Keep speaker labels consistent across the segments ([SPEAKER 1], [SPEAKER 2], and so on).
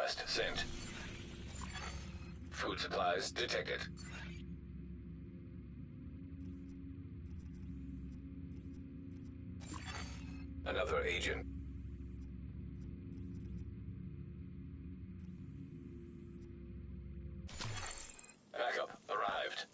[SPEAKER 1] request sent. Food supplies detected. Another agent. Backup arrived.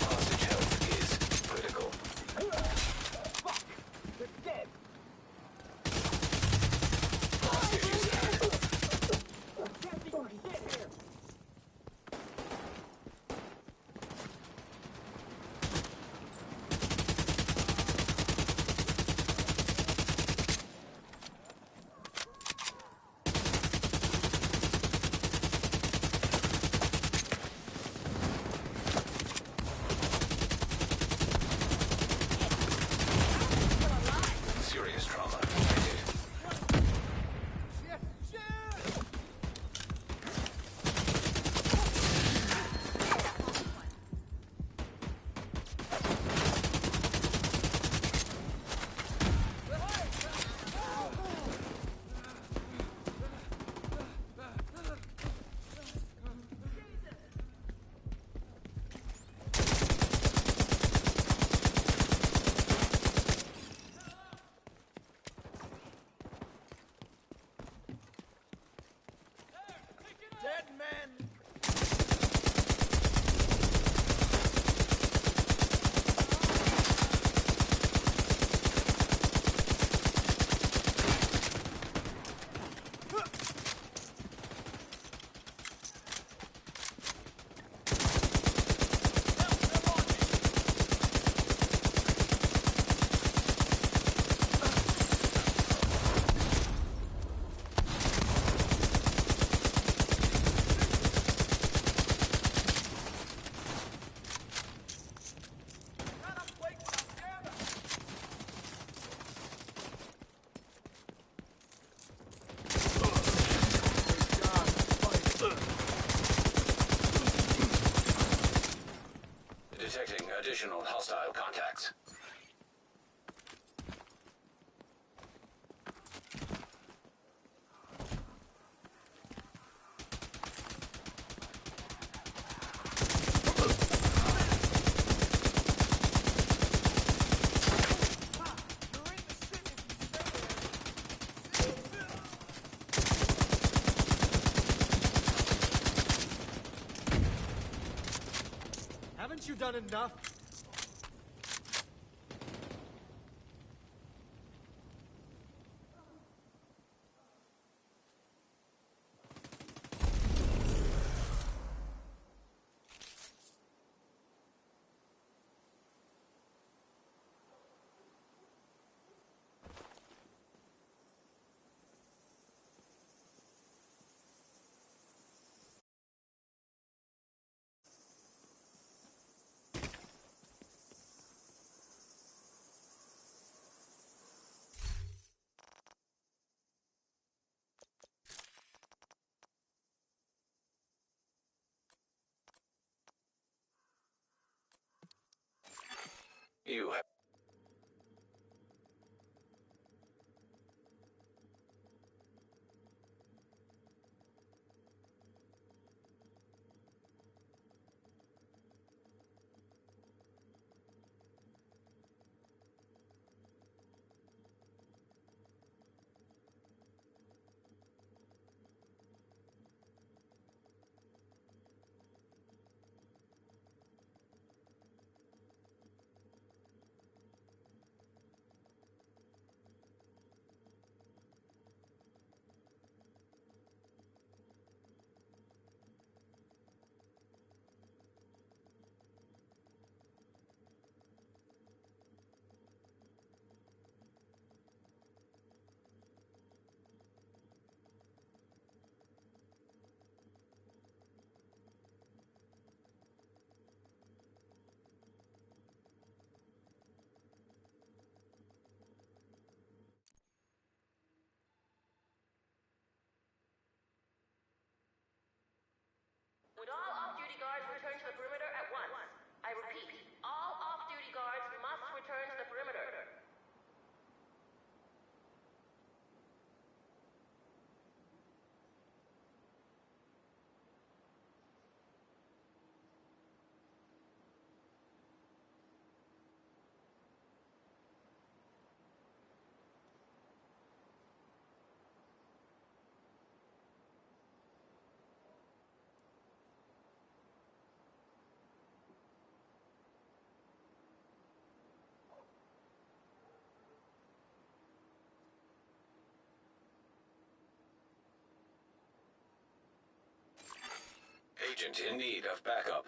[SPEAKER 1] Hostage health is critical.
[SPEAKER 2] Fuck! They're dead!
[SPEAKER 1] Hostage is dead.
[SPEAKER 2] Can't see for shit here!
[SPEAKER 1] Serious trauma detected.
[SPEAKER 2] Shit! Shit! Dead man!
[SPEAKER 1] Detecting additional hostile contacts.
[SPEAKER 2] Haven't you done enough?
[SPEAKER 1] You have
[SPEAKER 3] Would all off-duty guards return to the perimeter at once? I repeat, all off-duty guards must return to the perimeter.
[SPEAKER 1] agent in need of backup.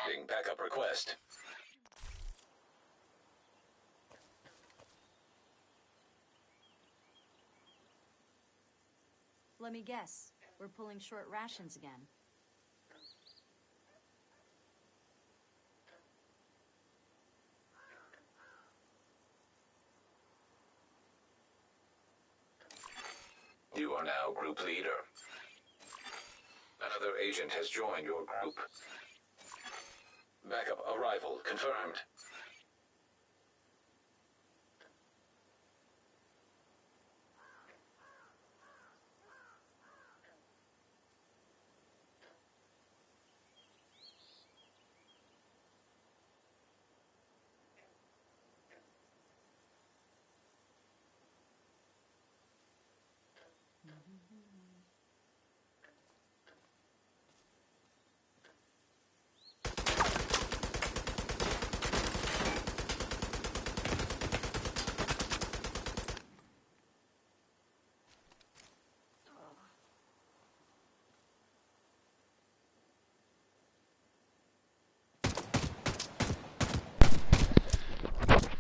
[SPEAKER 1] Accepting backup request.
[SPEAKER 4] Let me guess. We're pulling short rations again.
[SPEAKER 1] You are now group leader. Another agent has joined your group. Backup arrival confirmed.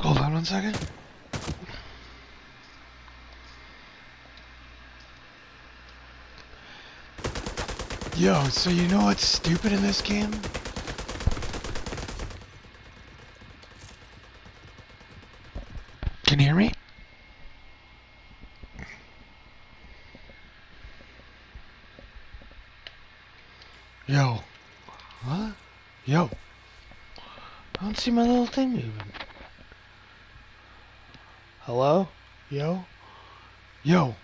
[SPEAKER 5] Hold on 1 second. Yo, so you know what's stupid in this game? Can you hear me? Yo. What? Yo. I don't see my little thing moving. Hello? Yo? Yo.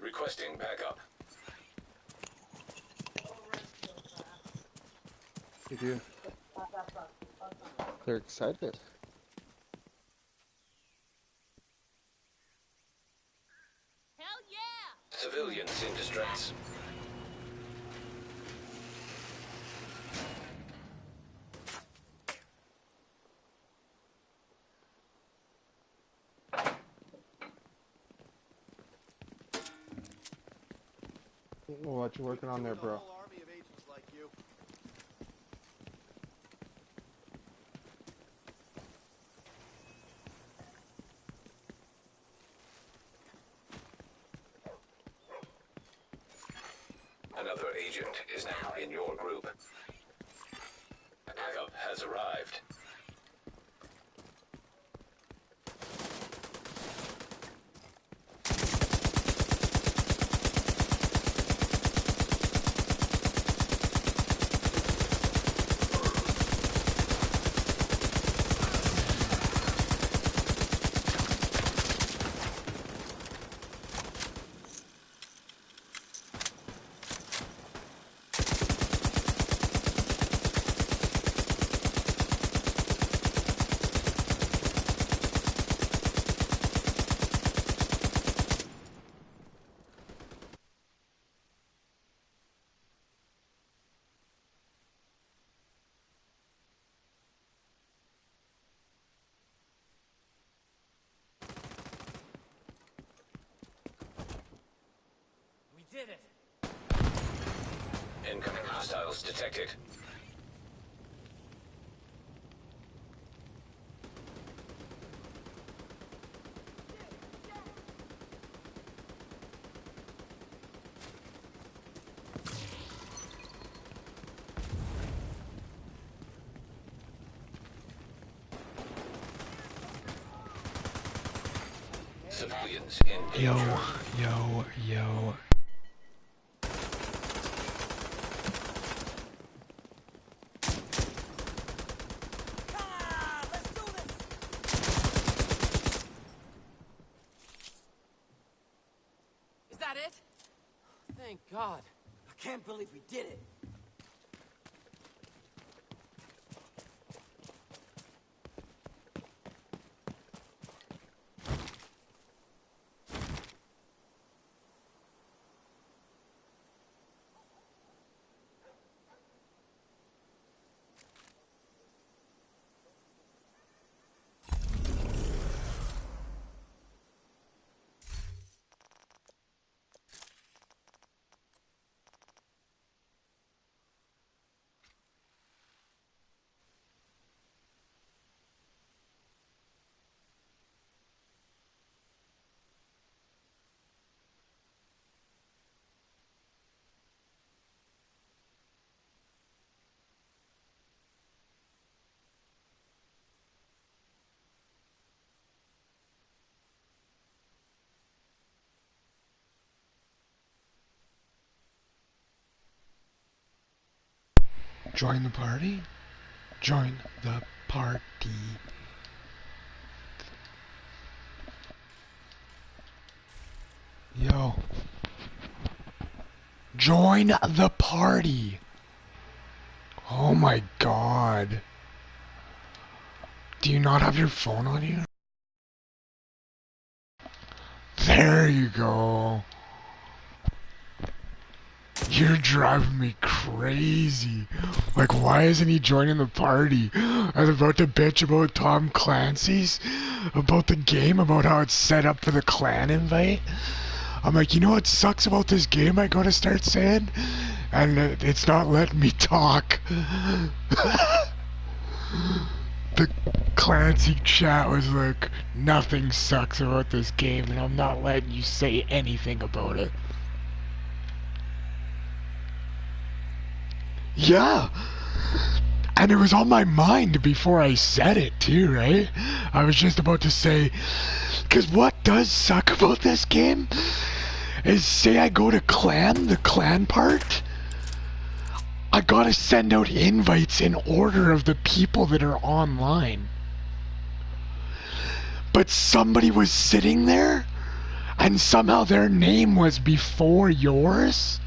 [SPEAKER 1] Requesting backup.
[SPEAKER 6] You do. They're excited.
[SPEAKER 3] Hell yeah!
[SPEAKER 1] Civilians in distress.
[SPEAKER 6] What you working on there, bro?
[SPEAKER 1] Another agent is now in your group. Backup has arrived.
[SPEAKER 2] did it.
[SPEAKER 1] Incoming hostiles detected. Civilians in
[SPEAKER 5] Yo,
[SPEAKER 1] danger.
[SPEAKER 5] yo.
[SPEAKER 2] Ah, let's do this. Is that it? Thank God. I can't believe we did it.
[SPEAKER 5] Join the party? Join the party. Yo. Join the party. Oh my god. Do you not have your phone on you? There you go. You're driving me crazy. Like, why isn't he joining the party? I was about to bitch about Tom Clancy's, about the game, about how it's set up for the clan invite. I'm like, you know what sucks about this game, I gotta start saying? And it's not letting me talk. The Clancy chat was like, nothing sucks about this game, and I'm not letting you say anything about it. Yeah. And it was on my mind before I said it too, right? I was just about to say, because what does suck about this game is, say I go to clan, the clan part, I gotta send out invites in order of the people that are online. But somebody was sitting there, and somehow their name was before yours,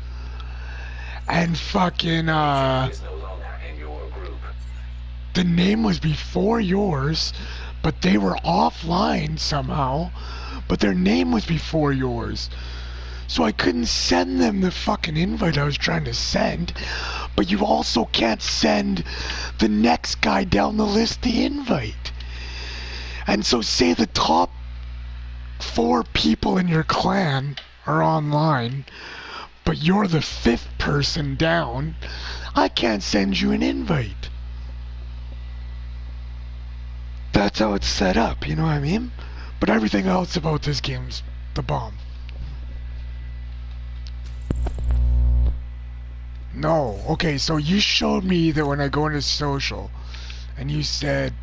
[SPEAKER 5] and fucking,
[SPEAKER 1] Is no longer in your group.
[SPEAKER 5] the name was before yours, but they were offline somehow, but their name was before yours. So I couldn't send them the fucking invite I was trying to send, but you also can't send the next guy down the list the invite. And so say the top 4 people in your clan are online, but you're the 5th person down, I can't send you an invite. That's how it's set up, you know what I mean? But everything else about this game's the bomb. No, okay, so you showed me that when I go into social, and you said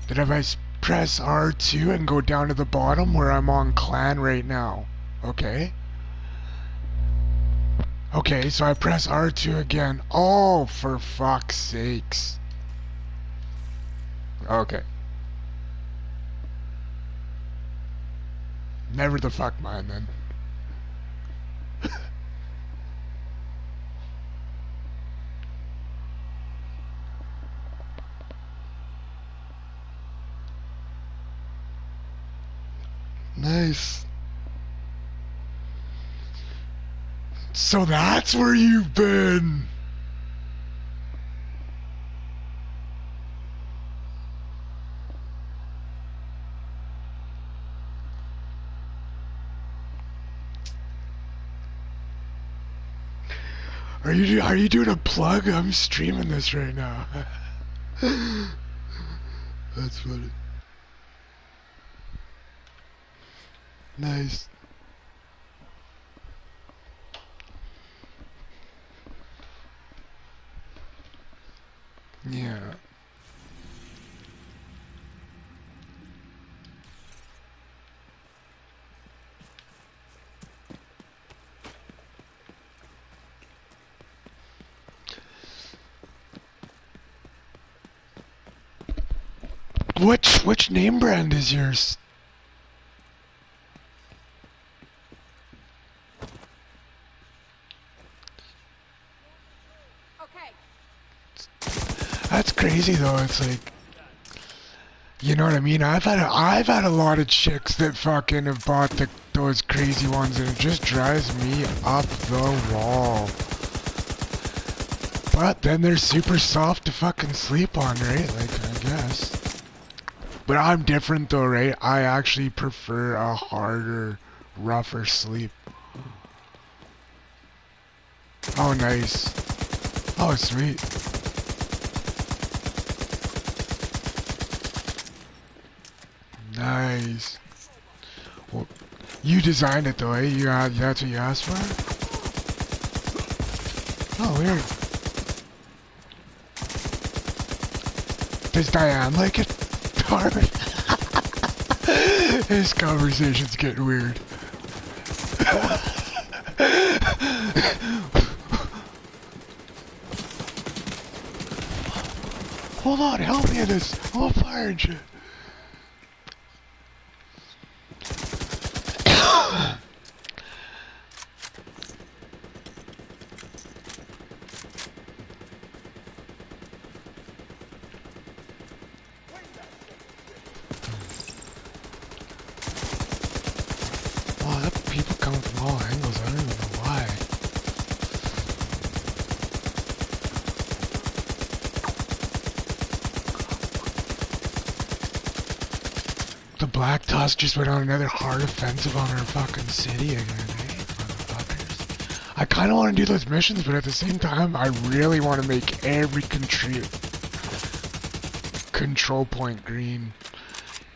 [SPEAKER 5] that if I press R2 and go down to the bottom where I'm on clan right now, okay? Okay, so I press R2 again. Oh, for fuck's sakes. Okay. Never the fuck mind then. Nice. So that's where you've been. Are you doing a plug? I'm streaming this right now. That's funny. Nice. Yeah. Which name brand is yours? That's crazy though. It's like, you know what I mean? I've had a lot of chicks that fucking have bought those crazy ones, and it just drives me up the wall. But then they're super soft to fucking sleep on, right? Like, I guess. But I'm different though, right? I actually prefer a harder, rougher sleep. Oh, nice. Oh, sweet. Nice. Well, you designed it though, eh? That's what you asked for? Oh, weird. Does Diane like it? Darn. This conversation's getting weird. Hold on, help me in this. I'm on fire and shit. People come from all angles, I don't even know why. The Black Tusk just went on another hard offensive on our fucking city again, eh? Motherfuckers. I kinda wanna do those missions, but at the same time, I really wanna make every control point green.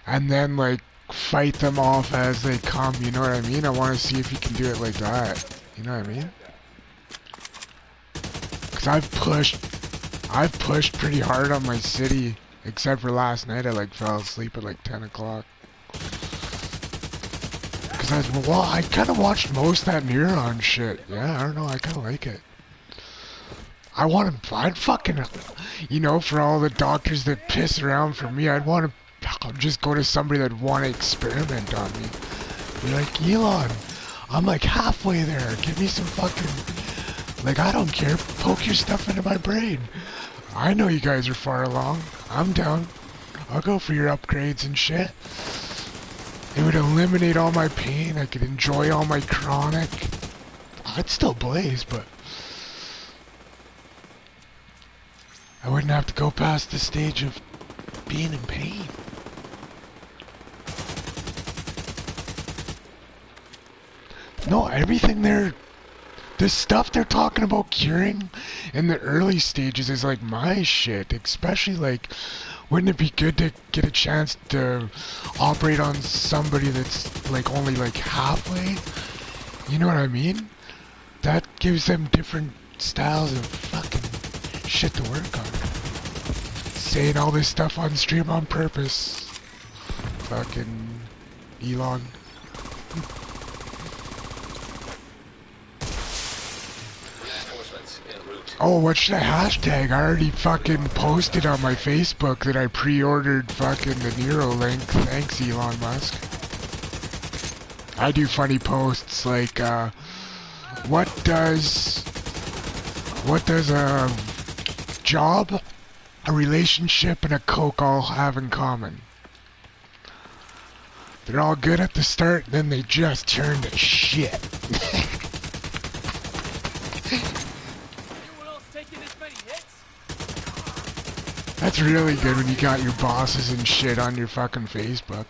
[SPEAKER 5] And then, like, fight them off as they come, you know what I mean? I want to see if you can do it like that, you know what I mean? Because I've pushed pretty hard on my city, except for last night I like fell asleep at like 10 o'clock. Because I kind of watched most of that Neuron shit, yeah, I don't know, I kind of like it. I'd fucking, you know, for all the doctors that piss around for me, I'd want to just go to somebody that'd want to experiment on me. Be like, Elon, I'm like halfway there. Give me some fucking... Like, I don't care. Poke your stuff into my brain. I know you guys are far along. I'm down. I'll go for your upgrades and shit. It would eliminate all my pain. I could enjoy all my chronic. I'd still blaze, but... I wouldn't have to go past the stage of being in pain. No, everything there, the stuff they're talking about curing in the early stages is like my shit. Especially like, wouldn't it be good to get a chance to operate on somebody that's like only like halfway? You know what I mean? That gives them different styles of fucking shit to work on. Saying all this stuff on stream on purpose. Fucking Elon. Oh, what should I hashtag? I already fucking posted on my Facebook that I pre-ordered fucking the Nero link. Thanks, Elon Musk. I do funny posts like, what does a job, a relationship, and a Coke all have in common? They're all good at the start, then they just turn to shit. That's really good when you got your bosses and shit on your fucking Facebook.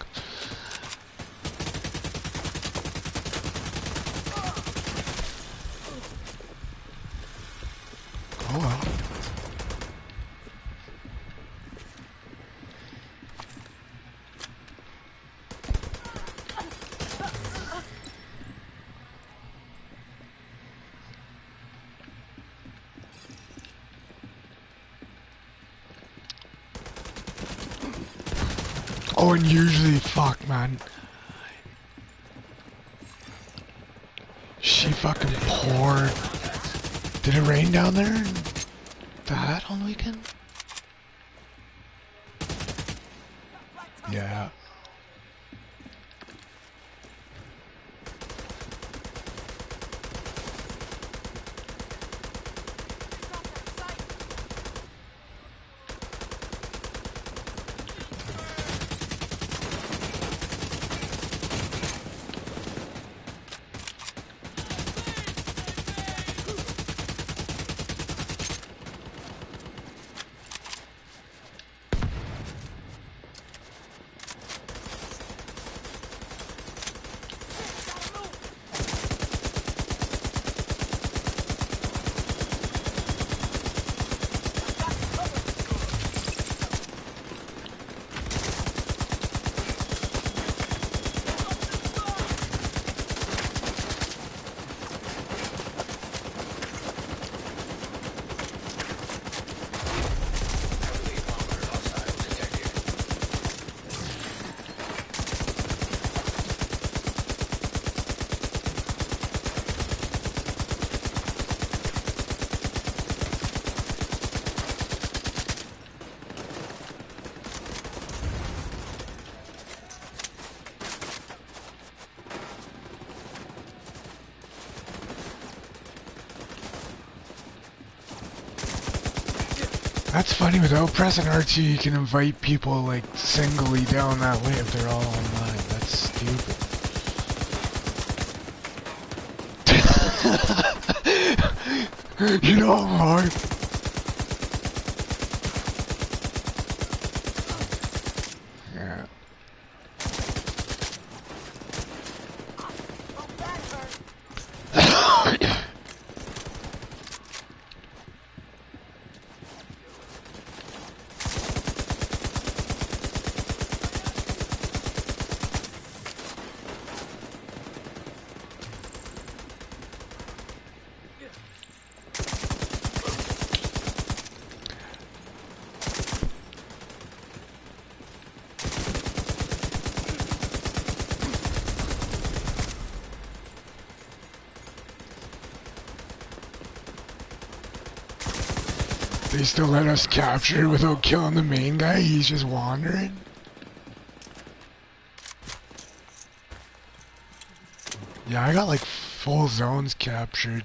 [SPEAKER 5] Oh, and usually, fuck, man. She fucking poured. Did it rain down there in the hat on the weekend? Yeah. That's funny, without pressing R2 you can invite people like singly down that way if they're all online. That's stupid. You know I'm hard. Yeah. They still let us capture it without killing the main guy? He's just wandering? Yeah, I got like full zones captured.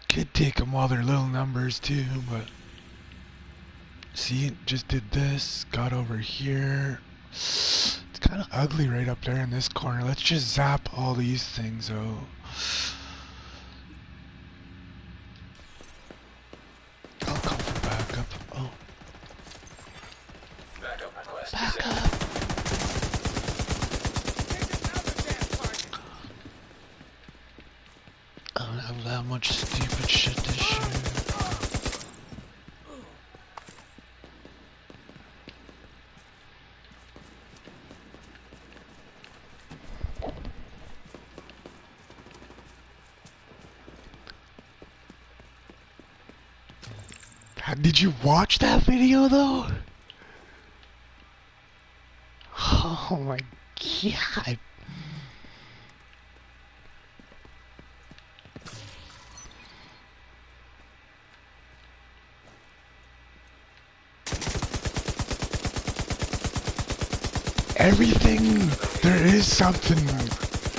[SPEAKER 5] Could take them while they're little numbers too, but... See, just did this, got over here. It's kind of ugly right up there in this corner. Let's just zap all these things out. I'll come for backup. Oh.
[SPEAKER 1] Backup request.
[SPEAKER 5] Backup! I don't have that much stupid shit to shoot. Did you watch that video though? Oh my god. Everything, there is something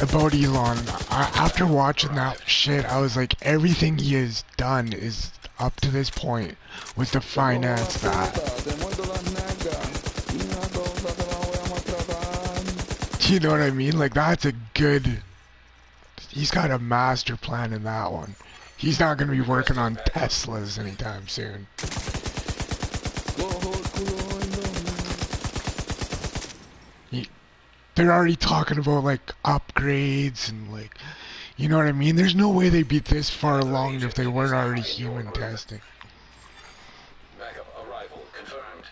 [SPEAKER 5] about Elon. After watching that shit, I was like, everything he has done is up to this point was to finance that. You know what I mean? Like, that's a good... He's got a master plan in that one. He's not going to be working on Teslas anytime soon. They're already talking about, like, upgrades and, like... You know what I mean? There's no way they'd be this far along if they weren't already human testing.
[SPEAKER 1] Backup arrival confirmed.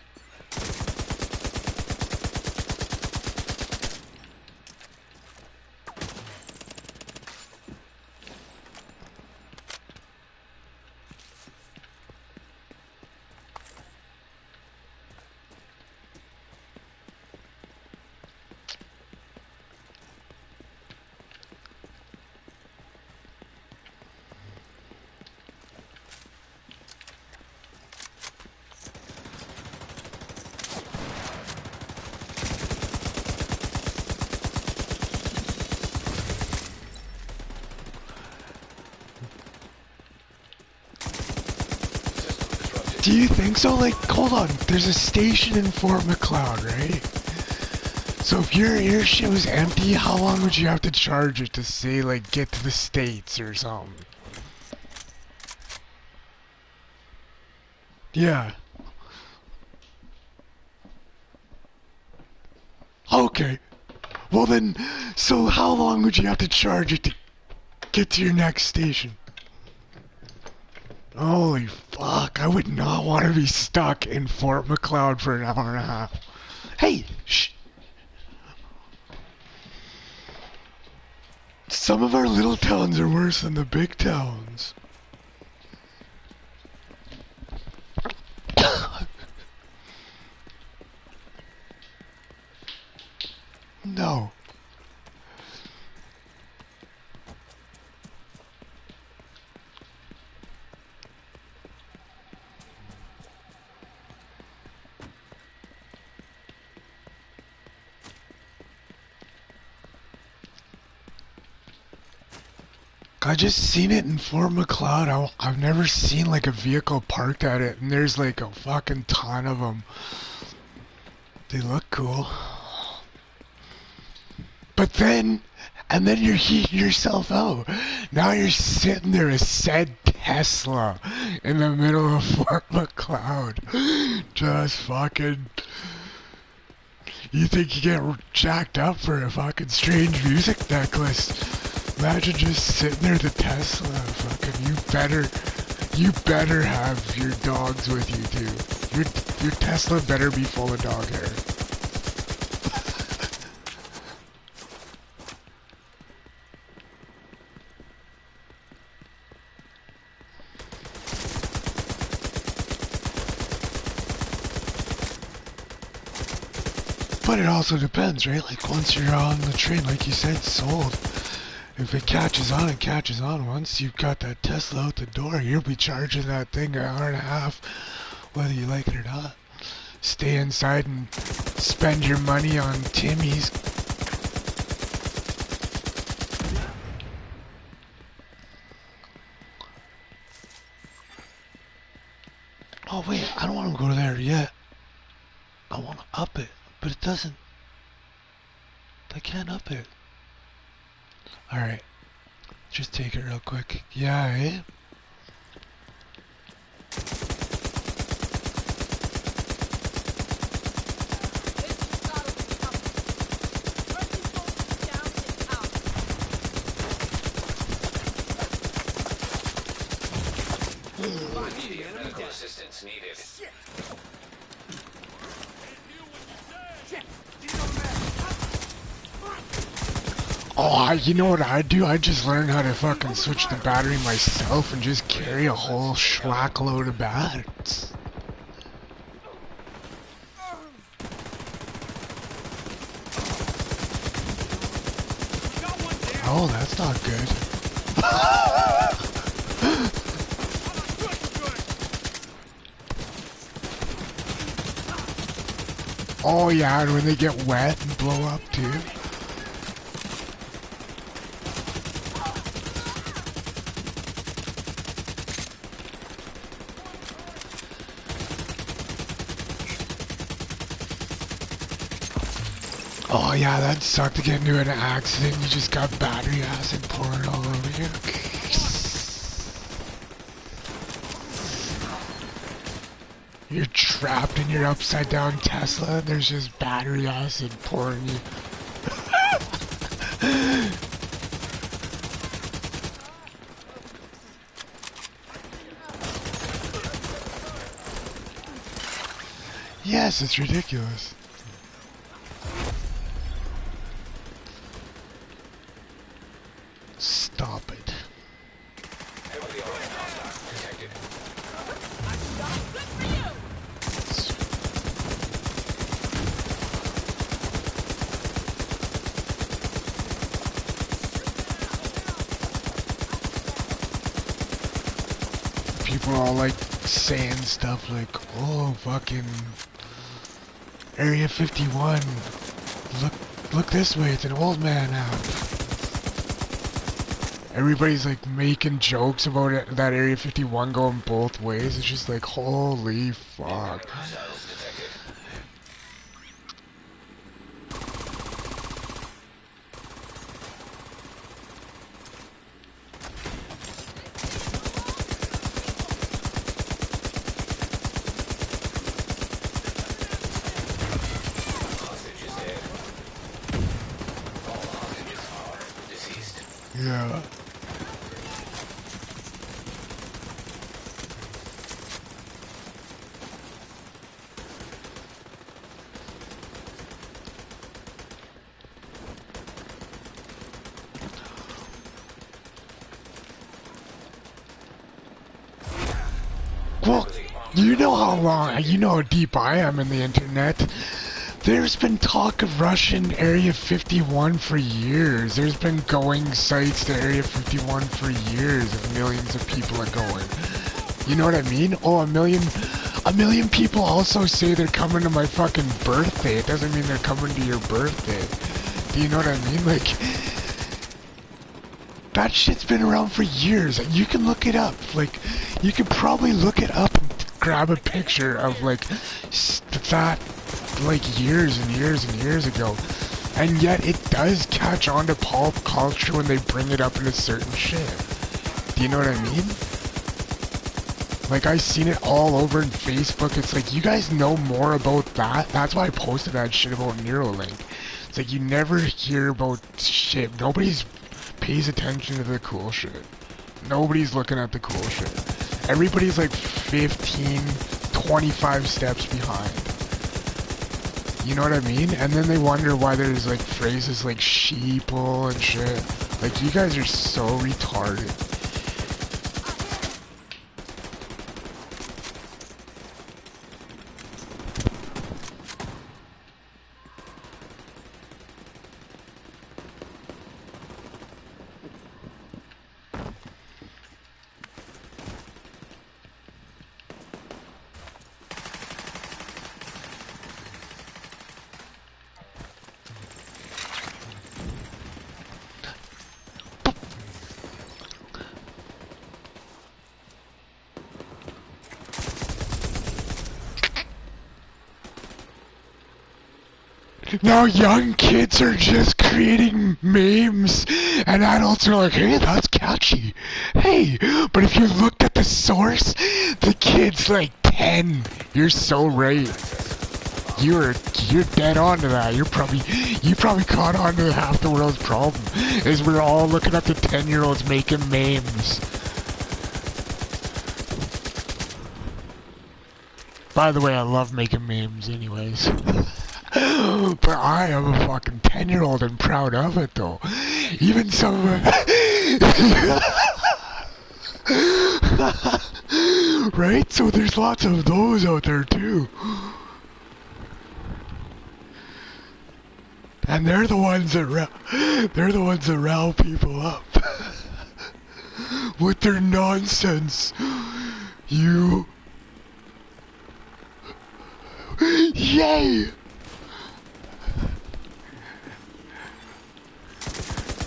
[SPEAKER 5] Do you think so? Like, hold on. There's a station in Fort McLeod, right? So if your airship was empty, how long would you have to charge it to say, like, get to the States or something? Yeah. Okay. Well then, so how long would you have to charge it to get to your next station? Holy fuck, I would not want to be stuck in Fort McLeod for an hour and a half. Hey, shh. Some of our little towns are worse than the big towns. No. I just seen it in Fort McLeod. I've never seen like a vehicle parked at it, and there's like a fucking ton of them. They look cool. But then, and then you're heating yourself out. Now you're sitting there with said Tesla in the middle of Fort McLeod. Just fucking... You think you get jacked up for a fucking strange music necklace. Imagine just sitting there with a Tesla. Fucking, you better have your dogs with you too. Your Tesla better be full of dog hair. But it also depends, right? Like, once you're on the train, like you said, sold. If it catches on, it catches on. Once you've got that Tesla out the door, you'll be charging that thing an hour and a half, whether you like it or not. Stay inside and spend your money on Timmy's. Oh wait, I don't want to go there yet. I want to up it, but it doesn't. I can't up it. Alright. Just take it real quick. Yeah, eh?
[SPEAKER 1] Immediate medical assistance needed.
[SPEAKER 5] Oh, you know what I'd do? I'd just learn how to fucking switch the battery myself and just carry a whole schwack load of bats. Oh, that's not good. Oh yeah, and when they get wet and blow up too. Oh yeah, that sucked to get into an accident. You just got battery acid pouring all over you. You're trapped in your upside down Tesla and there's just battery acid pouring you. Yes, it's ridiculous. Stop it.
[SPEAKER 1] Heavily armed hostile detected.
[SPEAKER 5] People are all like saying stuff like, oh, fucking Area 51, look this way, it's an old man out. everybody's like making jokes about it, that Area 51 going both ways. It's just like, holy fuck.
[SPEAKER 1] Missiles detected. Hostage is dead. All hostages are deceased.
[SPEAKER 5] Yeah. Well, you know how deep I am in the internet. There's been talk of Russian Area 51 for years. There's been going sites to Area 51 for years of millions of people are going. You know what I mean? Oh, a million people also say they're coming to my fucking birthday. It doesn't mean they're coming to your birthday. Do you know what I mean? Like, that shit's been around for years. You can look it up. Like, you could probably look it up and grab a picture of, like, that, like, years and years and years ago. And yet, it does catch on to pop culture when they bring it up into certain shit. Do you know what I mean? Like, I've seen it all over in Facebook. It's like, you guys know more about that? That's why I posted that shit about Neuralink. It's like, you never hear about shit. Nobody's pays attention to the cool shit. Nobody's looking at the cool shit. Everybody's like 15, 25 steps behind. You know what I mean? And then they wonder why there's like phrases like sheeple and shit. Like, you guys are so retarded. Now young kids are just creating memes, and adults are like, hey, that's catchy. Hey, but if you looked at the source, the kid's like 10. You're so right. You're dead on to that. You probably caught on to half the world's problem, is we're all looking up to 10-year-olds making memes. By the way, I love making memes anyways. But I am a fucking 10-year-old and proud of it, though. Even some of right? So there's lots of those out there, too. And they're the ones that rile people up. With their nonsense. You... Yay!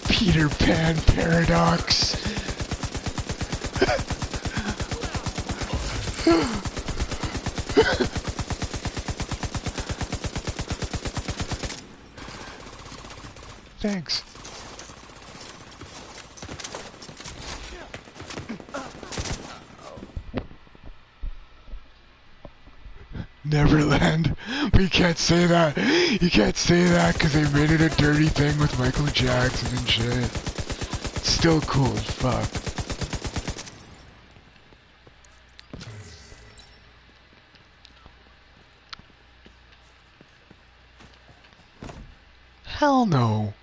[SPEAKER 5] Peter Pan paradox. Thanks. Neverland. But you can't say that. You can't say that because they made it a dirty thing with Michael Jackson and shit. It's still cool as fuck. Hell no.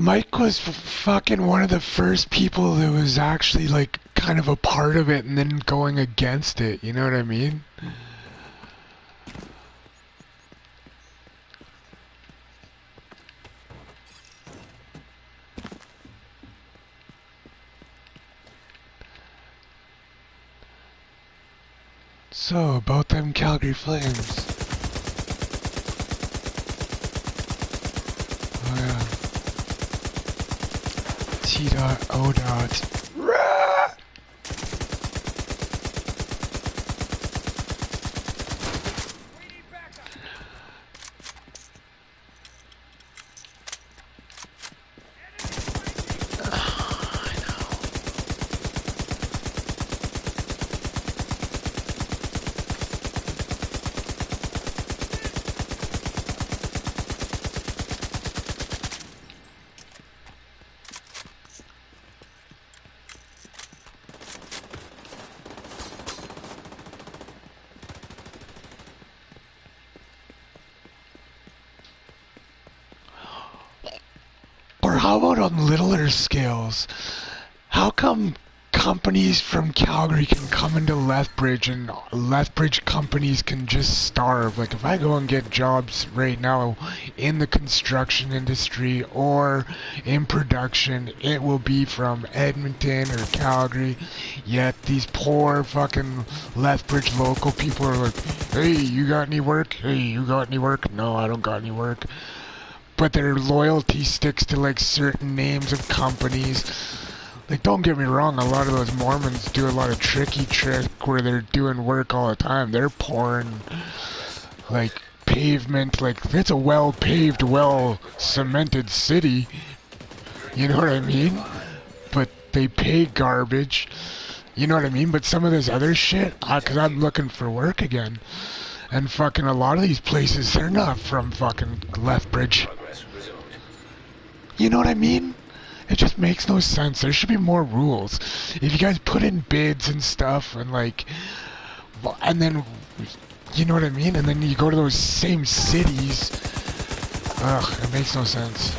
[SPEAKER 5] Mike was fucking one of the first people that was actually like kind of a part of it and then going against it, you know what I mean? So, about them Calgary Flames. Oh yeah. T.O. Rah! Or how about on littler scales? How come companies from Calgary can come into Lethbridge and Lethbridge companies can just starve? Like if I go and get jobs right now in the construction industry or in production, it will be from Edmonton or Calgary. Yet these poor fucking Lethbridge local people are like, hey, you got any work? Hey, you got any work? No, I don't got any work. But their loyalty sticks to like certain names of companies. Like, don't get me wrong, a lot of those Mormons do a lot of tricky trick where they're doing work all the time. They're pouring like pavement, like it's a well paved, well cemented city. You know what I mean? But they pay garbage. You know what I mean? But some of this other shit, cause I'm looking for work again. And fucking a lot of these places, they're not from fucking Lethbridge. You know what I mean? It just makes no sense. There should be more rules. If you guys put in bids and stuff and like, and then, you know what I mean? And then you go to those same cities. Ugh, it makes no sense.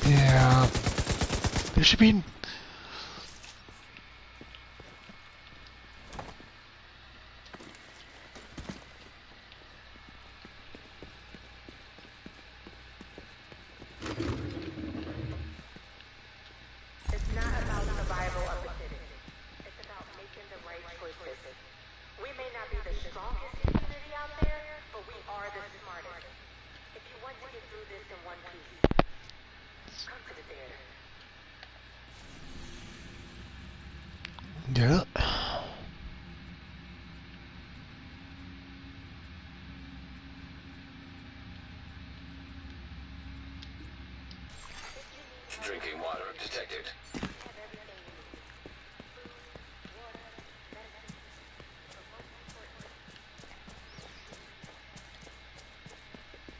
[SPEAKER 5] Yeah. There should be...
[SPEAKER 3] It's not about survival of the city. It's about making the right choices. We may not be the strongest community out there, but we are the smartest. If you want to get through this in one piece, come to the theater.
[SPEAKER 5] Yeah.
[SPEAKER 1] Drinking water detected.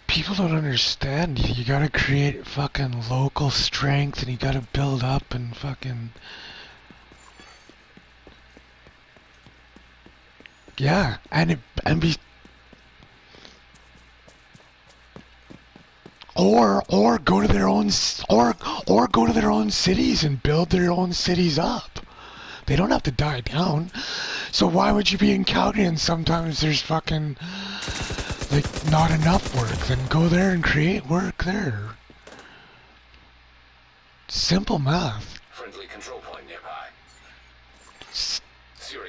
[SPEAKER 5] People don't understand. You gotta create fucking local strength and you gotta build up and fucking... Yeah, and be... Or go to their own... Or go to their own cities and build their own cities up. They don't have to die down. So why would you be in Calgary and sometimes there's fucking... like, not enough work? Then go there and create work there. Simple math.
[SPEAKER 1] Friendly control point nearby.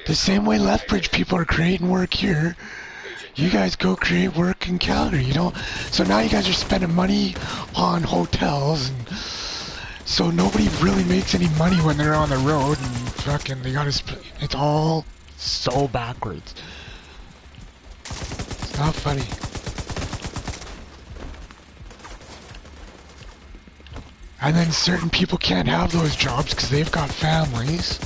[SPEAKER 5] The same way Lethbridge people are creating work here, you guys go create work in Calgary, you know? So now you guys are spending money on hotels, and so nobody really makes any money when they're on the road, and fucking they gotta it's all so backwards. It's not funny. And then certain people can't have those jobs because they've got families.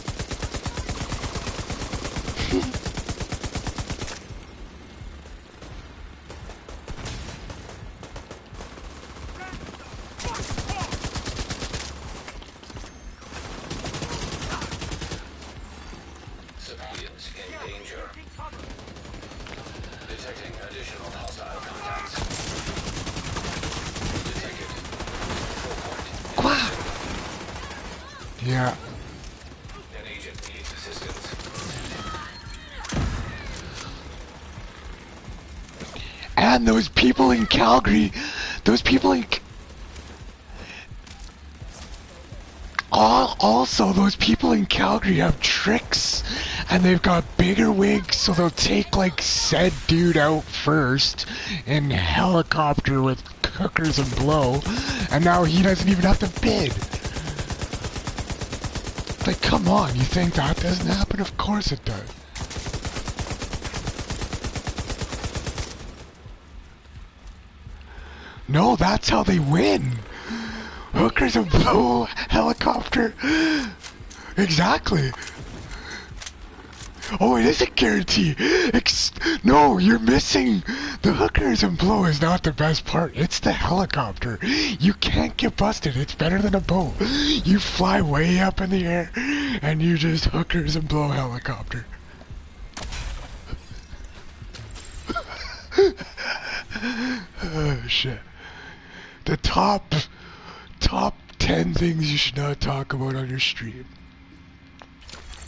[SPEAKER 1] Civilians in danger. Detecting additional hostile contacts. Detected. Control point.
[SPEAKER 5] Yeah.
[SPEAKER 1] An agent needs assistance.
[SPEAKER 5] man, those people in Calgary, those people in... Also, those people in Calgary have tricks, and they've got bigger wigs, so they'll take, like, said dude out first in helicopter with hookers and blow, and now he doesn't even have to bid. Like, come on, you think that doesn't happen? Of course it does. No, that's how they win. Hookers and blow, helicopter. Exactly. Oh, it is a guarantee. No, you're missing. The hookers and blow is not the best part. It's the helicopter. You can't get busted. It's better than a boat. You fly way up in the air, and you just hookers and blow helicopter. Oh, shit. The top 10 things you should not talk about on your stream.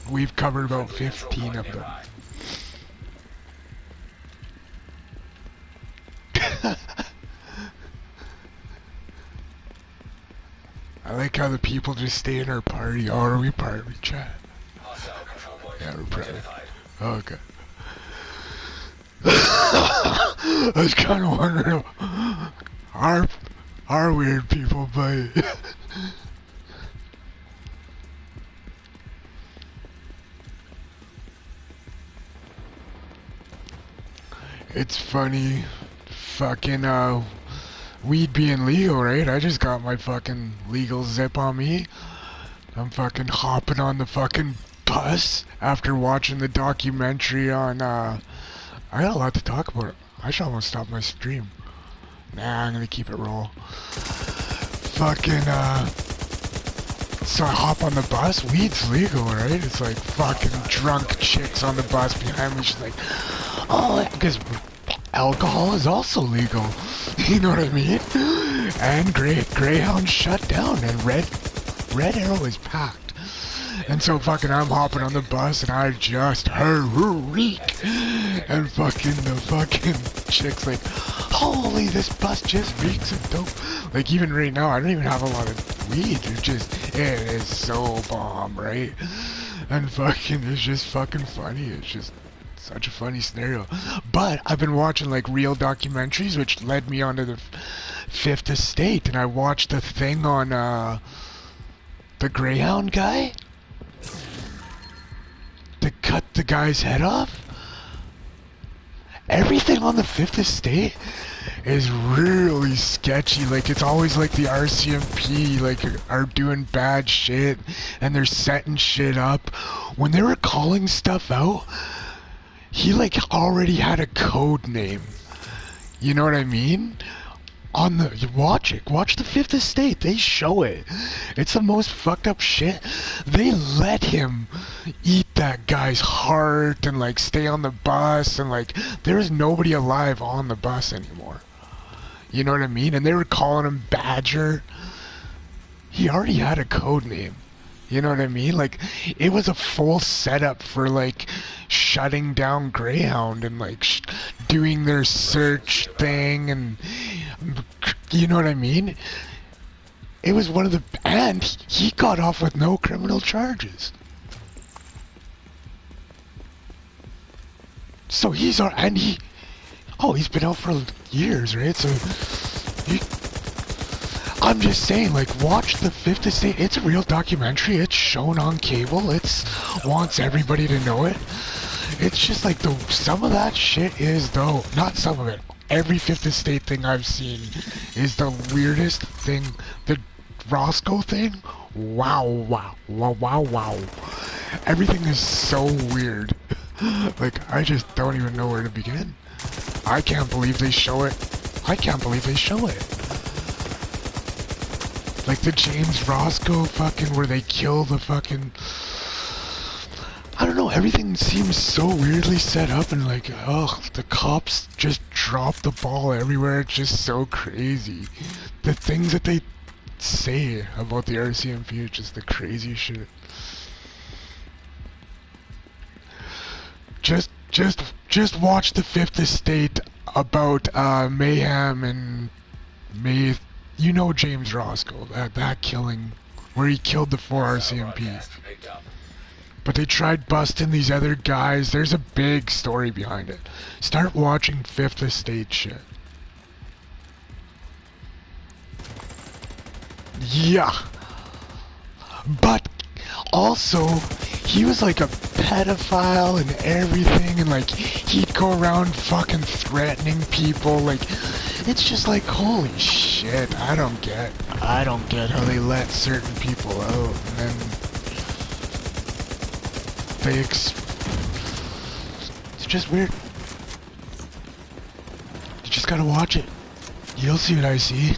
[SPEAKER 5] We've covered about 15 of them. I like how the people just stay in our party. Oh, are we party chat? Yeah, we're party. Oh, okay. I was kind of wondering, are weird people, but it's funny, fucking weed being legal, right? I just got my fucking legal zip on me. I'm fucking hopping on the fucking bus after watching the documentary on I got a lot to talk about. I should almost stop my stream. Nah, I'm gonna keep it roll. Fucking, so I hop on the bus. Weed's legal, right? It's like fucking drunk chicks on the bus behind me. She's like, oh, because alcohol is also legal. You know what I mean? And Greyhound shut down, and Red Arrow is packed. And so fucking I'm hopping on the bus and I just reek. And fucking the fucking chick's like, holy, this bus just reeks of dope. Like even right now I don't even have a lot of weed. It is so bomb, right? And fucking it's just fucking funny. It's just such a funny scenario. But I've been watching like real documentaries which led me onto the Fifth Estate, and I watched the thing on the Greyhound guy to cut the guy's head off. Everything on the Fifth Estate is really sketchy. Like it's always like the RCMP like are doing bad shit and they're setting shit up. When they were calling stuff out, he like already had a code name. You know what I mean? On the watch the Fifth Estate. They show it. It's the most fucked up shit. They let him eat that guy's heart and like stay on the bus, and like there's nobody alive on the bus anymore. You know what I mean? And they were calling him Badger. He already had a code name. You know what I mean? Like, it was a full setup for, like, shutting down Greyhound and, like, doing their search thing and, you know what I mean? It was one of the, and he got off with no criminal charges. So he's been out for years, right? So, I'm just saying, like, watch the Fifth Estate. It's a real documentary. It's shown on cable. It's wants everybody to know it. It's just like some of that shit is though. Not some of it. Every Fifth Estate thing I've seen is the weirdest thing. The Roscoe thing. Wow. Everything is so weird. Like I just don't even know where to begin. I can't believe they show it. Like the James Roscoe fucking where they kill the fucking... I don't know, everything seems so weirdly set up and like, ugh, the cops just drop the ball everywhere. It's just so crazy. The things that they say about the RCMP is just the crazy shit. Just watch the Fifth Estate about Mayhem and May. You know James Roscoe, that killing where he killed the 4 RCMP.
[SPEAKER 1] Broadcast picked up.
[SPEAKER 5] But they tried busting these other guys. There's a big story behind it. Start watching Fifth Estate shit. Yeah. But also, he was like a pedophile and everything, and like he'd go around fucking threatening people. Like, it's just like, holy shit, I don't get how they let certain people out, and then it's just weird. You just gotta watch it. You'll see what I see.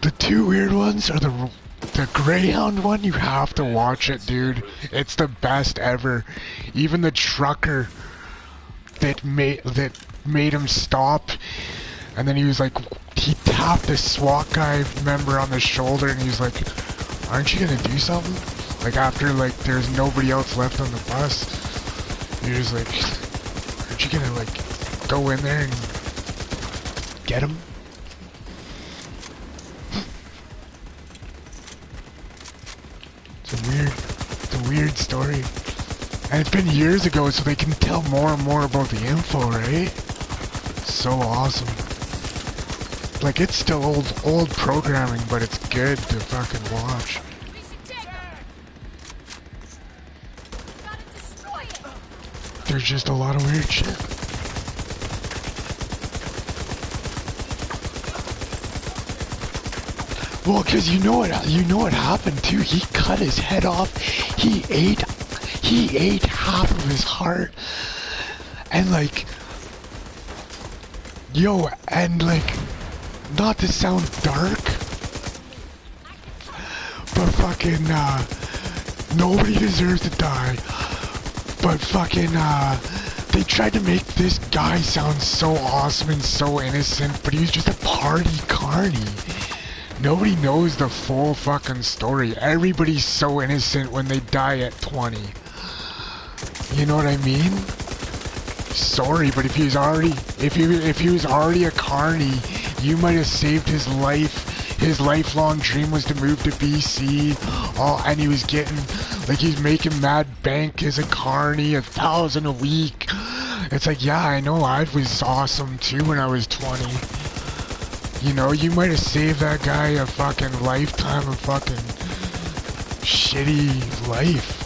[SPEAKER 5] The two weird ones are the Greyhound one. You have to watch it, dude. It's the best ever. Even the trucker that made him stop, and then he was like, he tapped the SWAT guy member on the shoulder, and he was like, "Aren't you gonna do something?" Like after like there's nobody else left on the bus, you're just like, "Aren't you gonna like go in there and get him?" It's a weird story. And it's been years ago, so they can tell more and more about the info, right? So awesome. Like, it's still old programming, but it's good to fucking watch.
[SPEAKER 4] We should take him. Gotta destroy it.
[SPEAKER 5] There's just a lot of weird shit. Well, cause you know what happened too. He cut his head off. He ate half of his heart, and like, yo, and like, not to sound dark, but fucking nobody deserves to die. But fucking they tried to make this guy sound so awesome and so innocent, but he was just a party carny. Nobody knows the full fucking story. Everybody's so innocent when they die at 20. You know what I mean? Sorry, but if he was already a carny, you might have saved his life. His lifelong dream was to move to BC. And he was getting, like, he's making mad bank as a carny, 1,000 a week. It's like, yeah, I know, I was awesome too when I was 20. You know, you might have saved that guy a fucking lifetime of fucking shitty life.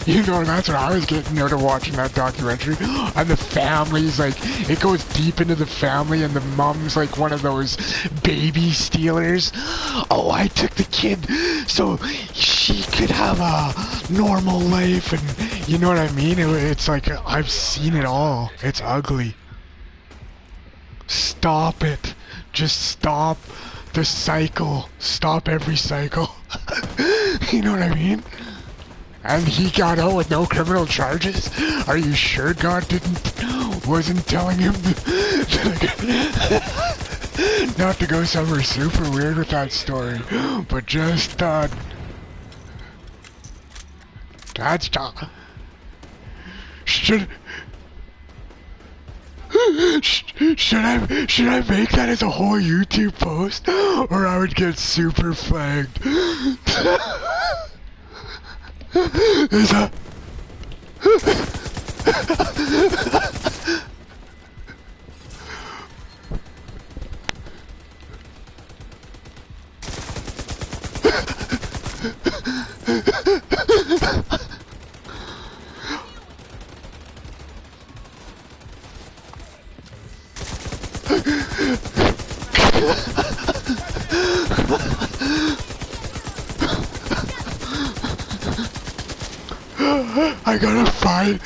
[SPEAKER 5] You know, that's what I was getting out of watching that documentary. And the family's like, it goes deep into the family, and the mom's like one of those baby stealers. Oh, I took the kid so she could have a normal life, and you know what I mean? It's like, I've seen it all. It's ugly. Stop it. Just stop the cycle. Stop every cycle. You know what I mean? And he got out with no criminal charges? Are you sure God wasn't telling him not to go somewhere super weird with that story, but just that's should I make that as a whole YouTube post, or I would get super flagged? Is that I gotta find.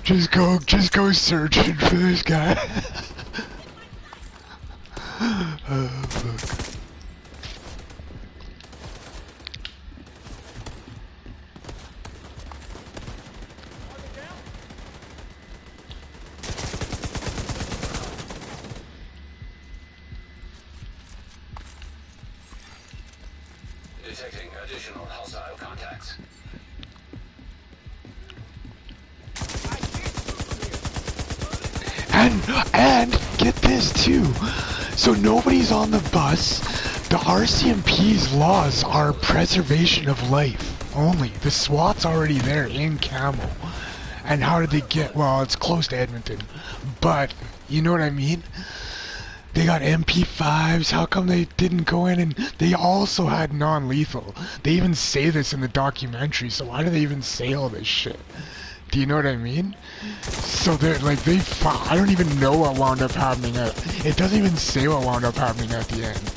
[SPEAKER 5] Just go searching for this guy. Oh, fuck.
[SPEAKER 1] Detecting additional hostile contacts.
[SPEAKER 5] And get this too. So nobody's on the bus. The RCMP's laws are preservation of life only. The SWAT's already there in camo. And how did they get? Well, it's close to Edmonton, but you know what I mean? They got MP5s. How come they didn't go in? And they also had non-lethal. They even say this in the documentary, so why do they even say all this shit? Do you know what I mean? So they're like, I don't even know what wound up happening it doesn't even say what wound up happening at the end.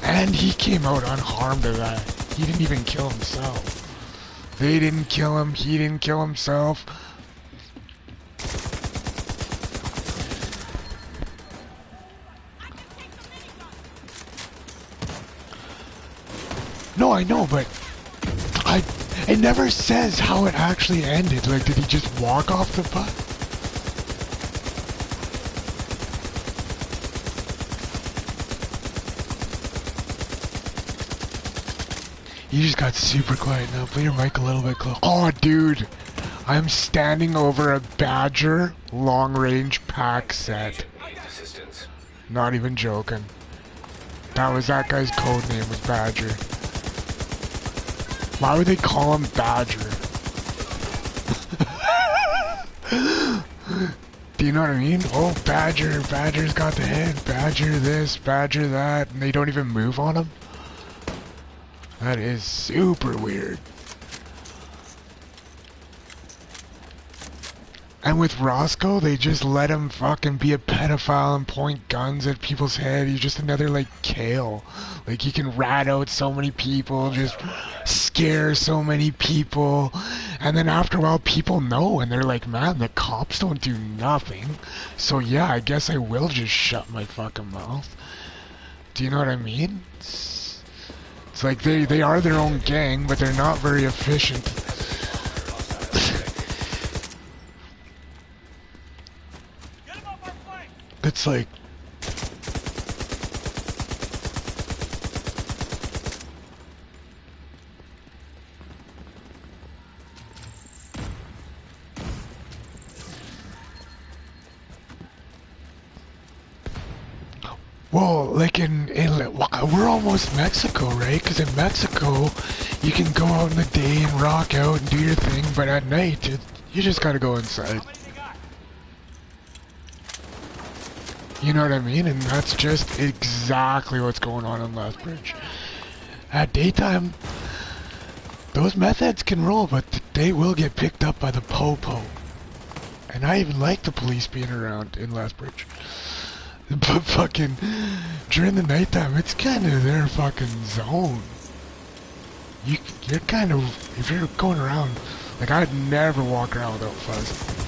[SPEAKER 5] And he came out unharmed of that. He didn't even kill himself. They didn't kill him, he didn't kill himself. No, I know, but it never says how it actually ended. Like, did he just walk off the bus? You just got super quiet now. Put your mic a little bit close. Oh, dude. I'm standing over a Badger long-range pack set.
[SPEAKER 1] Needs assistance.
[SPEAKER 5] Not even joking. That guy's code name was Badger. Why would they call him Badger? Do you know what I mean? Oh, Badger. Badger's got the head. Badger this, Badger that. And they don't even move on him? That is super weird. And with Roscoe, they just let him fucking be a pedophile and point guns at people's head. He's just another, like, Kale. Like, he can rat out so many people, just scare so many people. And then after a while, people know, and they're like, man, the cops don't do nothing. So yeah, I guess I will just shut my fucking mouth. Do you know what I mean? It's like they are their own gang, but they're not very efficient. It's like... Well, like we're almost Mexico, right? Because in Mexico, you can go out in the day and rock out and do your thing, but at night, you just gotta go inside. You know what I mean? And that's just exactly what's going on in Lethbridge. At daytime, those meth heads can roll, but they will get picked up by the po-po. And I even like the police being around in Lethbridge. But fucking, during the nighttime, it's kind of their fucking zone. You're kind of, if you're going around, like I'd never walk around without fuzz.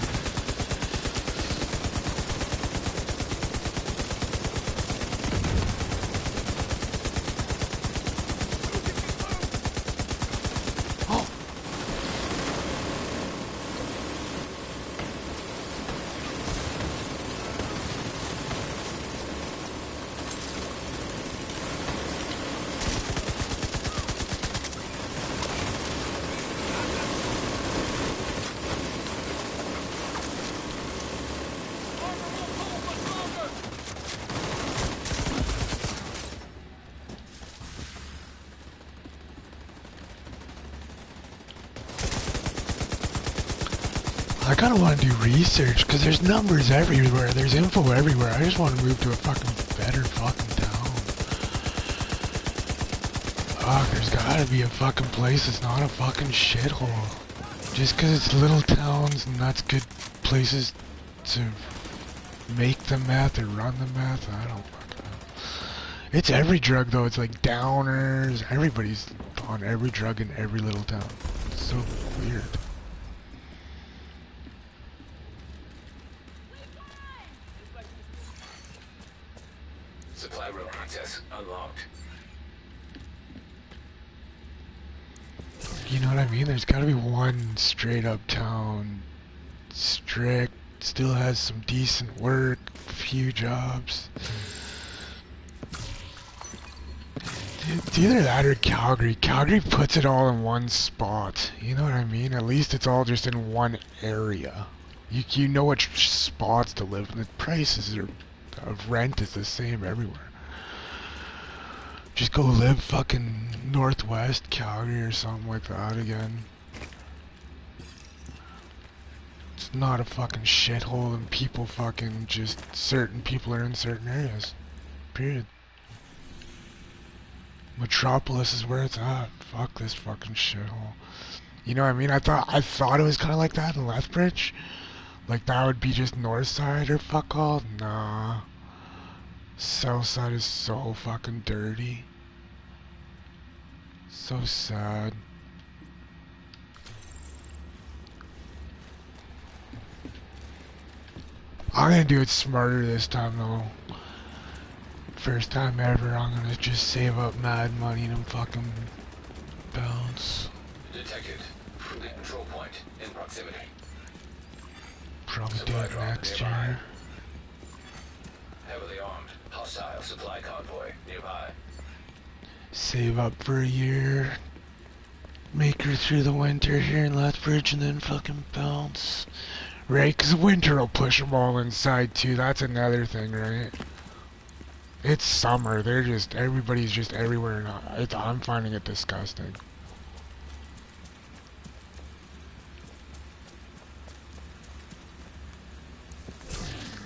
[SPEAKER 5] I kinda wanna do research, cause there's numbers everywhere, there's info everywhere. I just wanna move to a fucking better fucking town. Fuck, there's gotta be a fucking place that's not a fucking shithole. Just cause it's little towns and that's good places to make the meth or run the meth, I don't fucking know. It's every drug though, it's like downers, everybody's on every drug in every little town. It's so weird.
[SPEAKER 1] Supply room access unlocked.
[SPEAKER 5] You know what I mean? There's gotta be one straight up town, strict, still has some decent work, few jobs. It's either that or Calgary. Calgary puts it all in one spot. You know what I mean? At least it's all just in one area. You know which spots to live in. The prices of rent is the same everywhere. Just go live fucking northwest Calgary or something like that again. It's not a fucking shithole and people fucking just certain people are in certain areas. Period. Metropolis is where it's at. Fuck this fucking shithole. You know what I mean? I thought it was kinda like that in Lethbridge. Like that would be just north side or fuck all. Nah. South side is so fucking dirty. So sad. I'm gonna do it smarter this time though. First time ever, I'm gonna just save up mad money and fucking bounce.
[SPEAKER 1] Detected. Friendly control point in proximity.
[SPEAKER 5] Probably do
[SPEAKER 1] Supply
[SPEAKER 5] it
[SPEAKER 1] drop
[SPEAKER 5] next
[SPEAKER 1] nearby.
[SPEAKER 5] year.
[SPEAKER 1] Heavily armed. Hostile supply convoy nearby.
[SPEAKER 5] Save up for a year. Make her through the winter here in Lethbridge and then fucking bounce. Right? Because winter will push them all inside too. That's another thing, right? It's summer. Everybody's just everywhere now. I'm finding it disgusting.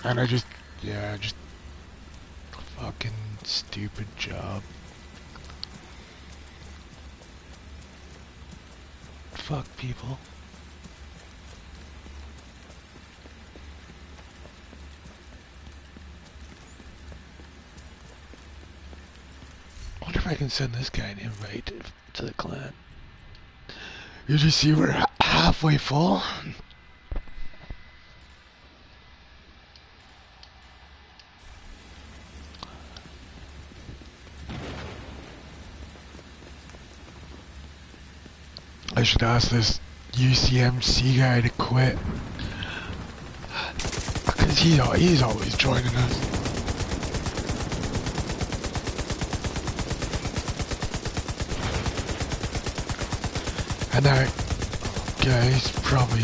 [SPEAKER 5] And just fucking stupid job. Fuck people. I wonder if I can send this guy an invite to the clan. Did you see we're halfway full? I should ask this UCMC guy to quit. Because he's always joining us. And that guy's probably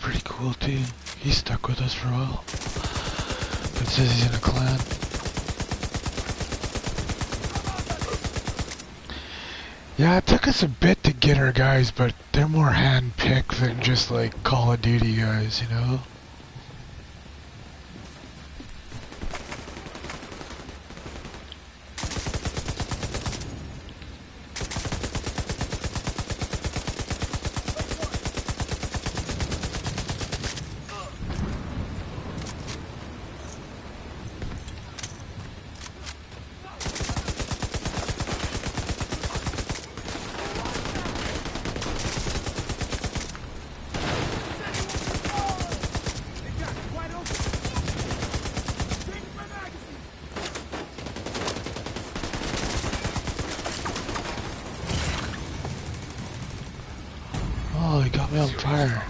[SPEAKER 5] pretty cool too. He's stuck with us for a while. But says he's in a clan. Yeah, it took us a bit to get our guys, but they're more hand-picked than just like Call of Duty guys, you know? Oh, he got me on fire.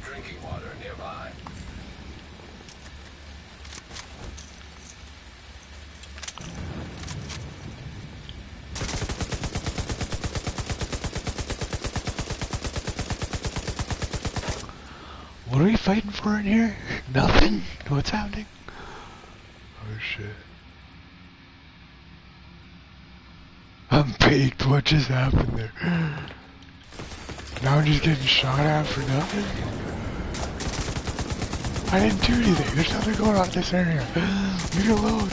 [SPEAKER 1] Drinking water nearby.
[SPEAKER 5] What are we fighting for in here? Nothing? What's happening? Oh shit. I'm baked. What just happened there? Now I'm just getting shot at for nothing? I didn't do anything. There's nothing going on in this area. Leave me alone.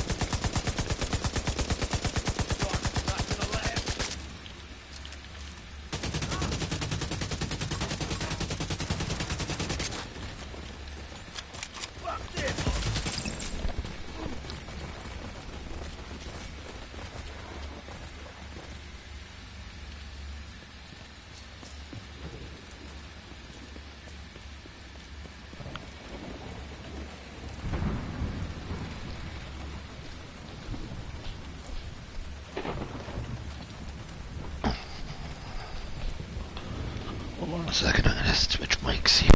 [SPEAKER 5] second, I'm gonna switch mics here.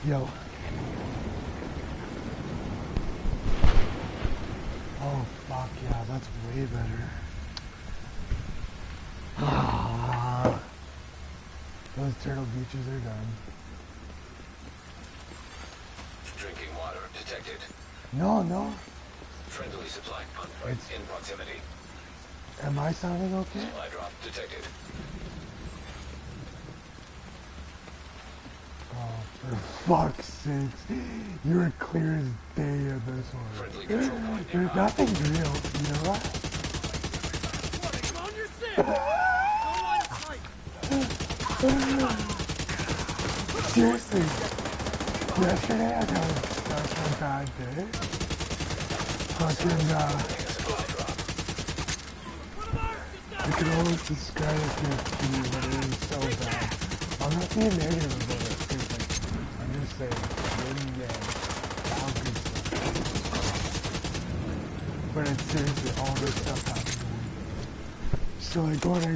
[SPEAKER 5] Yo. Oh fuck yeah, that's way better. Ah, those turtle beaches are done.
[SPEAKER 1] Drinking water detected.
[SPEAKER 5] No.
[SPEAKER 1] Friendly supply pump
[SPEAKER 5] It's-
[SPEAKER 1] in proximity.
[SPEAKER 5] Am I sounding okay?
[SPEAKER 1] Supply drop detected.
[SPEAKER 5] Oh, for fuck's sakes. You were clear as day at this
[SPEAKER 1] Friendly
[SPEAKER 5] one.
[SPEAKER 1] control point
[SPEAKER 5] There's
[SPEAKER 1] nearby.
[SPEAKER 5] nothing real, you know what?
[SPEAKER 2] On your six! Go line of sight!
[SPEAKER 5] Seriously. Yesterday I got such a bad day. Fucking, I can almost describe it to you, but it is so bad. I'm not being negative about it, because, like, I'm just saying, yin yang, all good stuff. But it's seriously, all this stuff happened to me. So I go and I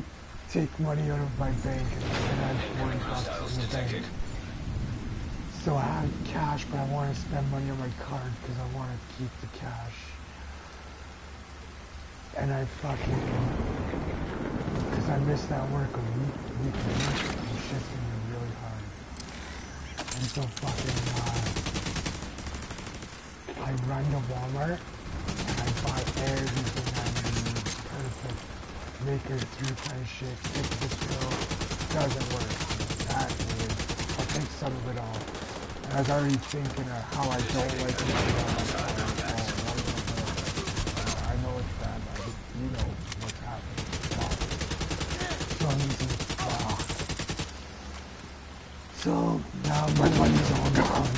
[SPEAKER 5] take money out of my bank, and I had 40 bucks in the bank. So I have cash, but I want to spend money on my card, because I want to keep the cash. And I fucking, because I missed that work a week and shit's gonna be really hard. And so fucking, I run to Walmart and I buy everything I need, perfect, make it through kind of shit, fix the pill, doesn't work. That is, I'll take some of it off. And I was already thinking of how I don't like it. I know it's bad, but you know what's happening. So I'm using So now my money's all gone.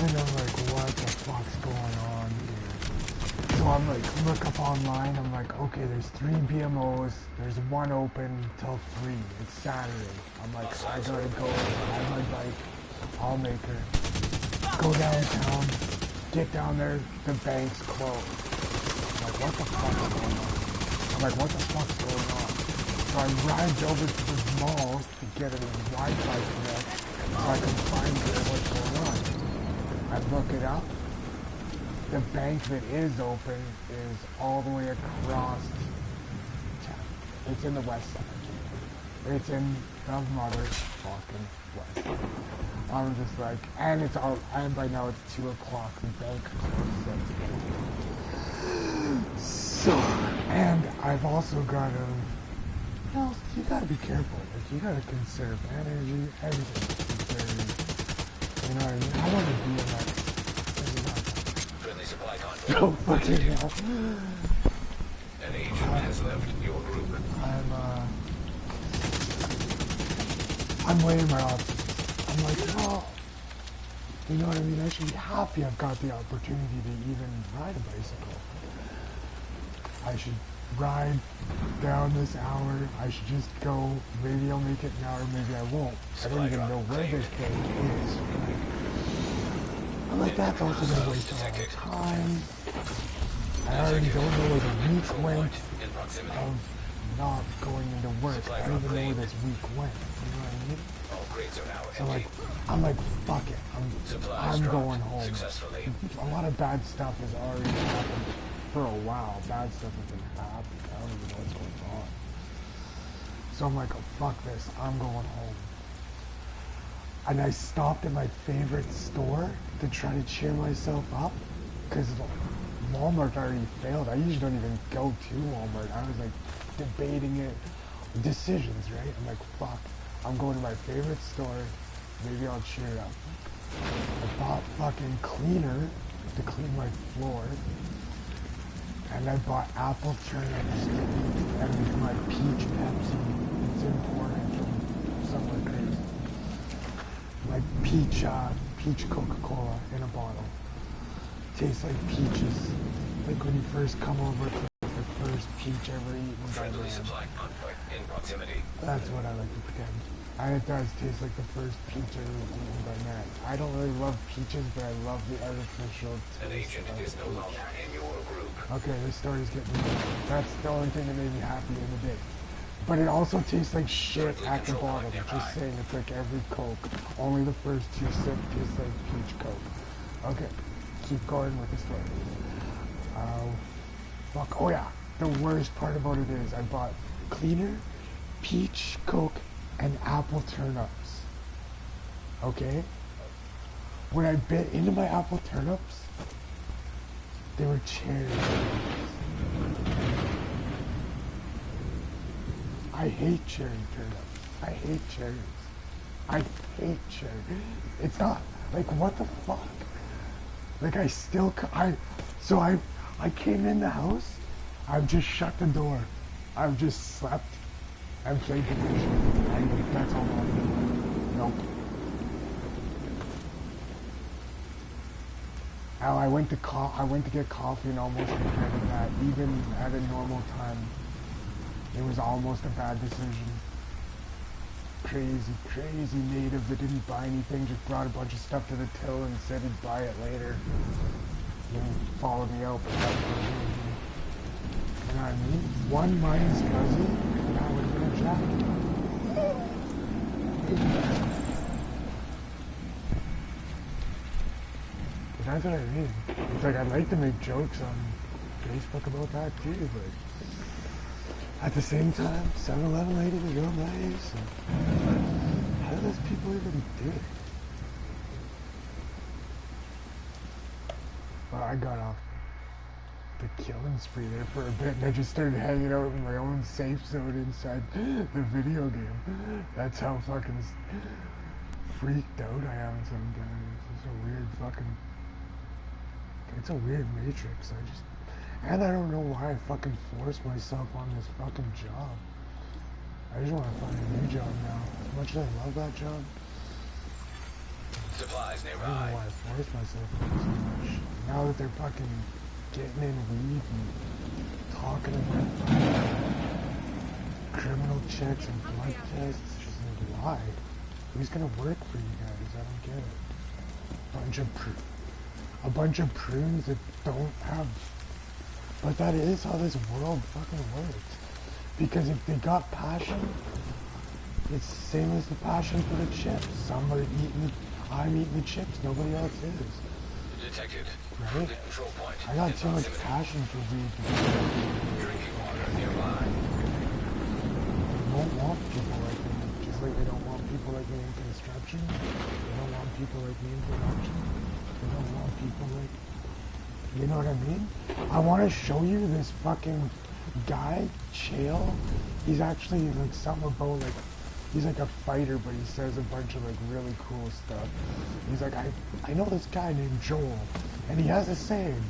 [SPEAKER 5] And I'm like, what the fuck's going on here? So I'm like, look up online, I'm like, okay, there's 3 BMOs, there's one open till 3, it's Saturday. I'm like, I gotta go, I have my bike, I'll make her. Go downtown, get down there, the bank's closed. I'm like, what the fuck is going on? I'm like, what the fuck's going on? So I ride over to the mall to get a Wi-Fi connect so I can find out what's going on. I look it up. The bank that is open is all the way across town. It's in the west side. It's in the motherfucking west side. I'm just like, and it's all, and by now it's 2 o'clock. The bank closes. So, and I've also got to, you gotta be careful. Like, you gotta conserve energy, everything. You know what I mean? I want to be in that.
[SPEAKER 1] Friendly supply convoy.
[SPEAKER 5] So fucking hell.
[SPEAKER 1] An agent has left your group.
[SPEAKER 5] I'm weighing my options. I'm like, well, you know what I mean? I should be happy I've got the opportunity to even ride a bicycle. I should ride down this hour. I should just go. Maybe I'll make it an hour, maybe I won't. I don't even know where this thing is. I'm like, that's also gonna waste a lot of time. I already don't know where the week went of not going into work. I don't even know where this week went. You know what I mean?
[SPEAKER 1] All crates are now
[SPEAKER 5] So
[SPEAKER 1] empty.
[SPEAKER 5] I'm like, fuck it.
[SPEAKER 1] Supplies
[SPEAKER 5] I'm
[SPEAKER 1] dropped
[SPEAKER 5] going home.
[SPEAKER 1] successfully.
[SPEAKER 5] A lot of bad stuff has already happened for a while. Bad stuff has been happening. I don't even know what's going on. So I'm like, oh, fuck this. I'm going home. And I stopped at my favorite store to try to cheer myself up because Walmart already failed. I usually don't even go to Walmart. I was like debating it. Decisions, right? I'm like, fuck. I'm going to my favorite store. Maybe I'll cheer it up. I bought fucking cleaner to clean my floor. And I bought apple turnips and my peach Pepsi. It's imported from somewhere crazy. Like peach Coca-Cola in a bottle. Tastes like peaches. Like when you first come over for the first first peach ever eaten by
[SPEAKER 1] Friendly
[SPEAKER 5] man.
[SPEAKER 1] supply convoy in proximity.
[SPEAKER 5] That's what I like to pretend. And it does taste like the first peach ever eaten by man. I don't really love peaches, but I love the artificial
[SPEAKER 1] An
[SPEAKER 5] taste
[SPEAKER 1] agent
[SPEAKER 5] of
[SPEAKER 1] is no
[SPEAKER 5] peach.
[SPEAKER 1] longer in your group.
[SPEAKER 5] Okay, this story's getting me. That's the only thing that made me happy in the day. But it also tastes like shit at the bottom. Just saying, it's like every Coke. Only the first two sips taste like peach Coke. Okay, keep going with the story. Fuck, oh yeah. The worst part about it is I bought cleaner, peach Coke, and apple turnips. Okay? When I bit into my apple turnips, they were cherries. I hate cherry turnips. I hate cherries. I hate cherries. It's not, like, what the fuck? Like, I still, I came in the house, I've just shut the door. I've just slept and played the video. That's all I'm doing. Nope. Now, I went to get coffee and almost regretted that. Even at a normal time, it was almost a bad decision. Crazy native that didn't buy anything, just brought a bunch of stuff to the till and said he'd buy it later. And followed me out, but that was, you know what I mean? One minus fuzzy, and that would have been a jacket. But that's what I mean. It's like, I'd like to make jokes on Facebook about that too, but at the same time, 7-Eleven lady was real nice. And how do those people even do it? Well, I got off the killing spree there for a bit, and I just started hanging out in my own safe zone inside the video game. That's how fucking freaked out I am sometimes. It's a weird fucking... It's a weird matrix. And I don't know why I fucking forced myself on this fucking job. I just want to find a new job now. As much as I love that job,
[SPEAKER 1] Supplies
[SPEAKER 5] I don't
[SPEAKER 1] nearby.
[SPEAKER 5] know why I forced myself on it so much. Now that they're fucking getting in weed and talking about criminal checks and blood tests, it's just like, why? Who's gonna work for you guys? I don't get it. A bunch of prunes that don't have... But that is how this world fucking works. Because if they got passion, it's the same as the passion for the chips. I'm eating the chips, nobody else is.
[SPEAKER 1] Detected.
[SPEAKER 5] Right?
[SPEAKER 1] Control point.
[SPEAKER 5] I got
[SPEAKER 1] in
[SPEAKER 5] too much
[SPEAKER 1] proximity.
[SPEAKER 5] passion for weed.
[SPEAKER 1] Drinking water nearby.
[SPEAKER 5] They don't want people like me, just like they don't want people like me in construction. They don't want people like me in production. They don't want people like... You know what I mean? I want to show you this fucking guy, Chael. He's actually like something about like... He's like a fighter, but he says a bunch of like really cool stuff. He's like, I know this guy named Joel, and he has a saying,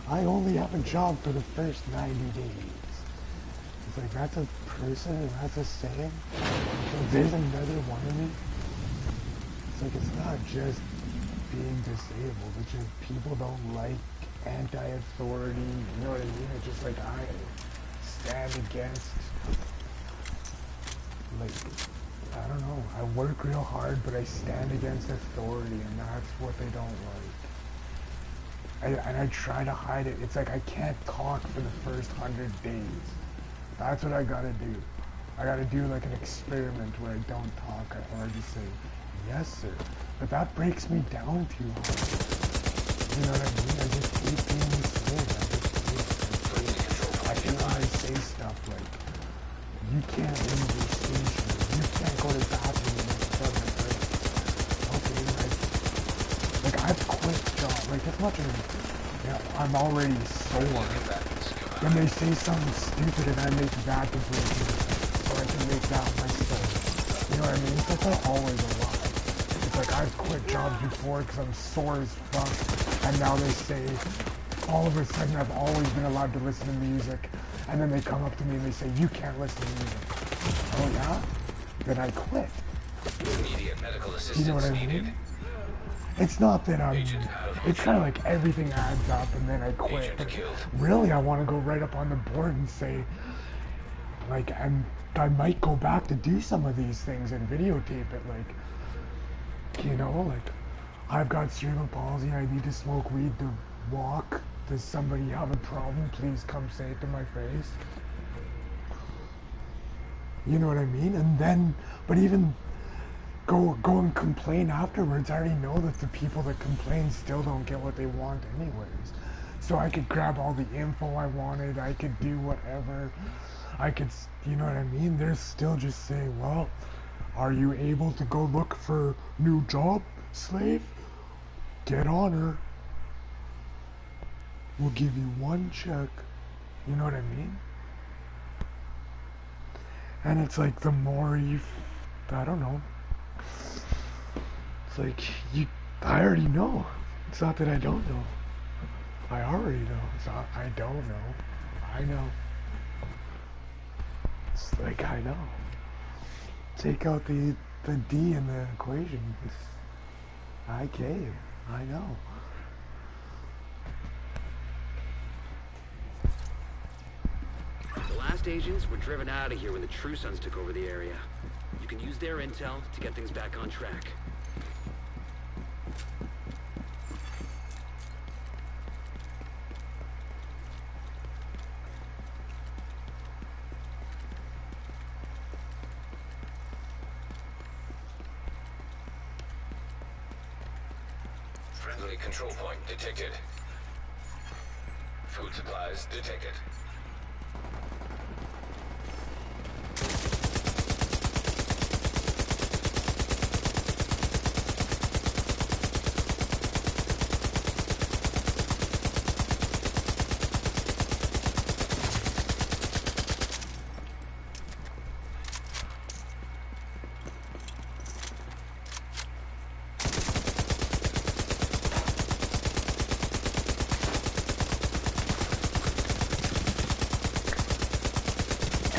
[SPEAKER 5] I only have a job for the first 90 days. It's like, that's a person and that's a saying? So there's another one of me. It's like, it's not just being disabled, it's just people don't like anti-authority, you know what I mean? It's just like, I stand against, like, I don't know, I work real hard, but I stand against authority, and that's what they don't like. And I try to hide it. It's like I can't talk for the first 100 days. That's what I gotta do. I gotta do like an experiment where I don't talk, or I just say, yes sir. But that breaks me down too hard. You know what I mean? I just hate being misled. I hate when they say stuff like, you can't leave your station, you can't go to the bathroom and it doesn't hurt. Okay, like I've quit job, like as much as, I'm already sore. When they say something stupid and I make that the breaking, so I can make that my story. You know what I mean? So it's not always a lie. It's like I've quit jobs before because I'm sore as fuck, and now they say, all of a sudden I've always been allowed to listen to music, and then they come up to me and they say, you can't listen to music. Oh yeah? Then I quit.
[SPEAKER 1] Immediate medical
[SPEAKER 5] You
[SPEAKER 1] assistance
[SPEAKER 5] know what I
[SPEAKER 1] needed.
[SPEAKER 5] mean? It's not that I'm,
[SPEAKER 1] Agent out of
[SPEAKER 5] it's kind of like everything adds up and then I quit.
[SPEAKER 1] Agent
[SPEAKER 5] But
[SPEAKER 1] killed.
[SPEAKER 5] really, I want to go right up on the board and say, like, I might go back to do some of these things and videotape it, like, you know, like, I've got cerebral palsy, I need to smoke weed to walk. Does somebody have a problem? Please come say it to my face. You know what I mean? And then, but even go and complain afterwards. I already know that the people that complain still don't get what they want anyways. So I could grab all the info I wanted. I could do whatever. I could, you know what I mean? They're still just saying, well, are you able to go look for new job, slave? Get on her. We'll give you one check. You know what I mean? And it's like the more I don't know. It's like, I already know. It's not that I don't know. I already know. It's not, I don't know. I know. It's like, I know. Take out the D in the equation. It's IK. I know.
[SPEAKER 7] The last agents were driven out of here when the True Sons took over the area. You can use their intel to get things back on track.
[SPEAKER 1] Friendly control point detected. Food supplies detected.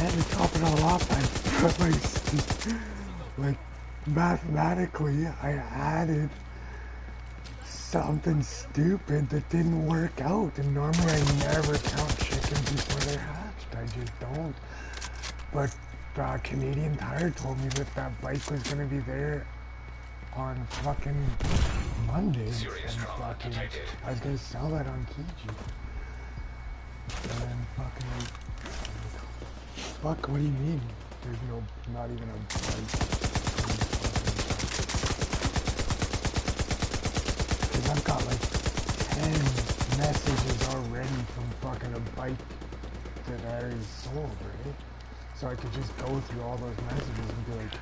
[SPEAKER 5] And to top it all off, like, mathematically, I added something stupid that didn't work out. And normally I never count chickens before they're hatched. I just don't. But Canadian Tire told me that bike was going to be there on fucking Monday.
[SPEAKER 1] Serious
[SPEAKER 5] And
[SPEAKER 1] trauma
[SPEAKER 5] fucking,
[SPEAKER 1] detected.
[SPEAKER 5] I was going to sell that on Kijiji. And then fucking... Fuck, what do you mean? There's no, not even a bike. Cause I've got like 10 messages already from fucking a bike that I already sold, right? So I could just go through all those messages and be like,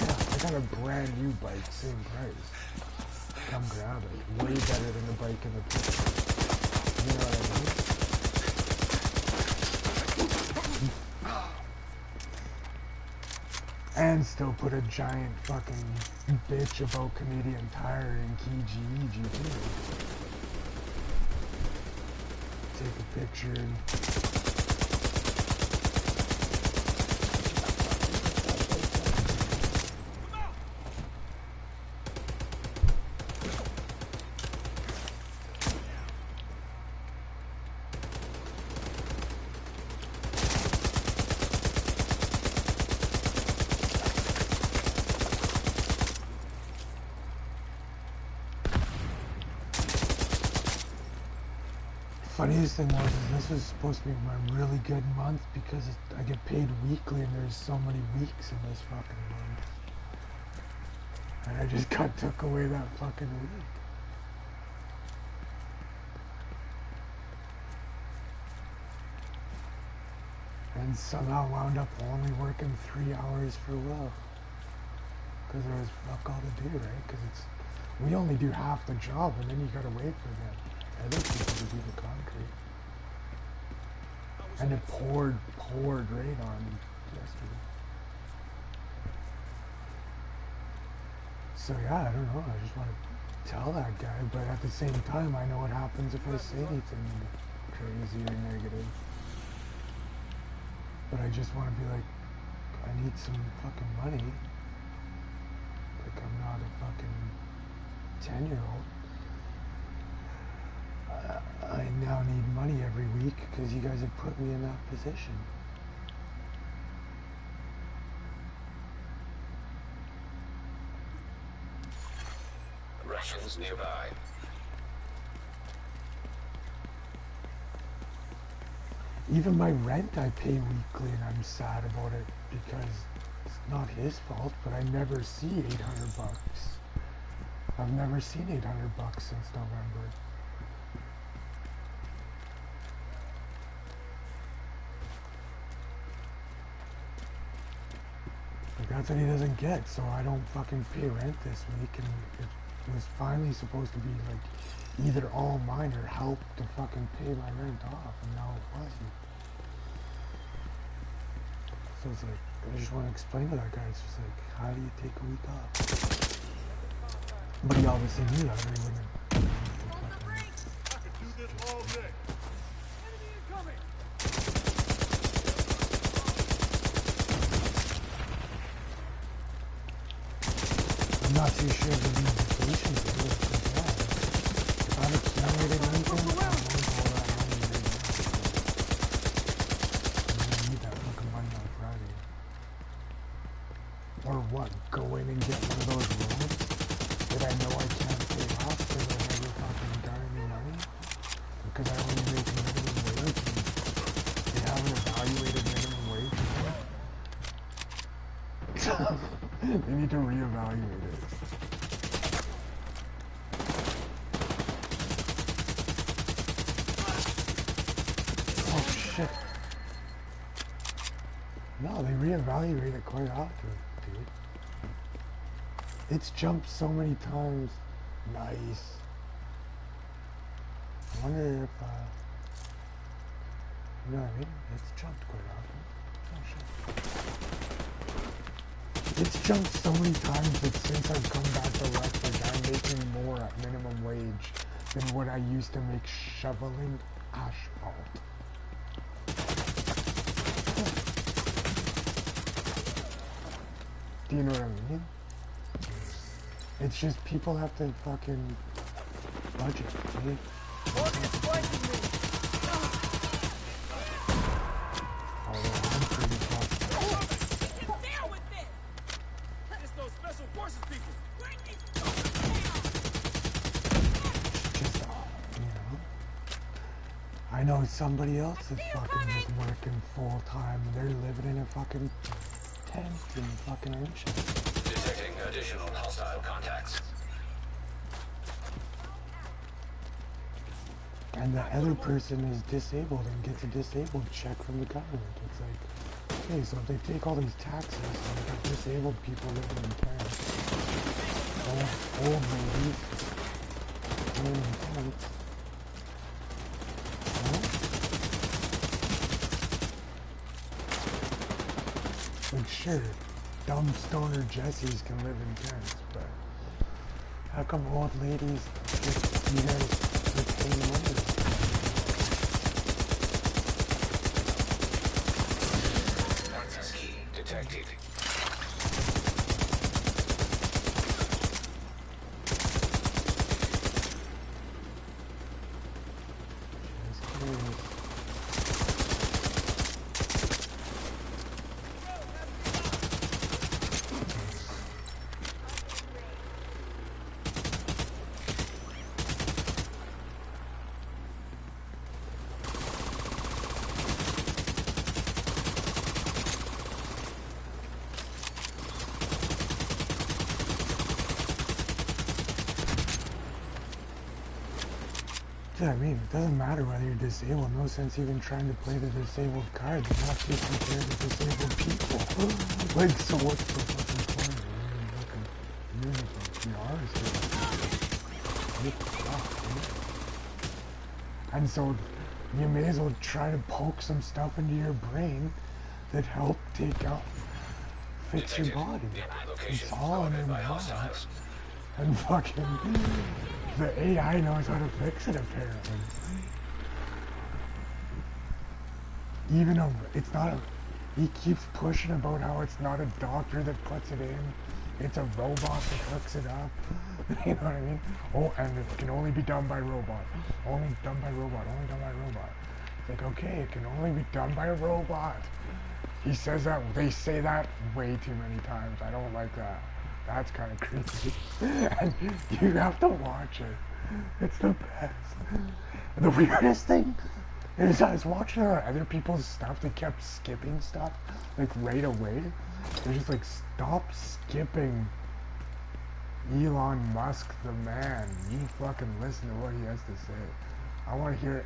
[SPEAKER 5] yeah, I got a brand new bike, same price. Come grab it. Way better than the bike in the picture. You know what I mean? And still put a giant fucking bitch about Canadian Tire in Kijiji too. Take a picture and... Funniest thing was, this was supposed to be my really good month because I get paid weekly and there's so many weeks in this fucking month. And I just took away that fucking week. And somehow wound up only working 3 hours for Will. Because there was fuck all to do, right? Because we only do half the job and then you gotta wait for them. Other people to do the concrete. And it poured rain on yesterday. So yeah, I don't know, I just want to tell that guy, but at the same time, I know what happens if I say anything crazy or negative. But I just want to be like, I need some fucking money. Like I'm not a fucking 10-year-old. I now need money every week because you guys have put me in that position.
[SPEAKER 1] Russians nearby.
[SPEAKER 5] Even my rent I pay weekly and I'm sad about it because it's not his fault, but I never see 800 bucks. I've never seen 800 bucks since November. Like that's what he doesn't get, so I don't fucking pay rent this week, and it was finally supposed to be like either all mine or help to fucking pay my rent off, and now it wasn't. So it's like, I just want to explain to that guy, it's just like, how do you take a week off? But he obviously knew that, or he wouldn't.
[SPEAKER 8] I could do this all day. Enemy incoming!
[SPEAKER 5] I'm not too sure of the solution to this, but yeah. If I've accumulated anything, I'm going to all that money right now. I'm going to need that fucking money on Friday. Or what? Go in and get one of those loans that I know I can't pay off because I never fucking got any money? Because I only make minimum wage and they haven't evaluated minimum wage yet. They need to reevaluate it. Oh shit. No, they reevaluate it quite often, dude. It's jumped so many times. Nice. I wonder if, you know what I mean? It's jumped quite often. Oh shit. It's jumped so many times that since I've come back to work, like I'm making more at minimum wage than what I used to make shoveling asphalt. Do you know what I mean? It's just people have to fucking budget, see? Although I'm pretty fucking...
[SPEAKER 8] It's those special forces people.
[SPEAKER 5] Just, you know? I know somebody else is fucking just working full time and they're living in a fucking tent in fucking ocean.
[SPEAKER 1] Detecting additional hostile contacts.
[SPEAKER 5] And the other person is disabled and gets a disabled check from the government. It's like, okay, so if they take all these taxes and they got disabled people living in tents, old ladies living in tents, you know? Like, sure, dumb stoner Jessies can live in tents, but how come old ladies, you guys are paying money?
[SPEAKER 1] Access key detected.
[SPEAKER 5] Just curious. Yeah, I mean, it doesn't matter whether you're disabled. No sense even trying to play the disabled card. They're not just compared to disabled people. Like, so what's the fucking point? You're fucking yours. And so you may as well try to poke some stuff into your brain that help fix your body. It's all in your mind. And fucking the AI knows how to fix it apparently. Even though it's not he keeps pushing about how it's not a doctor that puts it in, it's a robot that hooks it up. You know what I mean? Oh, and it can only be done by robot. Only done by robot. Only done by robot. It's like, okay, it can only be done by a robot. He says that, they say that way too many times. I don't like that. That's kind of creepy. And you have to watch it. It's the best. And the weirdest thing is I was watching other people's stuff. They kept skipping stuff, like right away. They're just like, stop skipping Elon Musk, the man. You fucking listen to what he has to say. I want to hear it.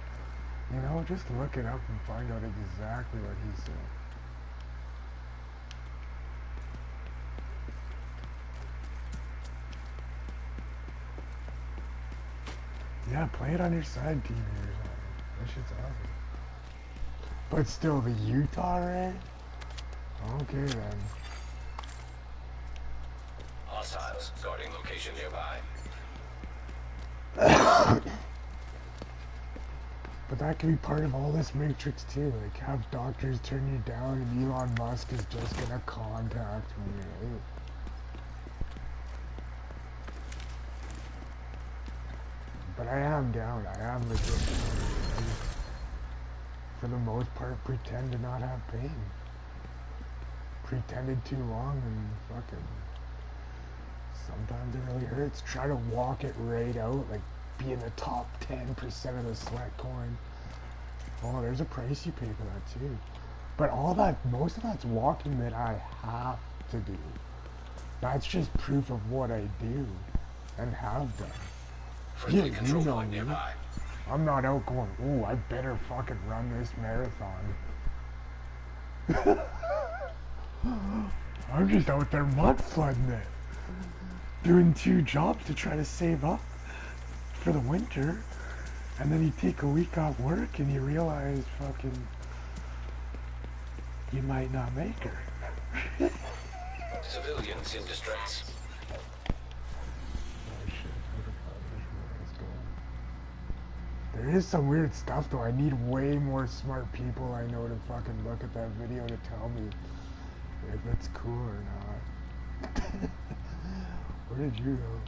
[SPEAKER 5] You know, just look it up and find out exactly what he's saying. Yeah, play it on your side TV or something. That shit's awesome. But still, the Utah array? Okay then.
[SPEAKER 1] Hostiles guarding location nearby.
[SPEAKER 5] But that could be part of all this Matrix too. Like, have doctors turn you down and Elon Musk is just gonna contact me. But I am down. I am legit. I just, for the most part, pretend to not have pain. Pretended too long and fucking... Sometimes it really hurts. Try to walk it right out, like be in the top 10% of the sweat coin. Oh, there's a price you pay for that too. But all that, most of that's walking that I have to do. That's just proof of what I do and have done.
[SPEAKER 1] Friendly
[SPEAKER 5] Yeah,
[SPEAKER 1] control
[SPEAKER 5] you know
[SPEAKER 1] point
[SPEAKER 5] me.
[SPEAKER 1] nearby.
[SPEAKER 5] I'm not out going, ooh, I better fucking run this marathon. I'm just out there mud flooding it. Doing 2 jobs to try to save up for the winter. And then you take a week off work and you realize fucking you might not make her.
[SPEAKER 1] Civilians in distress.
[SPEAKER 5] There is some weird stuff though. I need way more smart people I know to fucking look at that video to tell me if it's cool or not. Where did you go?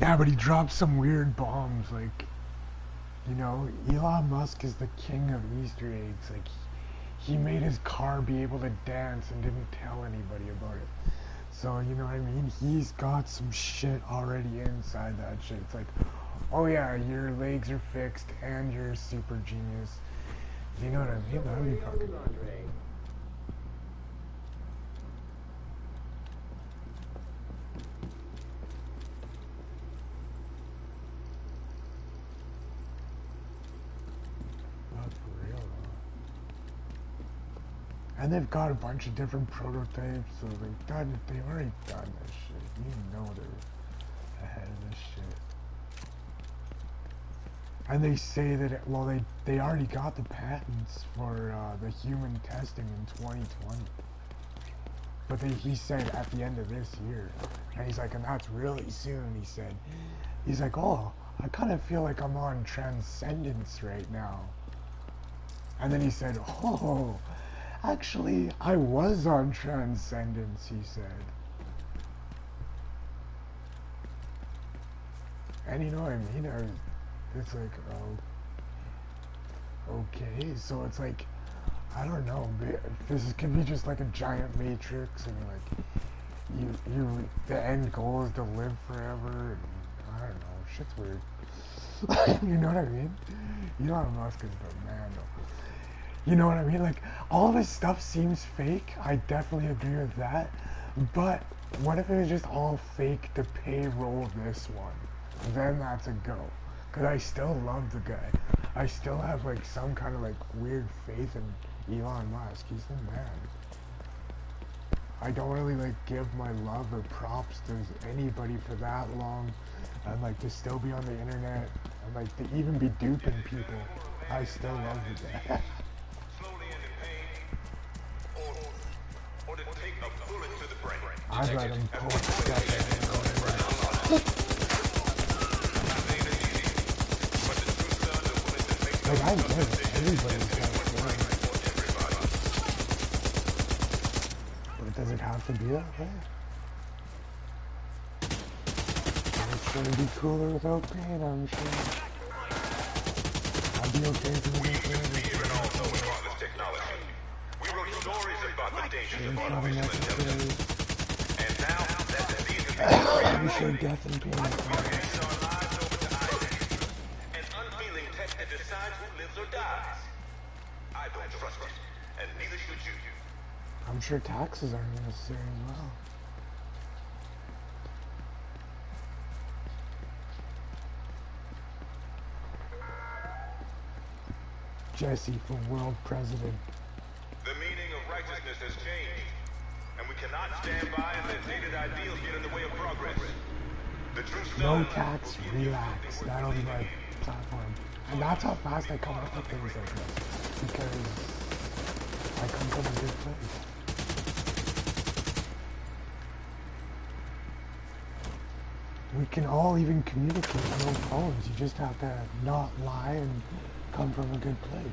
[SPEAKER 5] Yeah, but he dropped some weird bombs, like, you know, Elon Musk is the king of Easter eggs. Like, he made his car be able to dance and didn't tell anybody about it. So, you know what I mean? He's got some shit already inside that shit. It's like, oh yeah, your legs are fixed and you're a super genius. You know what I mean? That'd be fucking good. And they've got a bunch of different prototypes, so they've already done this shit. You know they're ahead of this shit. And they say that, well, they already got the patents for the human testing in 2020. But he said at the end of this year. And he's like, and that's really soon, he said. He's like, oh, I kind of feel like I'm on transcendence right now. And then he said, oh, actually, I was on transcendence, he said. And you know what I mean? It's like, oh, okay. So it's like, I don't know. This could be just like a giant matrix, and like, the end goal is to live forever. And I don't know. Shit's weird. You know what I mean? Elon Musk is the man, though. You know what I mean? Like, all this stuff seems fake. I definitely agree with that. But what if it was just all fake to payroll this one? then that's a go. Cause I still love the guy. I still have like some kind of like weird faith in Elon Musk. He's the man. I don't really like give my love or props to anybody for that long, and like to still be on the internet, and like to even be duping people. I still love the guy. I'd let him pull stuff and go like I get it, everybody's got a feeling. But does it have to be that way? It's gonna be cooler without pain, I'm sure. I'd be okay if it was
[SPEAKER 8] We wrote stories about the dangers of
[SPEAKER 5] probably
[SPEAKER 8] artificial
[SPEAKER 5] necessary.
[SPEAKER 8] intelligence. And now that the season
[SPEAKER 5] I'm sure death and pain is fine.
[SPEAKER 8] an unfeeling tech that decides who lives or dies. I don't trust it, and neither should you.
[SPEAKER 5] I'm sure taxes aren't necessary as well. Jesse for world president.
[SPEAKER 8] The meaning of righteousness has changed, and we cannot stand by and let dated ideals get in the way of progress. The true
[SPEAKER 5] No tax, relax. That'll be my platform. And that's how fast I come up with things like this. Because I come from a good place. We can all even communicate with no phones. You just have to not lie and come from a good place.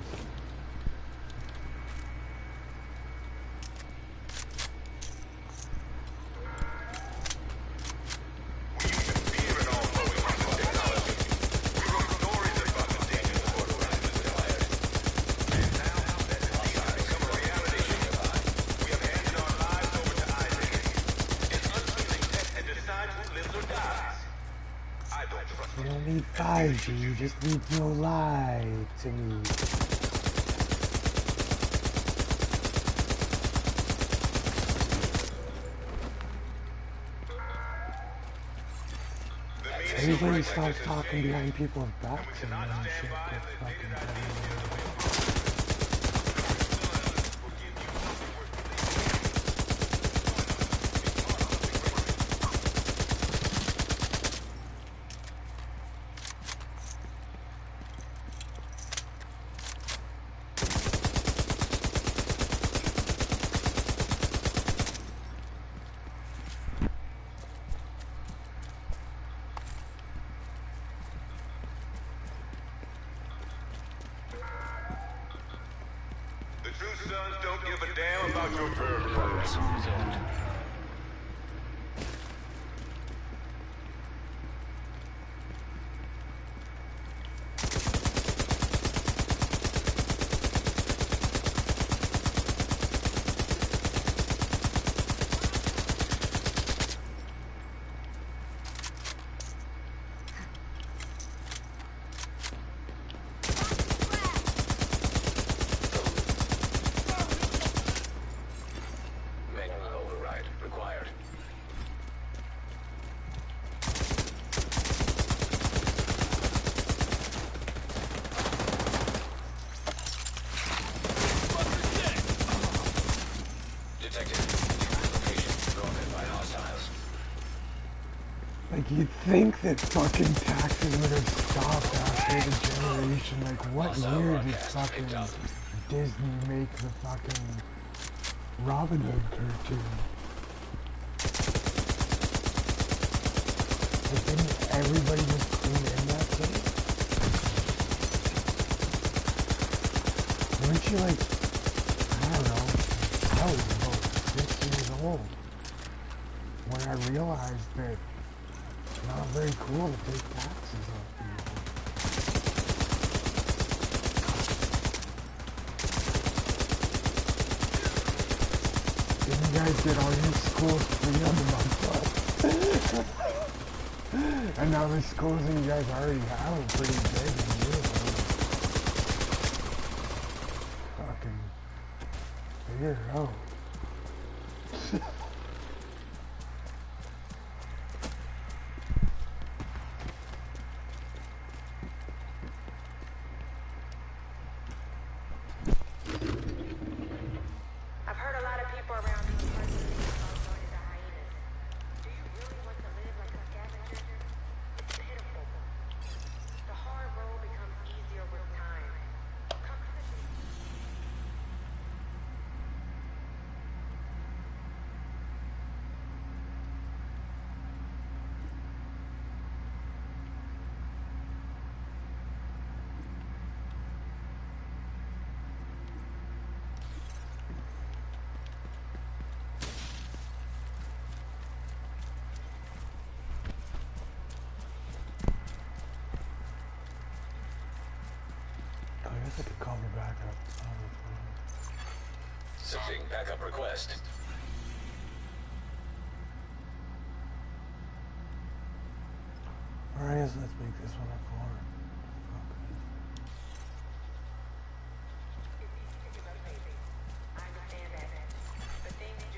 [SPEAKER 5] You don't need 5G, you just need no lie to me. Everybody stops talking behind people's backs and then shit gets fucking crazy.
[SPEAKER 8] The true sons don't give a damn about your purpose.
[SPEAKER 5] Like, you'd think that fucking taxes would have stopped after the generation. Like, what year did fucking Disney make the fucking Robin Hood cartoon? Like, didn't everybody just clean in that thing? Weren't you like, I don't know, I was about 6 years old when I realized that it's not very cool to take taxes off people. Didn't you guys get all your schools free on the month? And now the schools that you guys already have are pretty big and beautiful. Fucking figure it out. I could call the backup.
[SPEAKER 1] Submitting backup request.
[SPEAKER 5] Alright, let's make this one a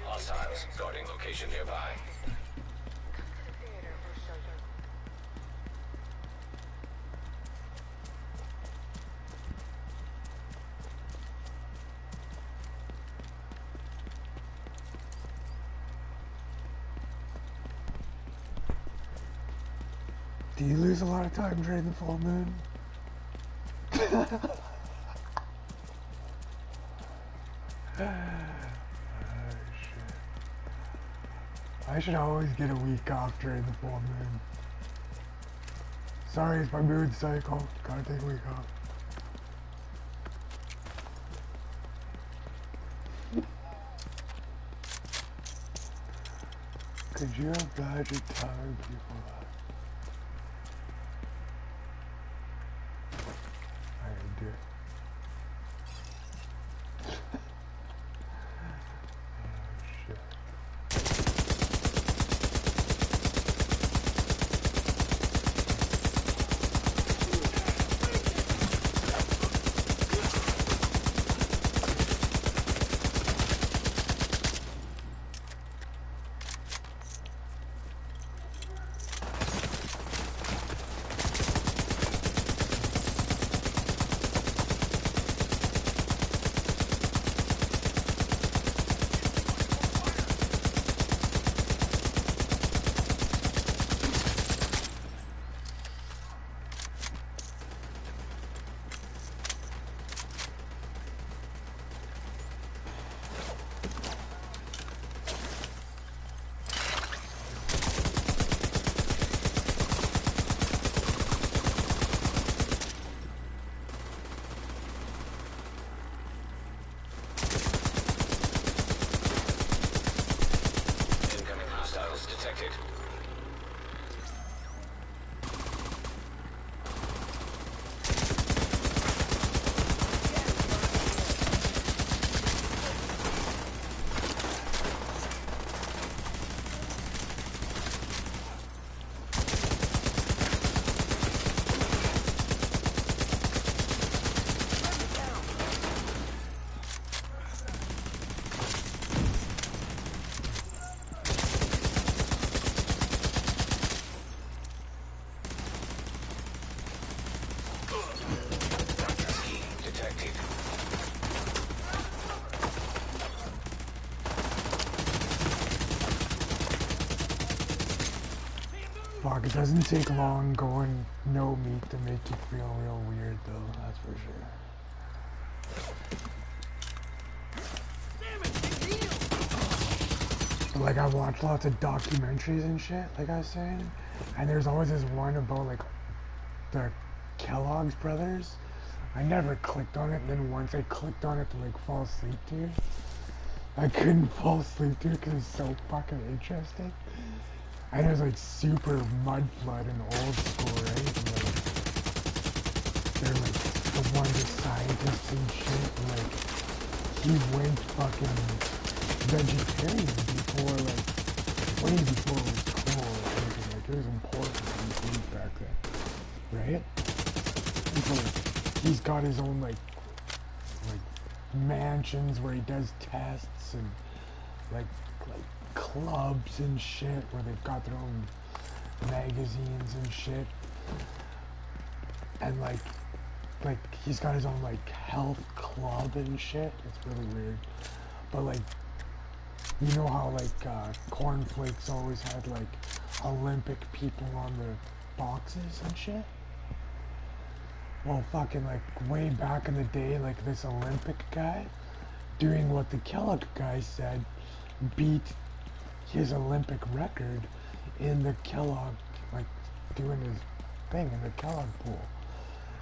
[SPEAKER 5] 4.
[SPEAKER 1] Hostiles guarding location nearby.
[SPEAKER 5] Do you lose a lot of time during the full moon? I should always get a week off during the full moon. Sorry, it's my moon cycle. Gotta take a week off. Could you imagine telling people that? I can do it.
[SPEAKER 1] Detected.
[SPEAKER 5] Fuck, it doesn't take long going no meat to make you feel real weird though, that's for sure. But like I watch lots of documentaries and shit, like I was saying, and there's always this one about like the Kellogg's brothers. I never clicked on it, and then once I clicked on it to like fall asleep to, I couldn't fall asleep to it because it's so fucking interesting. And it was like super mud flood and old school, right? And like, they're like the one the scientists and shit. And like he went fucking vegetarian before, like way before it was cool. Like it was important to eat meat back then, right? And so like, he's got his own like mansions where he does tests and like clubs and shit where they've got their own magazines and shit, and like he's got his own like health club and shit. It's really weird, but like you know how like cornflakes always had like Olympic people on their boxes and shit. Well, fucking like way back in the day, like this Olympic guy doing what the Kellogg guy said beat his Olympic record in the Kellogg, like doing his thing in the Kellogg pool,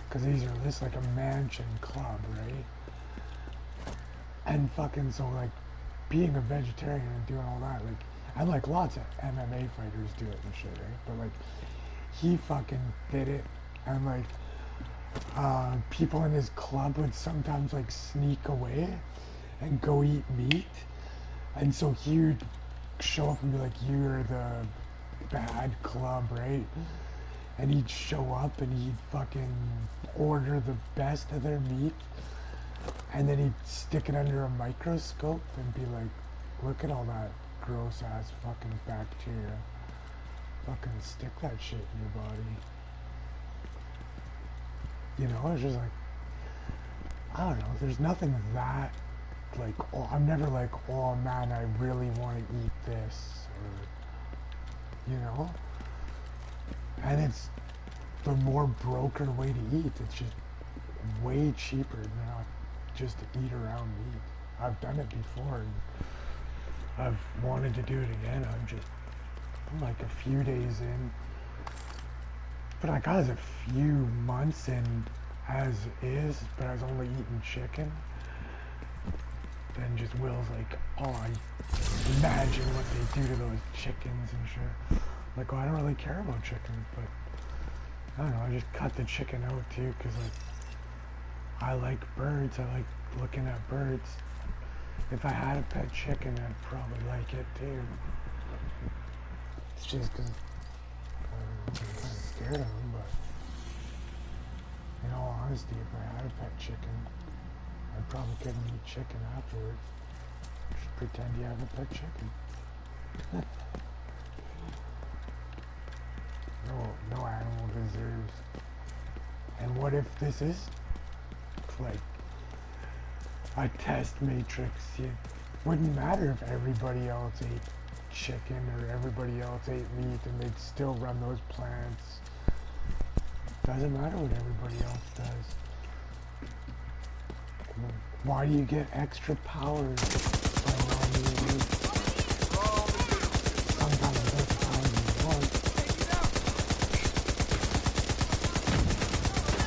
[SPEAKER 5] because these are this like a mansion club, right? And fucking so like being a vegetarian and doing all that, like, and like lots of MMA fighters do it and shit, right? But like he fucking did it, and like people in his club would sometimes like sneak away and go eat meat. And so he would show up and be like, "You're the bad club, right?" And he'd show up and he'd fucking order the best of their meat. And then he'd stick it under a microscope and be like, "Look at all that gross ass fucking bacteria. Fucking stick that shit in your body." You know, it's just like, I don't know, there's nothing that, like, oh, I'm never like, "Oh man, I really want to eat this," or, you know? And it's the more broker way to eat. It's just way cheaper now just to eat around meat. I've done it before, and I've wanted to do it again. I'm like a few days in. But like I was a few months in as is, but I was only eating chicken. Then just Will's like, "Oh, I imagine what they do to those chickens and shit." Like, oh, I don't really care about chickens, but I don't know, I just cut the chicken out too, because like, I like birds, I like looking at birds. If I had a pet chicken, I'd probably like it too. It's just because I'm kind of scared of them, but in all honesty, if I had a pet chicken, I probably couldn't eat chicken afterwards. Just pretend you have a pet chicken. No animal deserves. And what if this is like a test matrix? It wouldn't matter if everybody else ate chicken or everybody else ate meat and they'd still run those plants. Doesn't matter what everybody else does. Why do you get extra powers by allowing you to use sometimes those powers you want?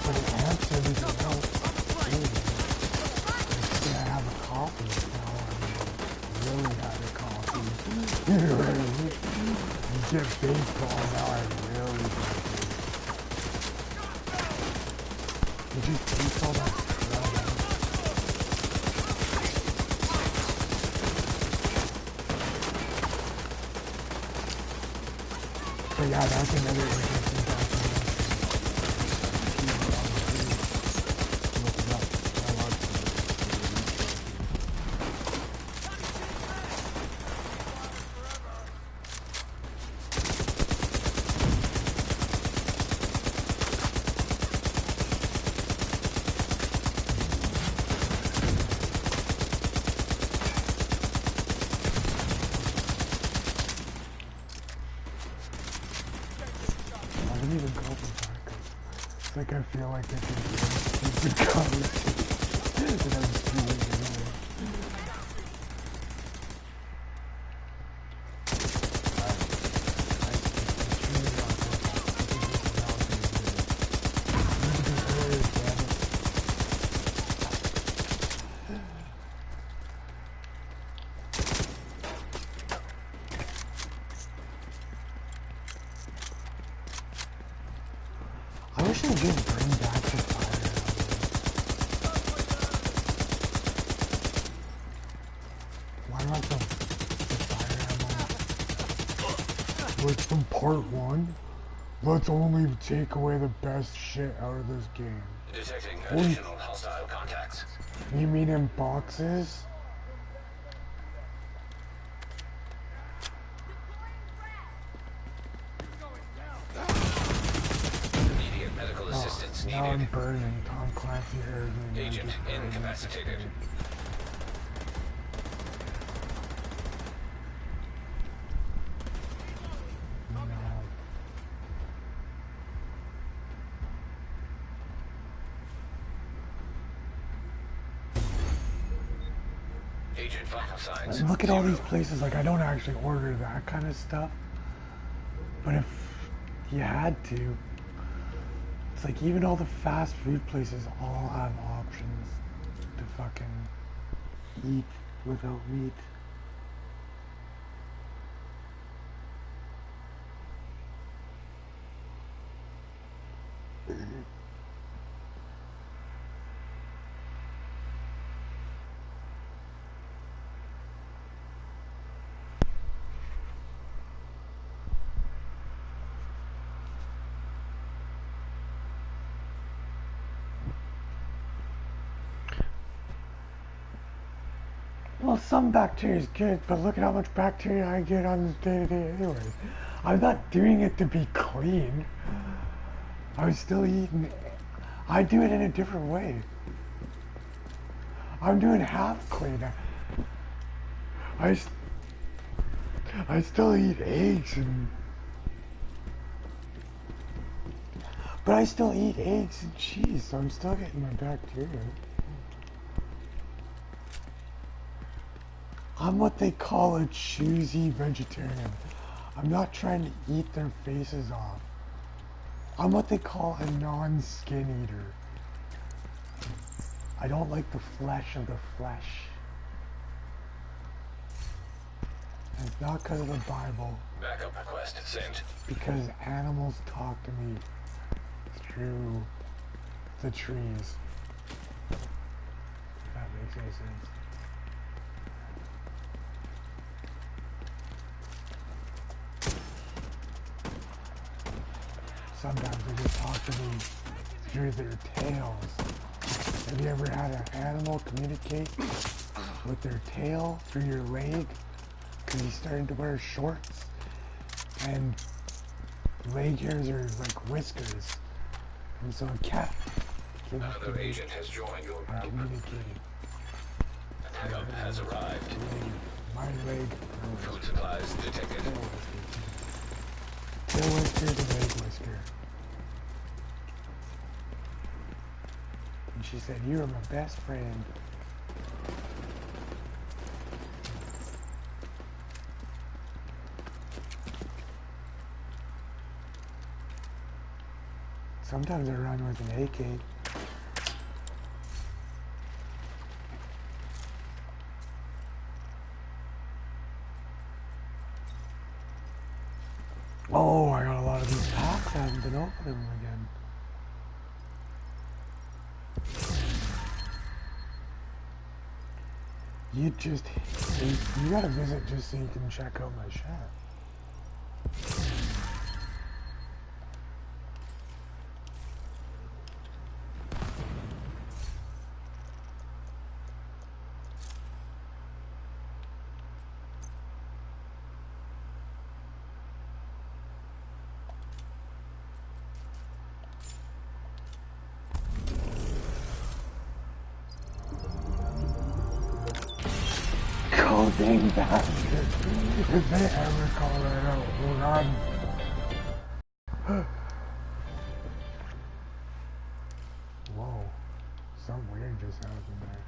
[SPEAKER 5] But it adds everything else. Say I have a coffee now, I really had a coffee. You know what I mean? You get baseball now, I really get baseball. You just eat all that crud out. But yeah, that's another interesting documentary. Look it up. I love it. I didn't even go for tacos. It's like I feel like I can do stupid conversation that I'm doing anyway. I wish they'd just bring back the fire. Why not the fire ammo? Like from part 1? Let's only take away the best shit out of this game.
[SPEAKER 1] Detecting additional hostile contacts.
[SPEAKER 5] You mean in boxes?
[SPEAKER 1] Immediate medical assistance
[SPEAKER 5] Now I'm
[SPEAKER 1] needed.
[SPEAKER 5] burning. Tom Clancy heard me.
[SPEAKER 1] Agent incapacitated.
[SPEAKER 5] No.
[SPEAKER 1] Agent vital signs.
[SPEAKER 5] And look at all
[SPEAKER 1] 0.
[SPEAKER 5] these places, like I don't actually order that kind of stuff. But if you had to, it's like even all the fast food places all have options to fucking eat without meat. Well, some bacteria is good, but look at how much bacteria I get on the day-to-day anyways. I'm not doing it to be clean. I'm still eating. I do it in a different way. I'm doing half clean. I still eat eggs but I still eat eggs and cheese, so I'm still getting my bacteria. I'm what they call a choosy vegetarian. I'm not trying to eat their faces off. I'm what they call a non-skin eater. I don't like the flesh of the flesh. And it's not because of the Bible.
[SPEAKER 1] Backup request sent.
[SPEAKER 5] Because animals talk to me through the trees. If that makes any sense. Sometimes they just talk to me through their tails. Have you ever had an animal communicate with their tail through your leg? Because he's starting to wear shorts and leg hairs are like whiskers. And so a cat can
[SPEAKER 1] Another agent has joined your group.
[SPEAKER 5] communicating.
[SPEAKER 1] Backup has arrived.
[SPEAKER 5] My leg.
[SPEAKER 1] Food supplies detected.
[SPEAKER 5] Tail whisker to leg whisker. And she said, "You are my best friend." Sometimes I run with an AK. Oh, I got a lot of these packs. I haven't been opening them again. You gotta visit just so you can check out my shop. Dang bastard. If they ever call that out, we'll run. Whoa. Something weird just happened there.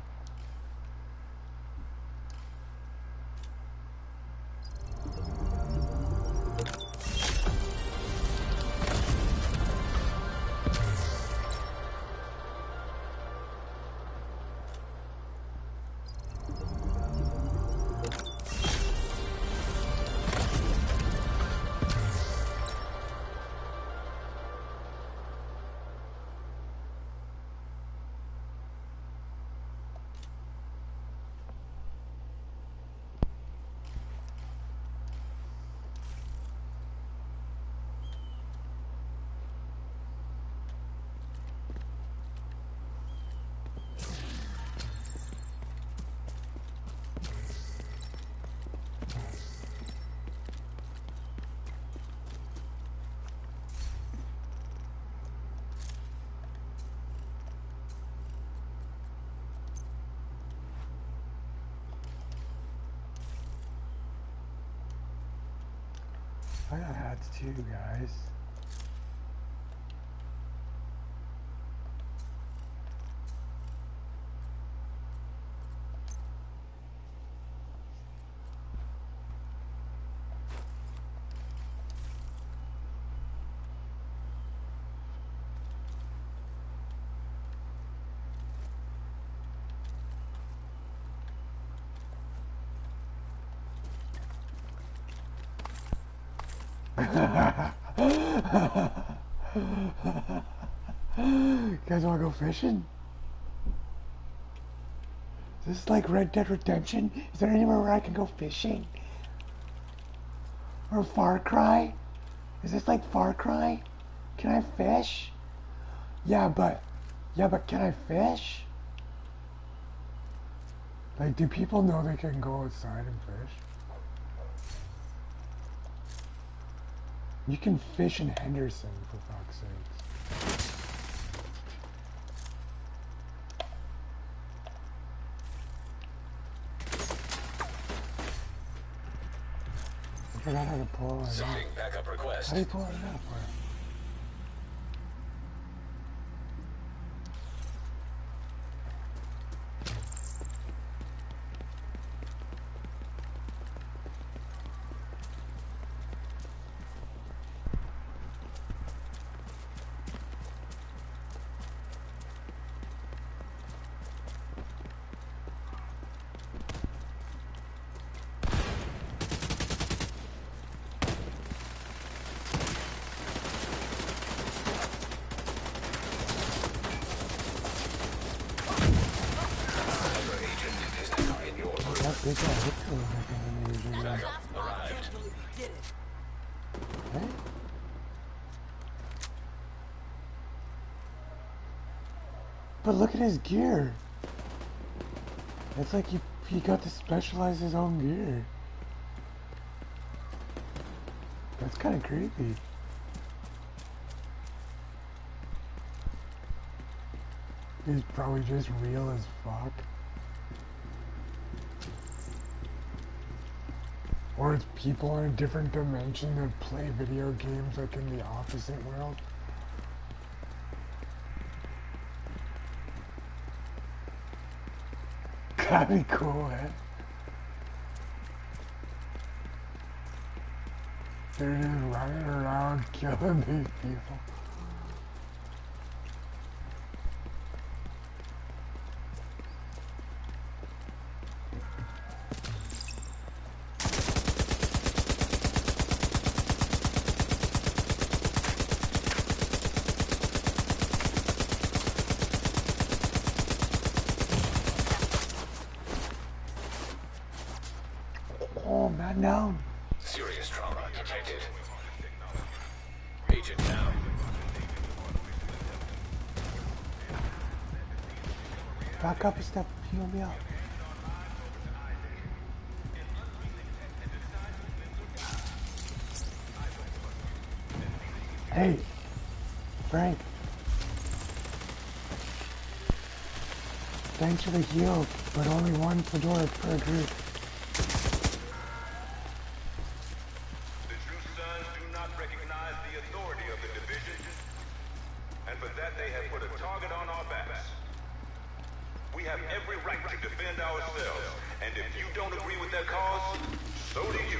[SPEAKER 5] I got hats too, guys. You guys wanna go fishing? Is this like Red Dead Redemption? Is there anywhere where I can go fishing? Or Far Cry? Is this like Far Cry? Can I fish? Yeah, but can I fish? Like, do people know they can go outside and fish? You can fish in Henderson, for fuck's sakes. I forgot how to pull it out.
[SPEAKER 1] Sending backup request.
[SPEAKER 5] How do you pull it out? Big guy hit me like an Asian.
[SPEAKER 1] Backup
[SPEAKER 2] I
[SPEAKER 1] arrived.
[SPEAKER 2] can't believe we did it.
[SPEAKER 5] Hey? But look at his gear. It's like he got to specialize his own gear. That's kind of creepy. He's probably just real as fuck. Or it's people in a different dimension that play video games like in the opposite world. That'd be cool, eh? They're just running around killing these people. Oh, man down.
[SPEAKER 1] Serious trauma detected. Agent down.
[SPEAKER 5] Back up a step, heal me up. Hey, Frank. Thanks for the heal, but only one fedora per group.
[SPEAKER 8] The True Sons do not recognize the authority of the division, and for that they have put a target on our backs. We have every right to defend ourselves, and if you don't agree with that cause, so do you.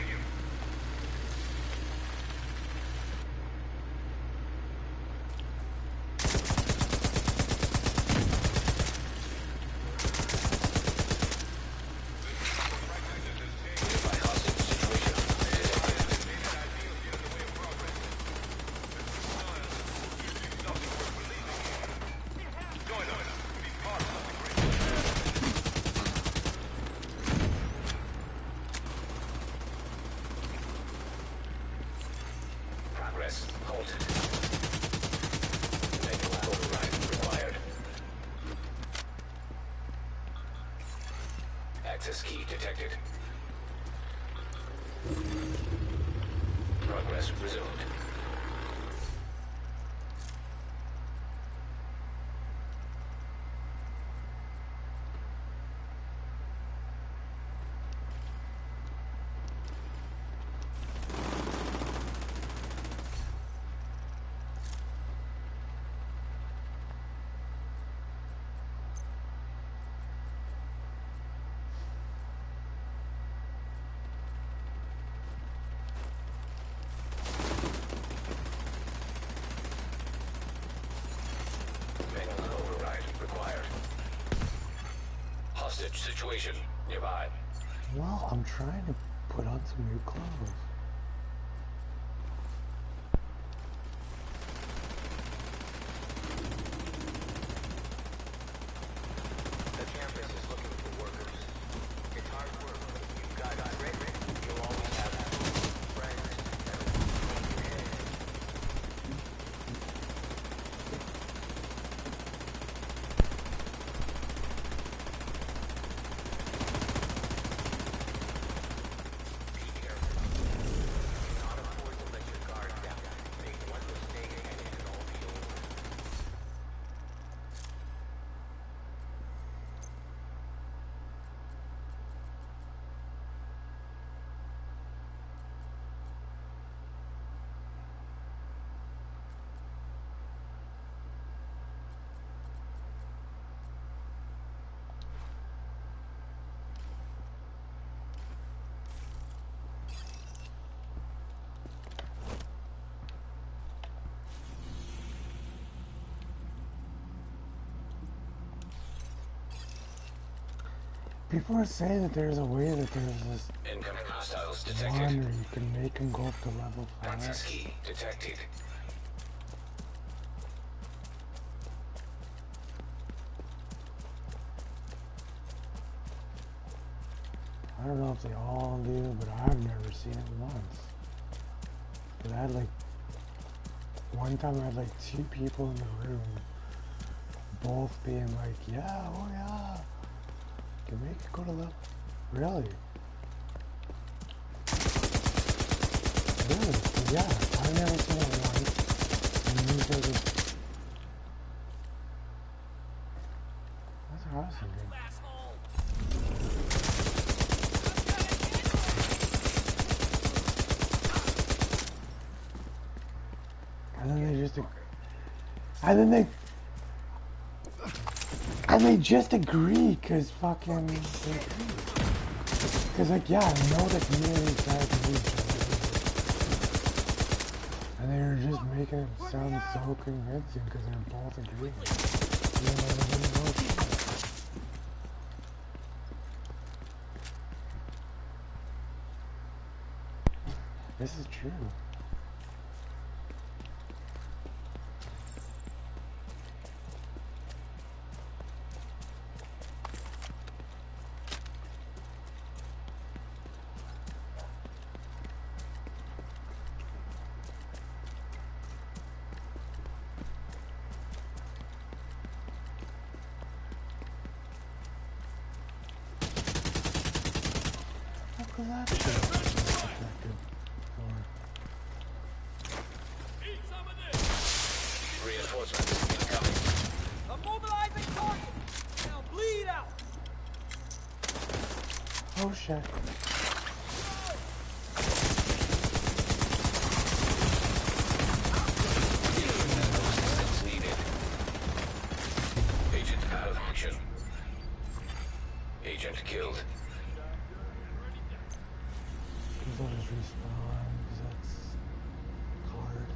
[SPEAKER 1] Progress halted. Manual override required. Access key detected. Progress resumed. Manual override required. Hostage situation nearby.
[SPEAKER 5] Well, I'm trying to put on some new clothes.
[SPEAKER 9] The campus is looking for workers. It's hard work, but if you've got grit, you'll always have friends that will keep your head.
[SPEAKER 5] People are saying that there's a way that there's this
[SPEAKER 1] Incoming hostiles
[SPEAKER 5] one
[SPEAKER 1] detected.
[SPEAKER 5] where you can make them go up to level 5.
[SPEAKER 1] Access key detected.
[SPEAKER 5] I don't know if they all do, but I've never seen it once. But I had like, one time I had like 2 people in the room, both being like, yeah, oh yeah, can make it go to level. Really? Really? So yeah, I've never seen it once. And these are the... That's what I was thinking. And then they just... And they just agree, cause fucking... Cause like, yeah, I know the community guys agree. And they were just making it sound so convincing, cause they're both agreeing. You know, they didn't know shit. This is true. Look at that shit.
[SPEAKER 1] Reinforcements incoming.
[SPEAKER 2] I'm mobilizing target. Now bleed out.
[SPEAKER 5] Oh shit.
[SPEAKER 1] Assistance needed. Agent out of action. Agent killed.
[SPEAKER 5] Because I'll just respawn, because that's hard.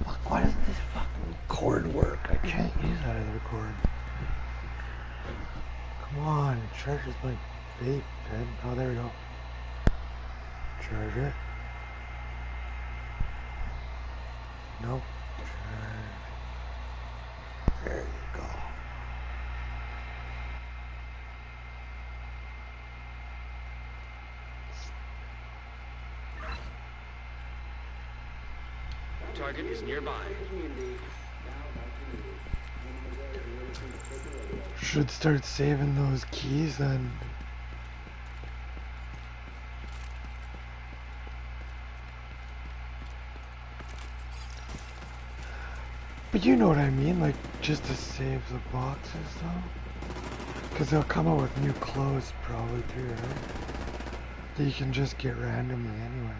[SPEAKER 5] Fuck, why doesn't this fucking cord work? I can't use that other cord. Come on, it charges my vape, man. Oh, there we go. Charge it. Nope. There you go.
[SPEAKER 7] Target is nearby.
[SPEAKER 5] Should start saving those keys then. But you know what I mean, like just to save the boxes though. Because they'll come out with new clothes probably too, right? That you can just get randomly anyway.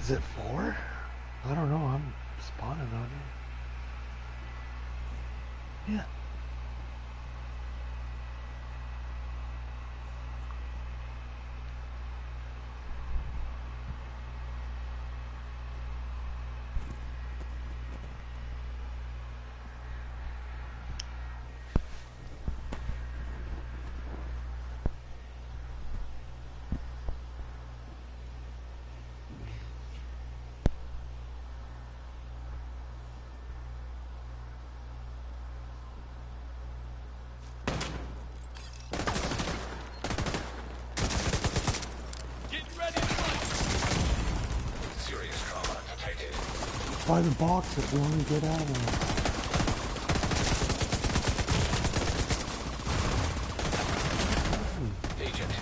[SPEAKER 5] Is it 4? I don't know, I'm spawning on it. Yeah.
[SPEAKER 1] Serious trauma detected.
[SPEAKER 5] Buy the box if you want to get out of there.
[SPEAKER 1] Agent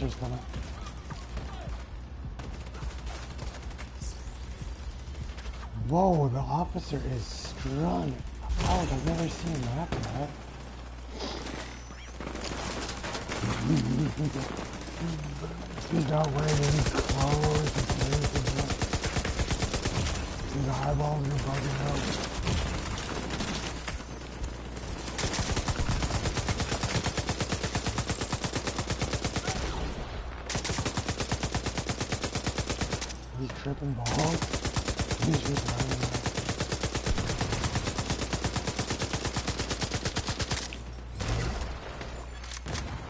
[SPEAKER 5] officer's coming. Whoa, the officer is strung out. I've never seen him happen, right? He's not wearing any clothes. His eyeballs are bugging out. He's tripping balls. He's just running out.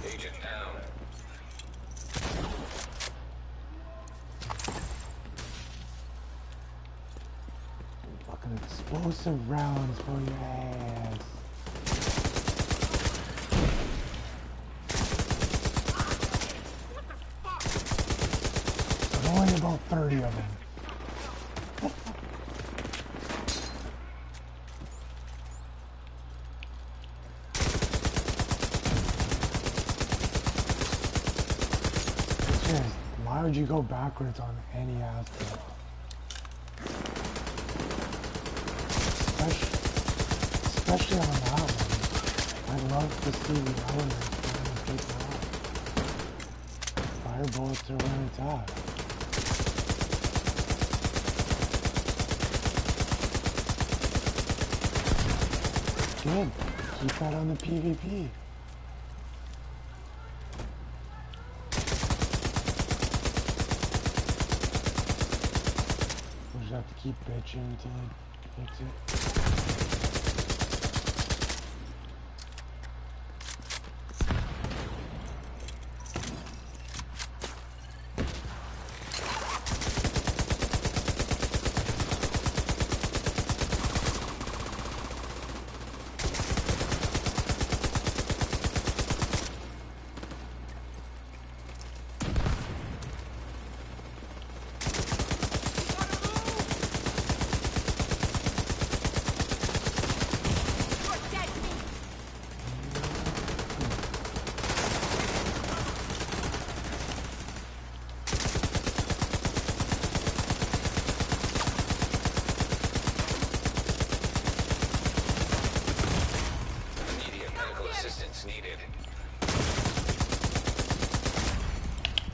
[SPEAKER 1] Agent down.
[SPEAKER 5] Fucking explosive rounds for your ass. There's only about 30 of them. Why would you go backwards on any aspect? Especially on that one. I'd love to see the elements trying to take it off. Fire bullets are where it's at. Good. Keep that on the PvP. We'll just have to keep bitching until it fix it.
[SPEAKER 1] Immediate medical assistance needed.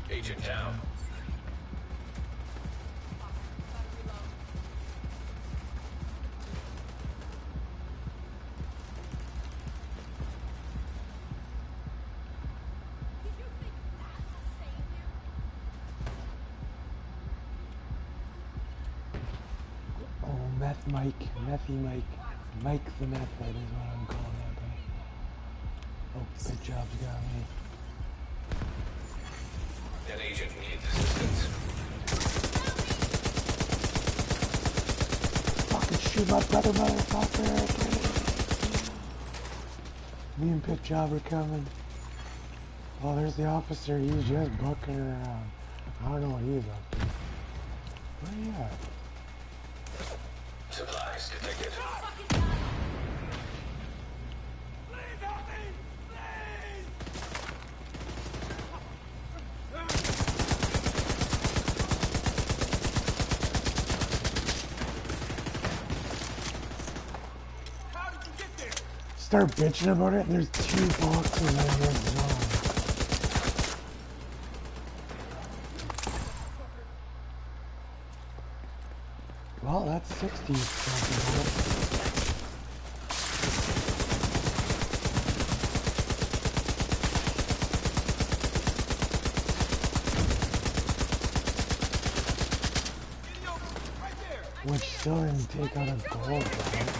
[SPEAKER 1] Agent down.
[SPEAKER 5] Oh, Meth Mike, Methy Mike. Mike the Meth Head is what I'm calling that guy. Oh, good job, you got me.
[SPEAKER 1] An agent needs assistance.
[SPEAKER 5] Fucking shoot my brother, motherfucker! Me and Pit Job are coming. Oh, there's the officer. He's just bucking around. I don't know what he's up to. Where are you at?
[SPEAKER 1] Supplies detected.
[SPEAKER 5] Start bitching about it, and there's 2 boxes in this zone. Well, that's 60 something. Which still didn't take out a gold, right?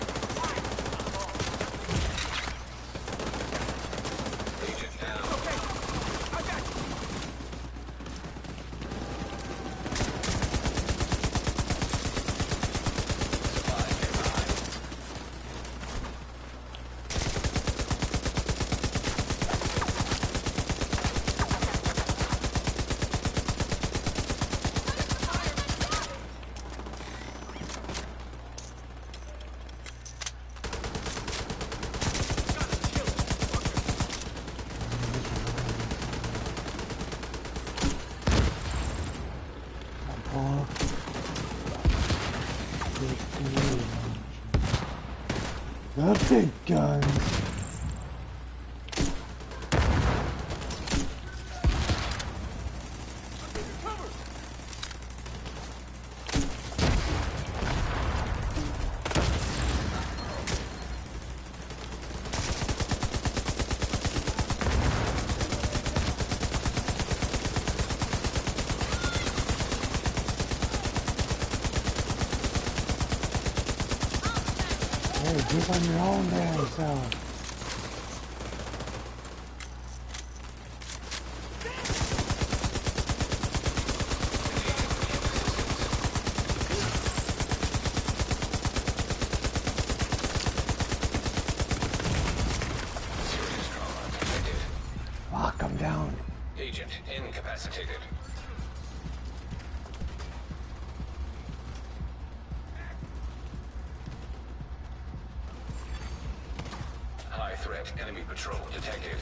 [SPEAKER 5] Oh. The big guns. Hey, keep on your own there, so.
[SPEAKER 1] Serious trauma detected.
[SPEAKER 5] Lock him down.
[SPEAKER 1] Agent incapacitated. High threat enemy patrol detected.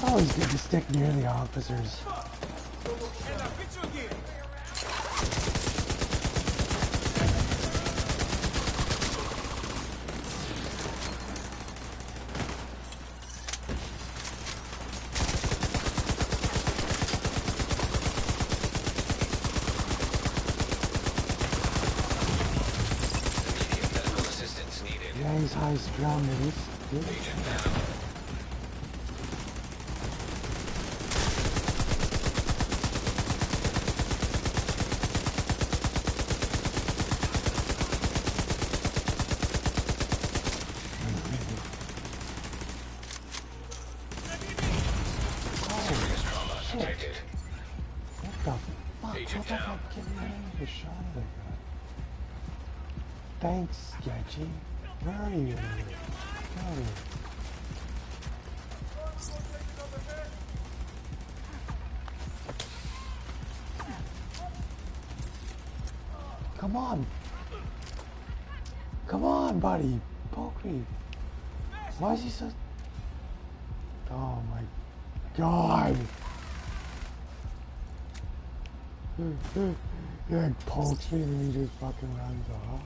[SPEAKER 5] Always good to stick near the officers.
[SPEAKER 1] Immediate medical assistance needed.
[SPEAKER 5] Yeah, he's high strung, but he's good.
[SPEAKER 1] Agent down. Serious trauma detected.
[SPEAKER 5] What the fuck?
[SPEAKER 1] Agent
[SPEAKER 5] How the
[SPEAKER 1] down.
[SPEAKER 5] fuck getting out of the shot like that? Thanks, Sketchy. Where are you? Get out of here. Come on. Come on, buddy. Poke me. Why is he so... Oh my god. He like pokes me and he just fucking runs off.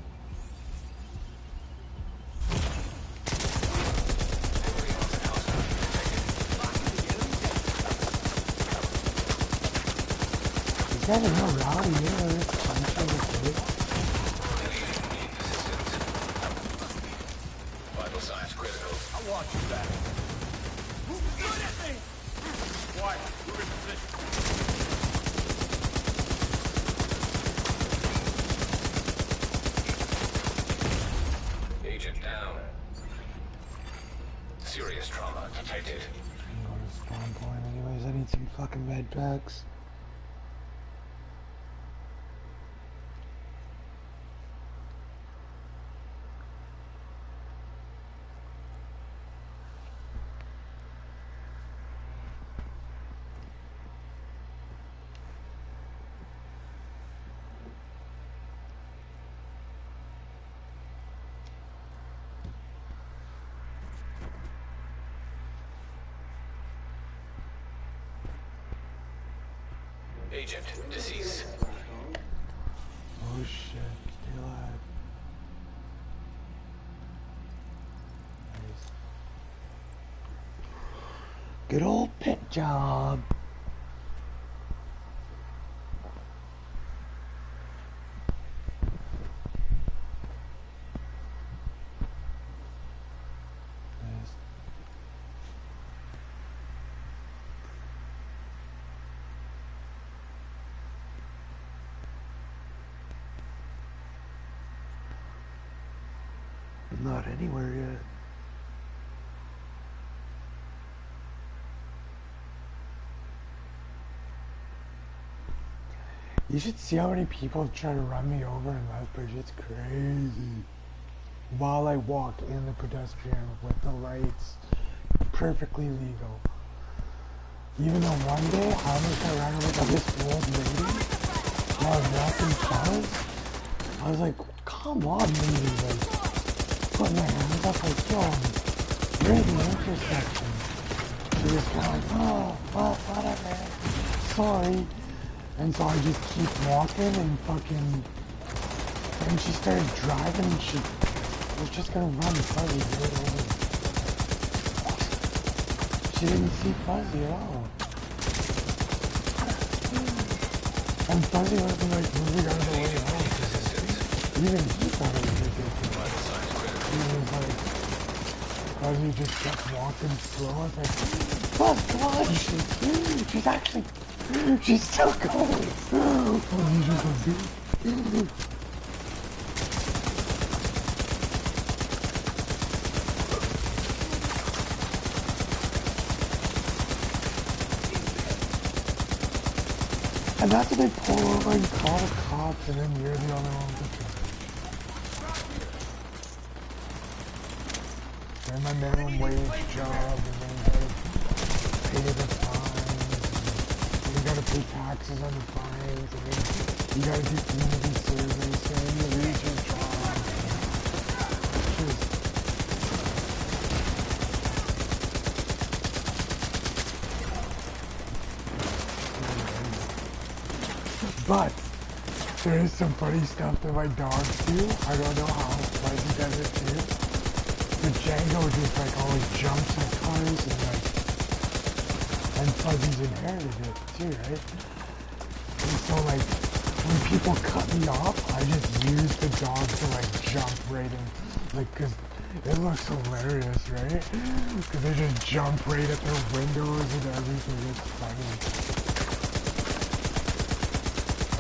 [SPEAKER 5] These guys are real rowdy, you know, they're just punching the kid.
[SPEAKER 1] Vital signs critical.
[SPEAKER 2] I'll watch you back. Shoot at me! Quiet. We're in position.
[SPEAKER 1] Agent down. Serious trauma detected.
[SPEAKER 5] I'm going to spawn point anyways, I need some fucking med packs.
[SPEAKER 1] Agent deceased.
[SPEAKER 5] Oh shit, stay alive. Nice. Good old pit job. Nice. Not anywhere yet. You should see how many people try to run me over in Lethbridge. It's crazy. While I walk in the pedestrian with the lights, perfectly legal. Even though one day I almost got run over by this old lady. I was walking Buzz, I was like, come on, lady, like, put my hands up, like, yo, you're in the intersection. She was kind of like, oh, well, whatever, sorry. And so I just keep walking and fucking, and she started driving and she was just gonna run Fuzzy right over. She didn't see Fuzzy at all. And Fuzzy wasn't like moving out of the way at all. Even he thought it was ridiculous. He was like, Fuzzy just kept walking slow. I was like, Fuzz, come on, she's still going. Fuzzy just like, and that's when they pull over and call the cops, and then you're the only one with the then my minimum wage job, and then you gotta pay the fines, and you gotta pay taxes on the fines, and then you gotta do community service, and then you lose your job. Just, but there is some funny stuff that my dogs do. I don't know how Fuzzy does it too. But Django just like always jumps at cars and Fuzzy's inherited it too, right? And so like when people cut me off, I just use the dog to like jump right in, like, cause it looks hilarious, right? Cause they just jump right at their windows and everything. It's funny.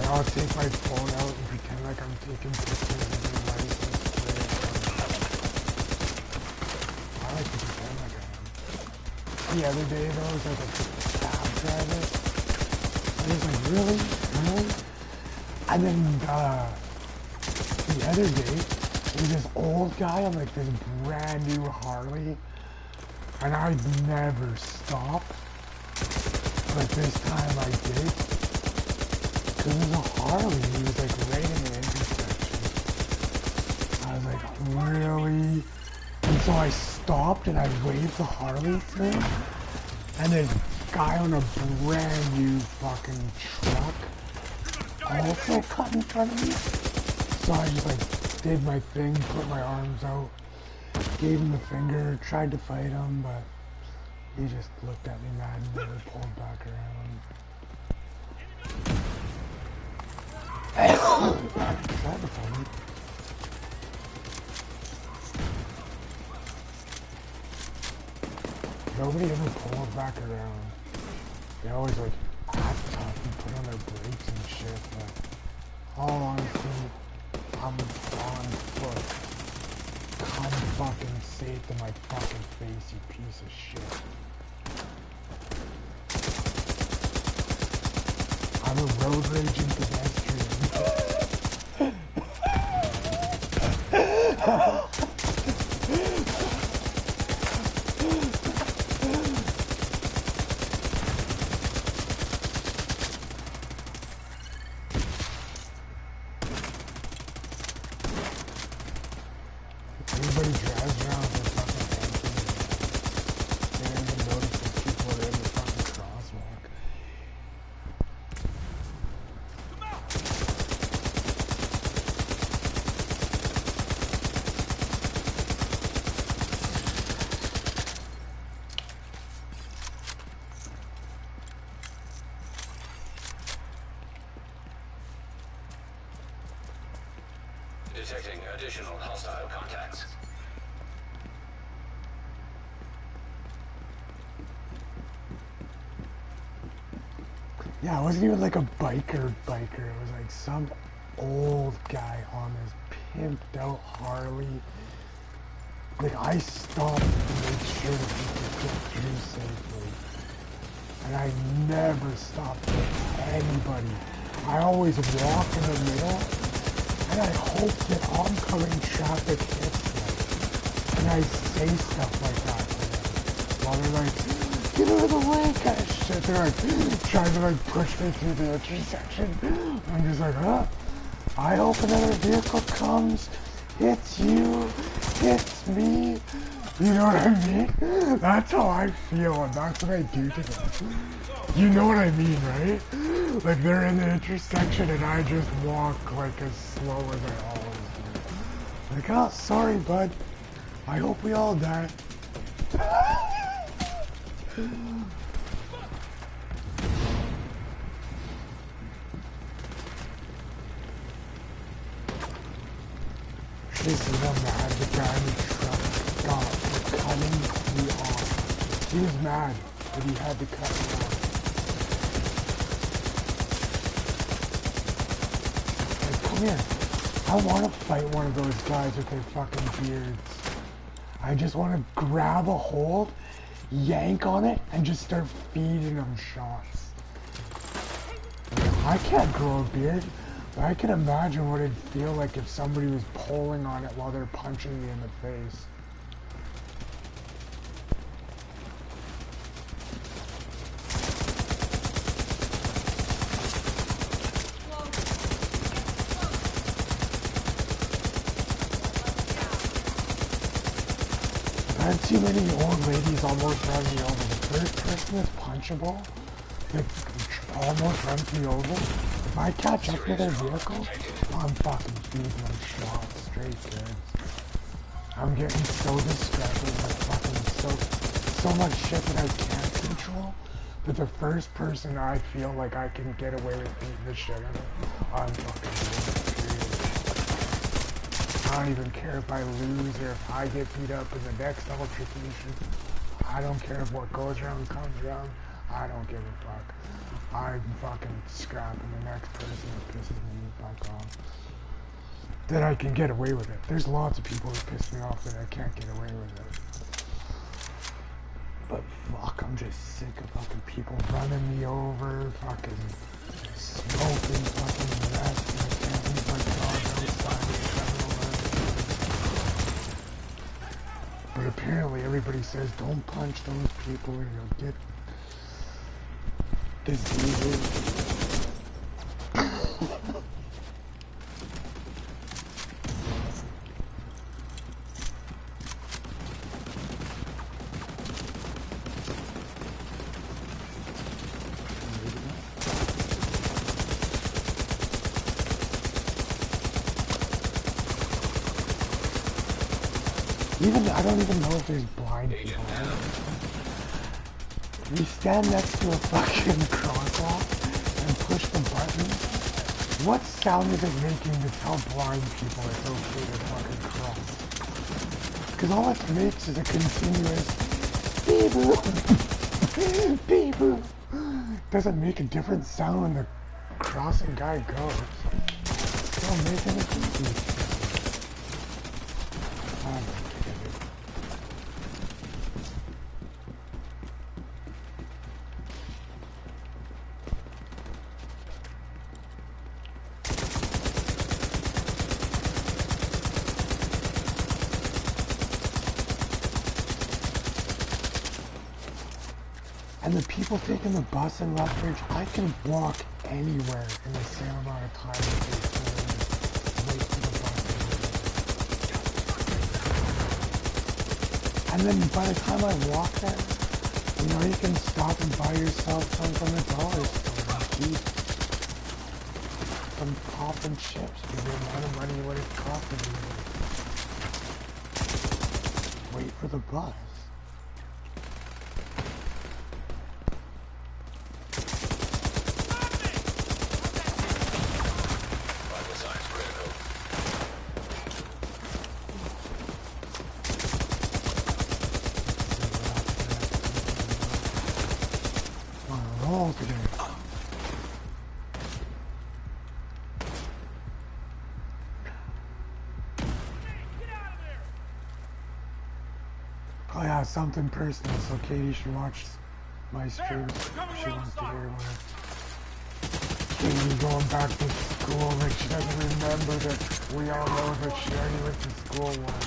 [SPEAKER 5] I'll take my phone out and pretend like I'm taking pictures of my license plate. I like to pretend like I am. The other day though, I was like a cab driver. I was like, really? Really? And then the other day, there was this old guy on like this brand new Harley. And I'd never stop. But this time I did. It was a Harley, he was like right in the intersection. I was like, really? And so I stopped and I waved the Harley through, and this guy on a brand new fucking truck also cut in front of me. So I just like did my thing, put my arms out, gave him the finger, tried to fight him, but he just looked at me mad and never pulled back around. That's funny. Nobody ever pulls back around. They always like act tough and put on their brakes and shit, but all honesty, I'm on foot. Come fucking say it to my fucking face, you piece of shit. I'm a road raging pedestrian. Everybody drives around with fucking fancy. They don't even notice that people are in the fucking crosswalk.
[SPEAKER 1] Detecting additional hostile contacts.
[SPEAKER 5] Yeah, it wasn't even like a biker. It was like some old guy on this pimped out Harley. Like, I stopped to make sure that he could get through safely. And I never stopped for anybody. I always walk in the middle, and I hope that oncoming traffic hits them. And I say stuff like that to them. While they're like, get out of the way, kind of shit. They're like trying to like push me through the intersection. I'm just like, huh? I hope another vehicle comes, hits you, hits me. You know what I mean? That's how I feel, and that's what I do to them. You know what I mean, right? Like they're in the intersection and I just walk like as slow as I always do. Like, oh, sorry, bud. I hope we all die. This is a mad the guy in the truck got cutting me off. He was mad that he had to cut me off. Like, come here. I want to fight one of those guys with their fucking beards. I just want to grab a hold, yank on it, and just start feeding them shots. I can't grow a beard. I can imagine what it'd feel like if somebody was pulling on it while they're punching me in the face. I've had too many old ladies almost run me over. The first person that's punchable, that almost runs me over, if I catch up to their vehicle, I'm fucking feeding them shots, straight goods. I'm getting so distracted with fucking so much shit that I can't control, that the first person I feel like I can get away with beating the shit out of, I'm fucking doing it, period. I don't even care if I lose or if I get beat up in the next altercation. I don't care if what goes around comes around. I don't give a fuck. I'm fucking scrapping the next person that pisses me the fuck off. That I can get away with it. There's lots of people that piss me off that I can't get away with it. But fuck, I'm just sick of fucking people running me over, fucking smoking fucking meth, and I can't leave my dog outside the 7-Eleven. But apparently everybody says don't punch those people or you'll get diseases. I don't even know if there's blind people. You stand next to a fucking crosswalk and push the button. What sound is it making to tell blind people it's okay to fucking cross? Because all it makes is a continuous beep-boop, beep-boop. Doesn't make a different sound when the crossing guy goes. Still making a beep. And the people taking the bus in Lethbridge, I can walk anywhere in the same amount of time as they wait for the bus. And then by the time I walk there, you know, you can stop and buy yourself some from the dollar store and eat some pop and chips for the amount of money what it costs you. Wait for the bus. Oh yeah, something personal, so Katie should watch my streams if she wants to hear what Katie going back to school, like she doesn't remember that we all know that she already went to school once.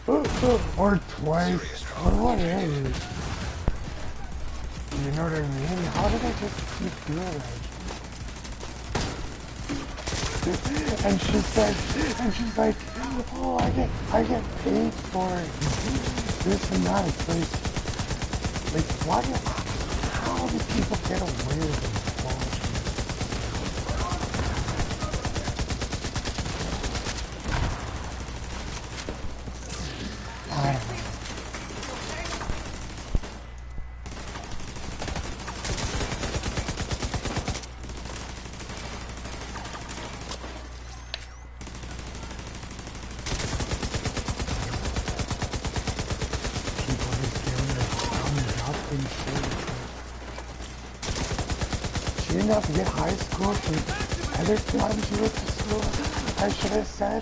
[SPEAKER 5] Or twice, or whatever. You know what I mean? How did I just keep doing that? And she's like, oh, I get paid for it. This and that. It's like, why? How do people get away with this bullshit? I don't know. She didn't have to get high score for other times you went to school. I should have said,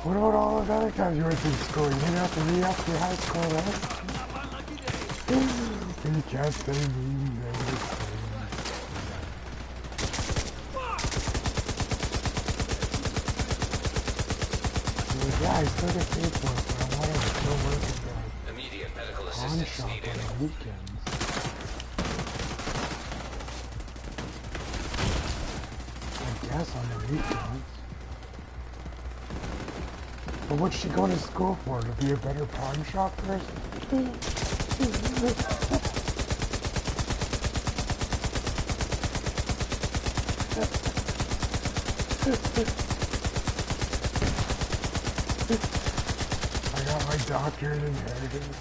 [SPEAKER 5] what about all those other times you went to school? You didn't have to re-up your high score last time. You can't say mean everything. Yeah, I still get paid for it, but I want to still work at the
[SPEAKER 1] Immediate medical
[SPEAKER 5] pawn
[SPEAKER 1] assistance
[SPEAKER 5] shop
[SPEAKER 1] needed.
[SPEAKER 5] on the weekends. I guess on the weekends. But what's she going to school for? To be a better pawn shop person? I got my doctorate inheritance.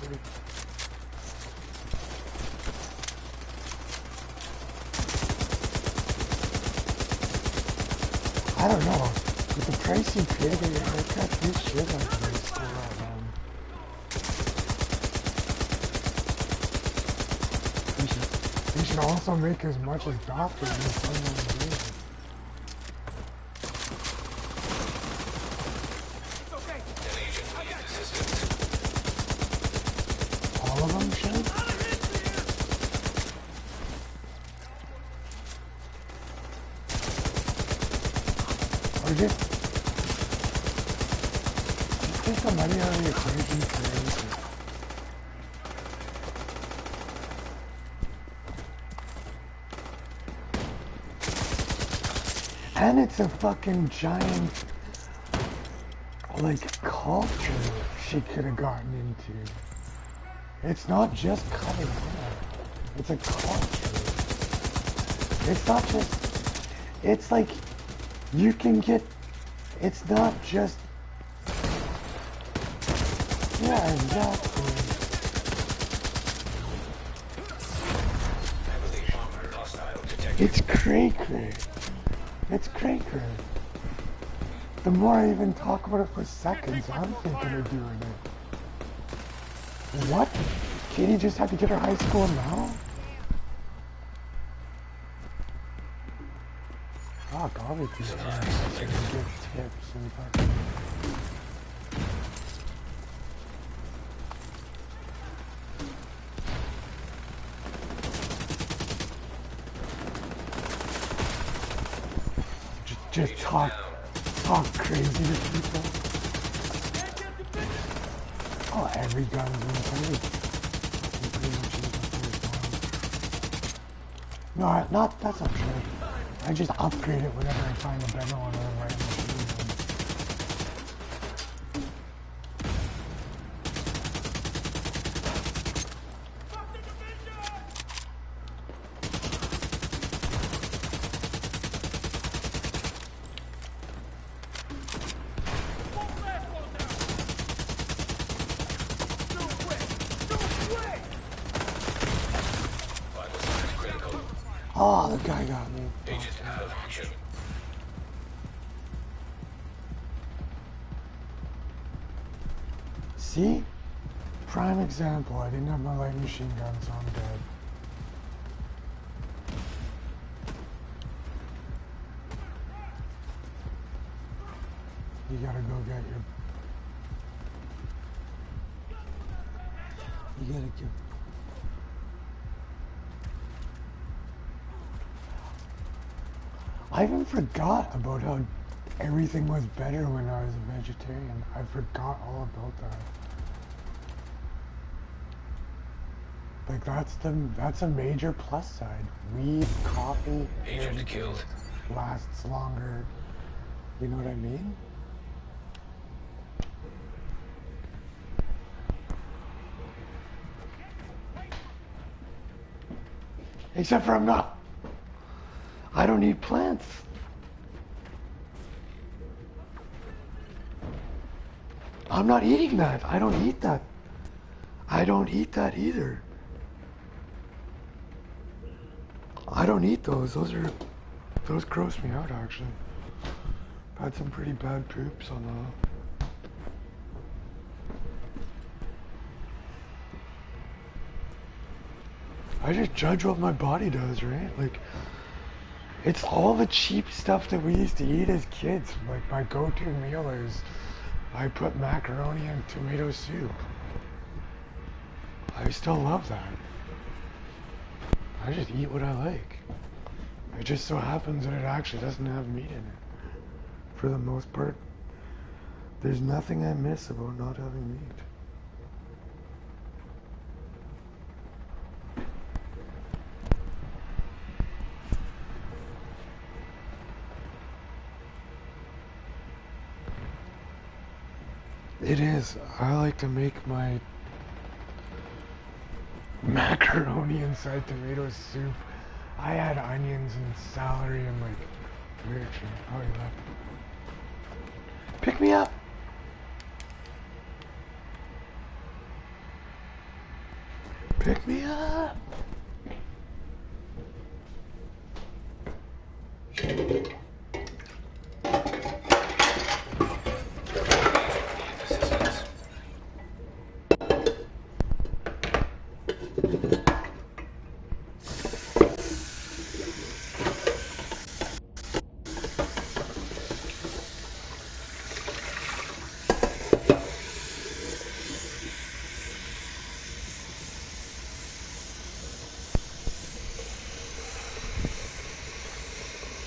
[SPEAKER 5] I don't know. With the price you pay to get your haircut, this shit like this school at home. You should also make as much as doctors in some of them do.
[SPEAKER 1] An agent needs assistance.
[SPEAKER 5] All of them should? Or just take the money out of the equation crazy. And it's a fucking giant, like, culture she could have gotten into. It's not just cutting hair. It's a culture. It's not just, it's like, you can get, it's not just, yeah, exactly.
[SPEAKER 1] Heavily armored hostile detected.
[SPEAKER 5] It's cray-cray. It's cray-cray. The more I even talk about it for seconds, I'm thinking of doing it. What? Katie just had to get her high score now? Fuck, all these people can get tips and fucking... Just talk crazy to people. Oh, every gun's in place. No, not, that's not true. I just upgrade it whenever I find a better one on the right machine.
[SPEAKER 1] Vital signs critical.
[SPEAKER 5] Oh, the guy got me.
[SPEAKER 1] Agent out of action.
[SPEAKER 5] See? Prime example. I didn't have my light machine gun, so I'm dead. You gotta go get your... You gotta get... I even forgot about how everything was better when I was a vegetarian. I forgot all about that. Like that's a major plus side. Weed, coffee,
[SPEAKER 1] Agent
[SPEAKER 5] energy
[SPEAKER 1] killed.
[SPEAKER 5] drinks lasts longer. You know what I mean? Except for I don't eat plants. I'm not eating that. I don't eat that. I don't eat that either. I don't eat those. Those gross me out actually. I've had some pretty bad poops on that. I just judge what my body does, right? Like, it's all the cheap stuff that we used to eat as kids. Like, my go-to meal is I put macaroni and tomato soup. I still love that. I just eat what I like. It just so happens that it actually doesn't have meat in it. For the most part, there's nothing I miss about not having meat. It is. I like to make my macaroni inside tomato soup. I add onions and celery and like weird shit. Oh, you left. Pick me up. Pick me up.
[SPEAKER 1] Assistance.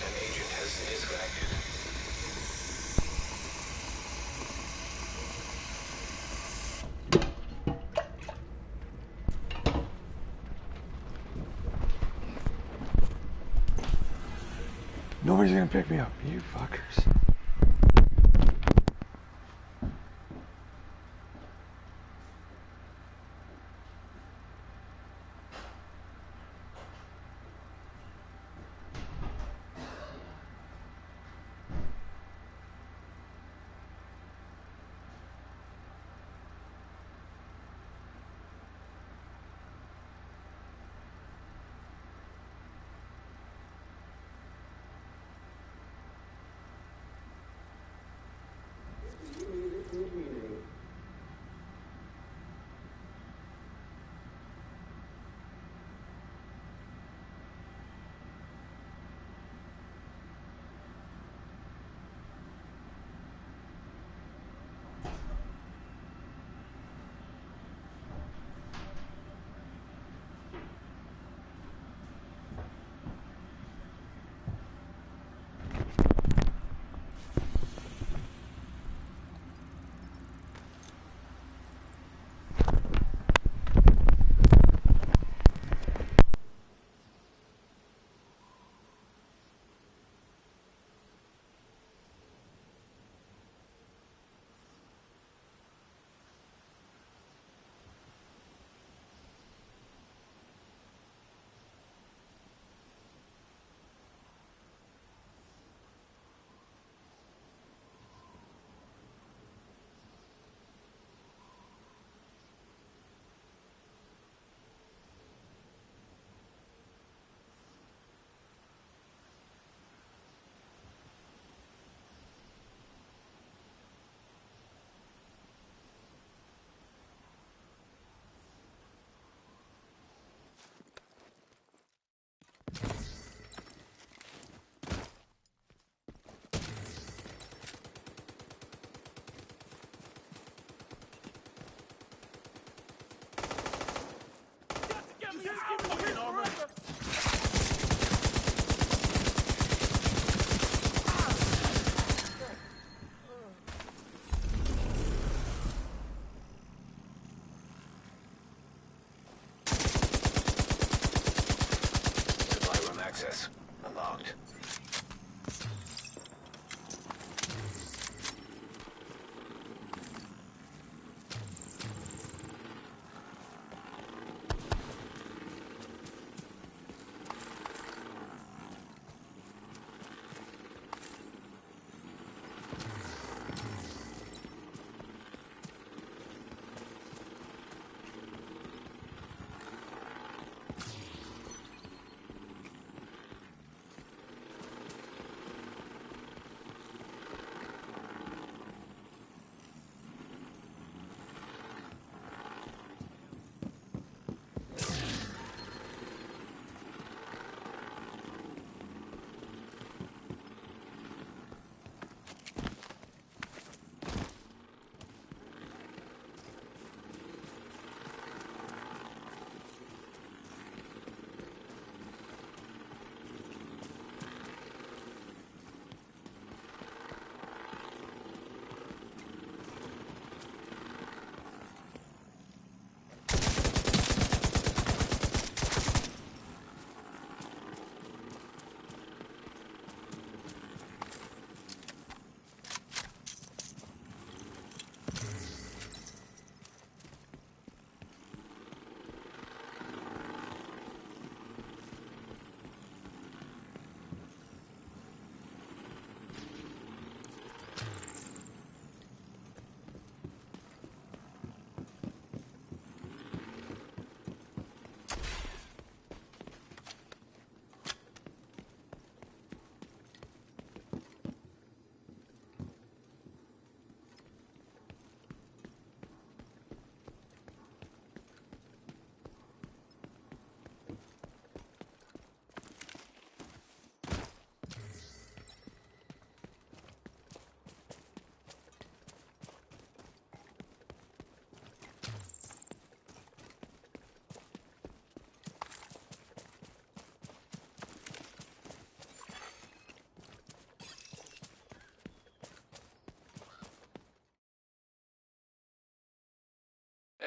[SPEAKER 1] An agent has disconnected.
[SPEAKER 5] Nobody's gonna pick me up. You fuckers.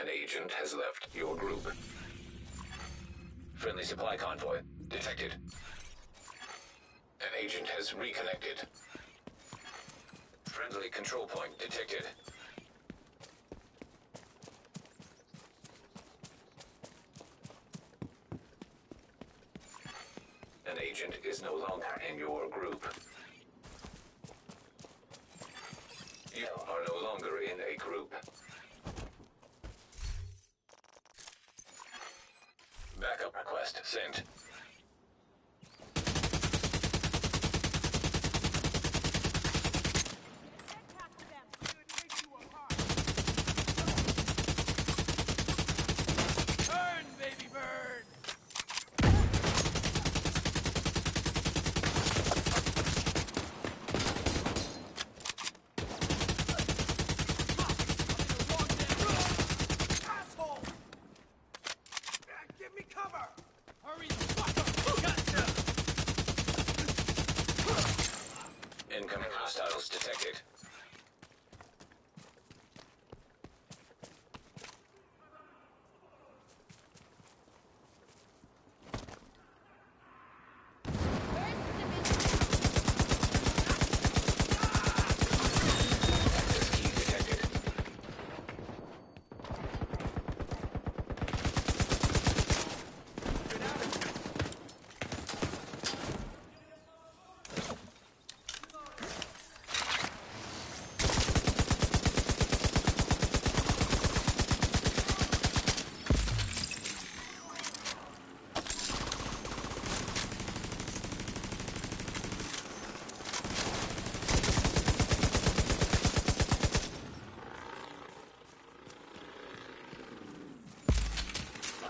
[SPEAKER 1] An agent has left your group. Friendly supply convoy detected. An agent has reconnected. Friendly control point detected. An agent is no longer in your group. You are no longer in a group. Backup request sent.
[SPEAKER 2] Burn, baby, burn! Asshole! Give me cover! Hurry the fuck up! Gotcha!
[SPEAKER 1] Incoming hostiles detected. Access key detected.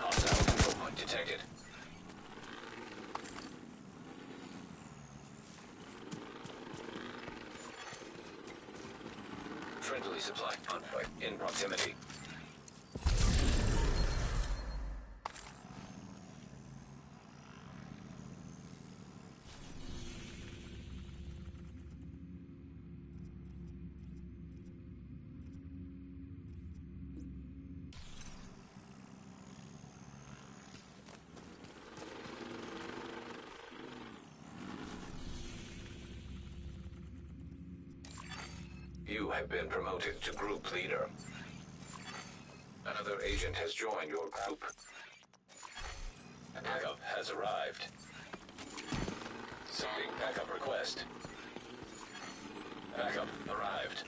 [SPEAKER 1] Hostile control point detected. Friendly supply convoy in proximity. You have been promoted to group leader. Another agent has joined your group. Backup has arrived. Sending backup request. Backup arrived.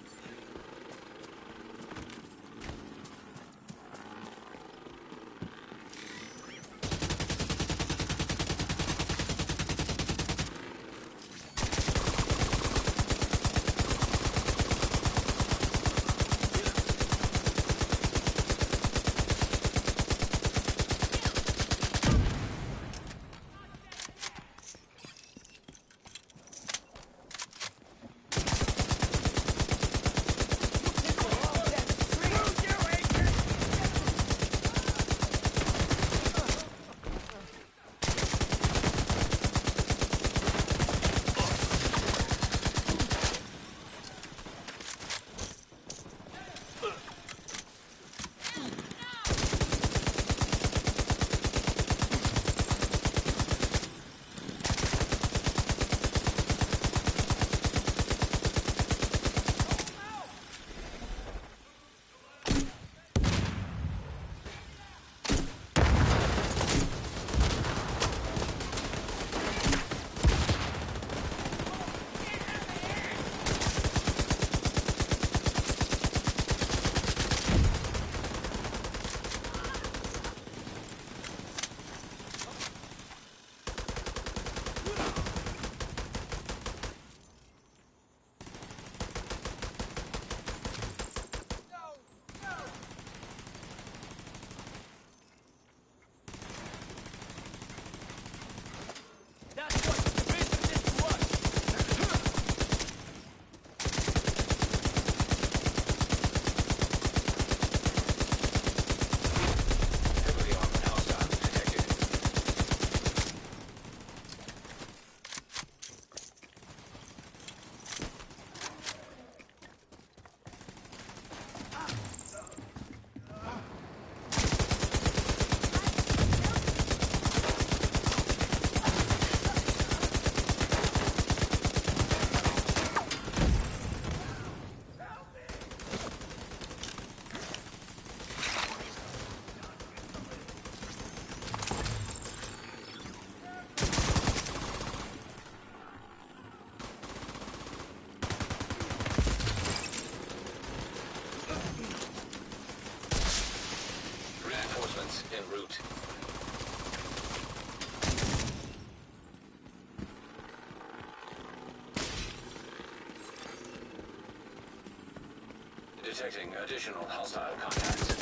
[SPEAKER 1] Detecting additional hostile contacts.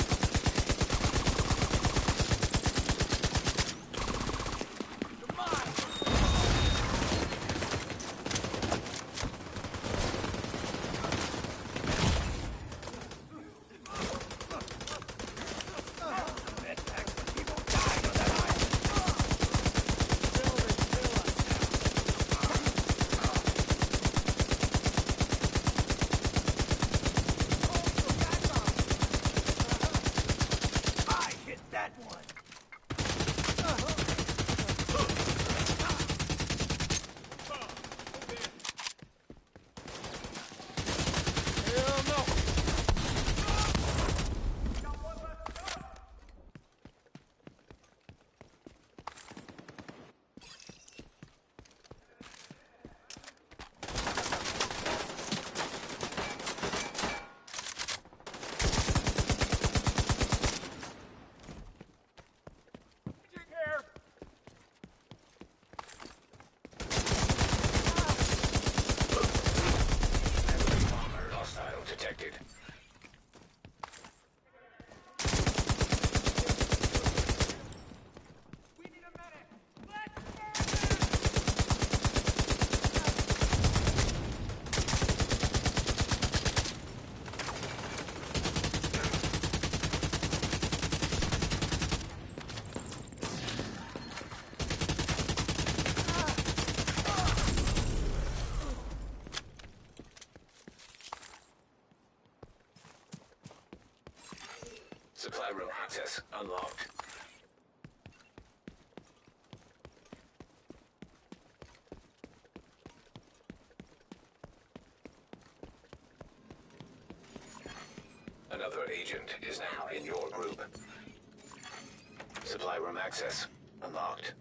[SPEAKER 1] Hostile detected. Supply room access unlocked. Another agent is now in your group. Supply room access unlocked.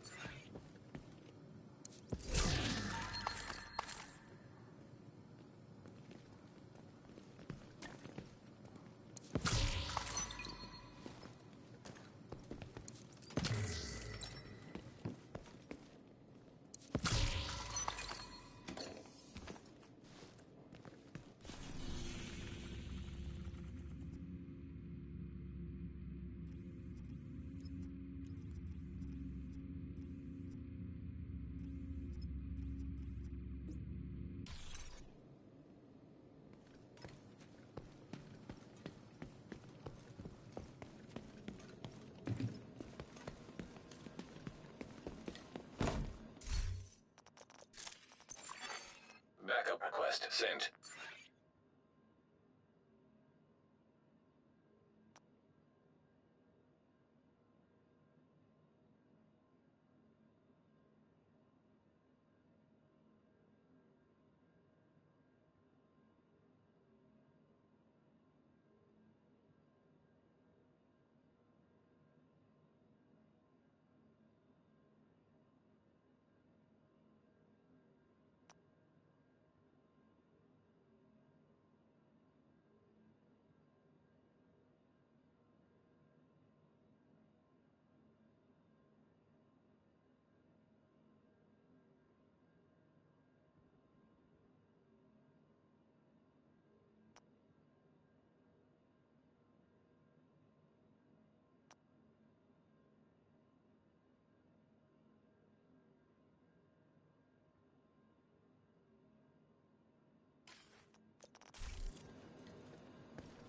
[SPEAKER 1] Backup request sent.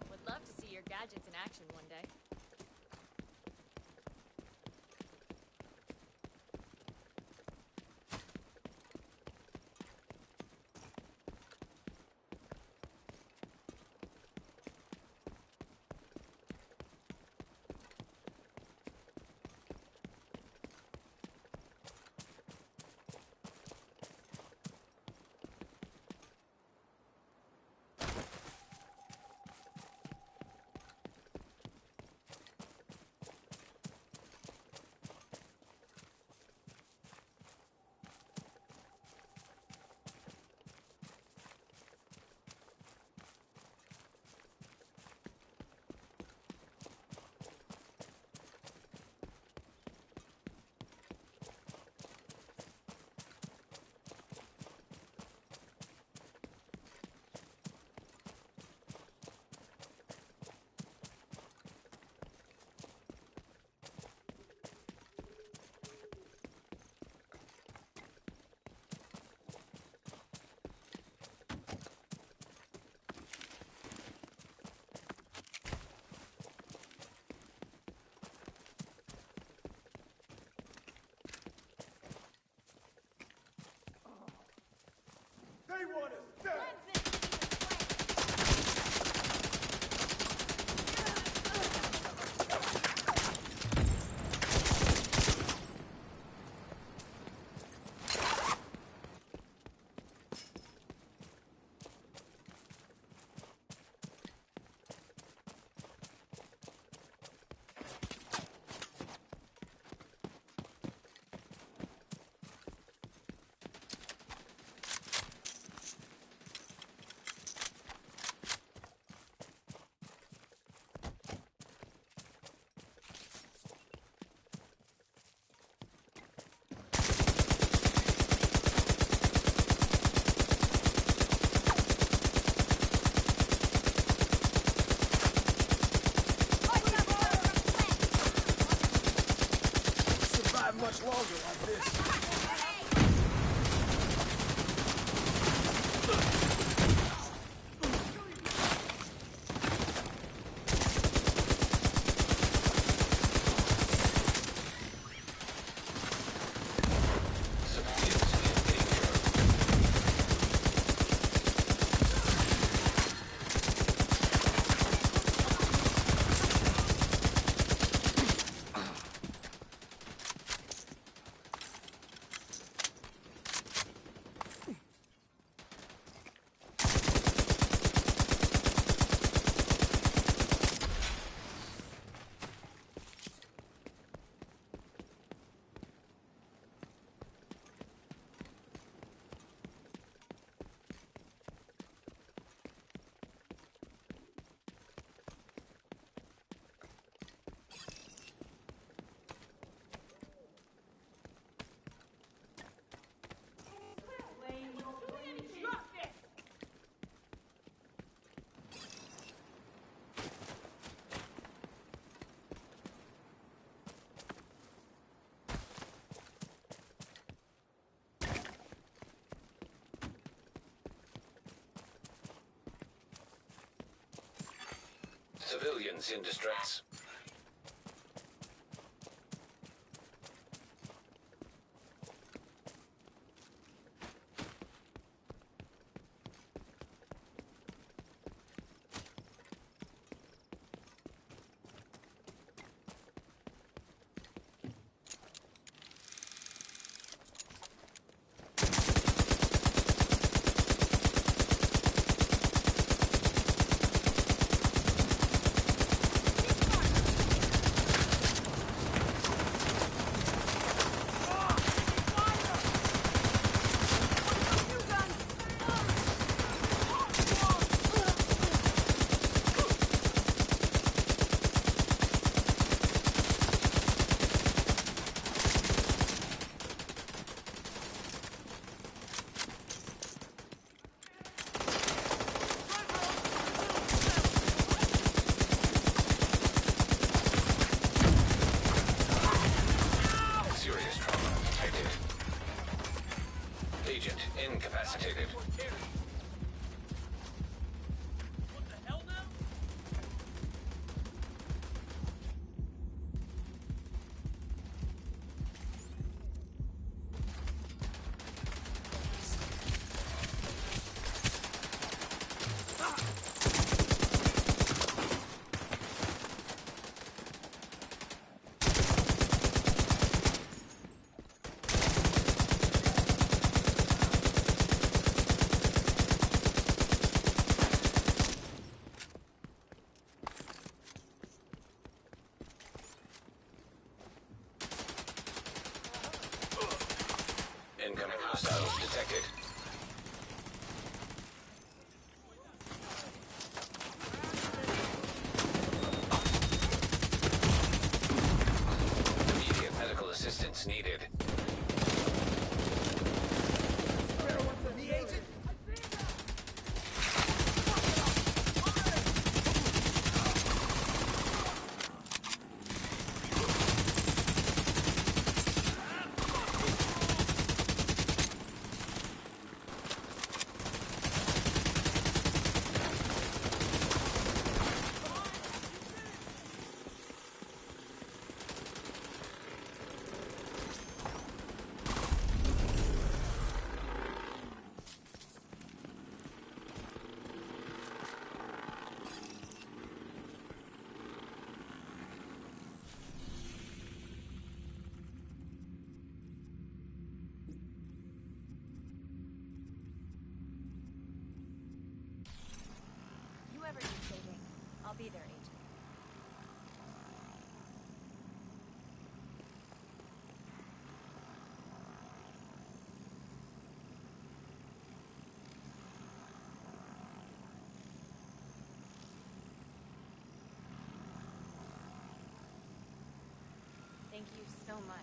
[SPEAKER 4] Would love to see your gadgets in action one day.
[SPEAKER 2] much longer like this.
[SPEAKER 1] Civilians in distress. Agent incapacitated.
[SPEAKER 2] What the hell now?
[SPEAKER 1] Incoming hostiles detected. Immediate medical assistance needed.
[SPEAKER 2] The agent?
[SPEAKER 4] You ever need saving, I'll be there, Agent. Thank you so much.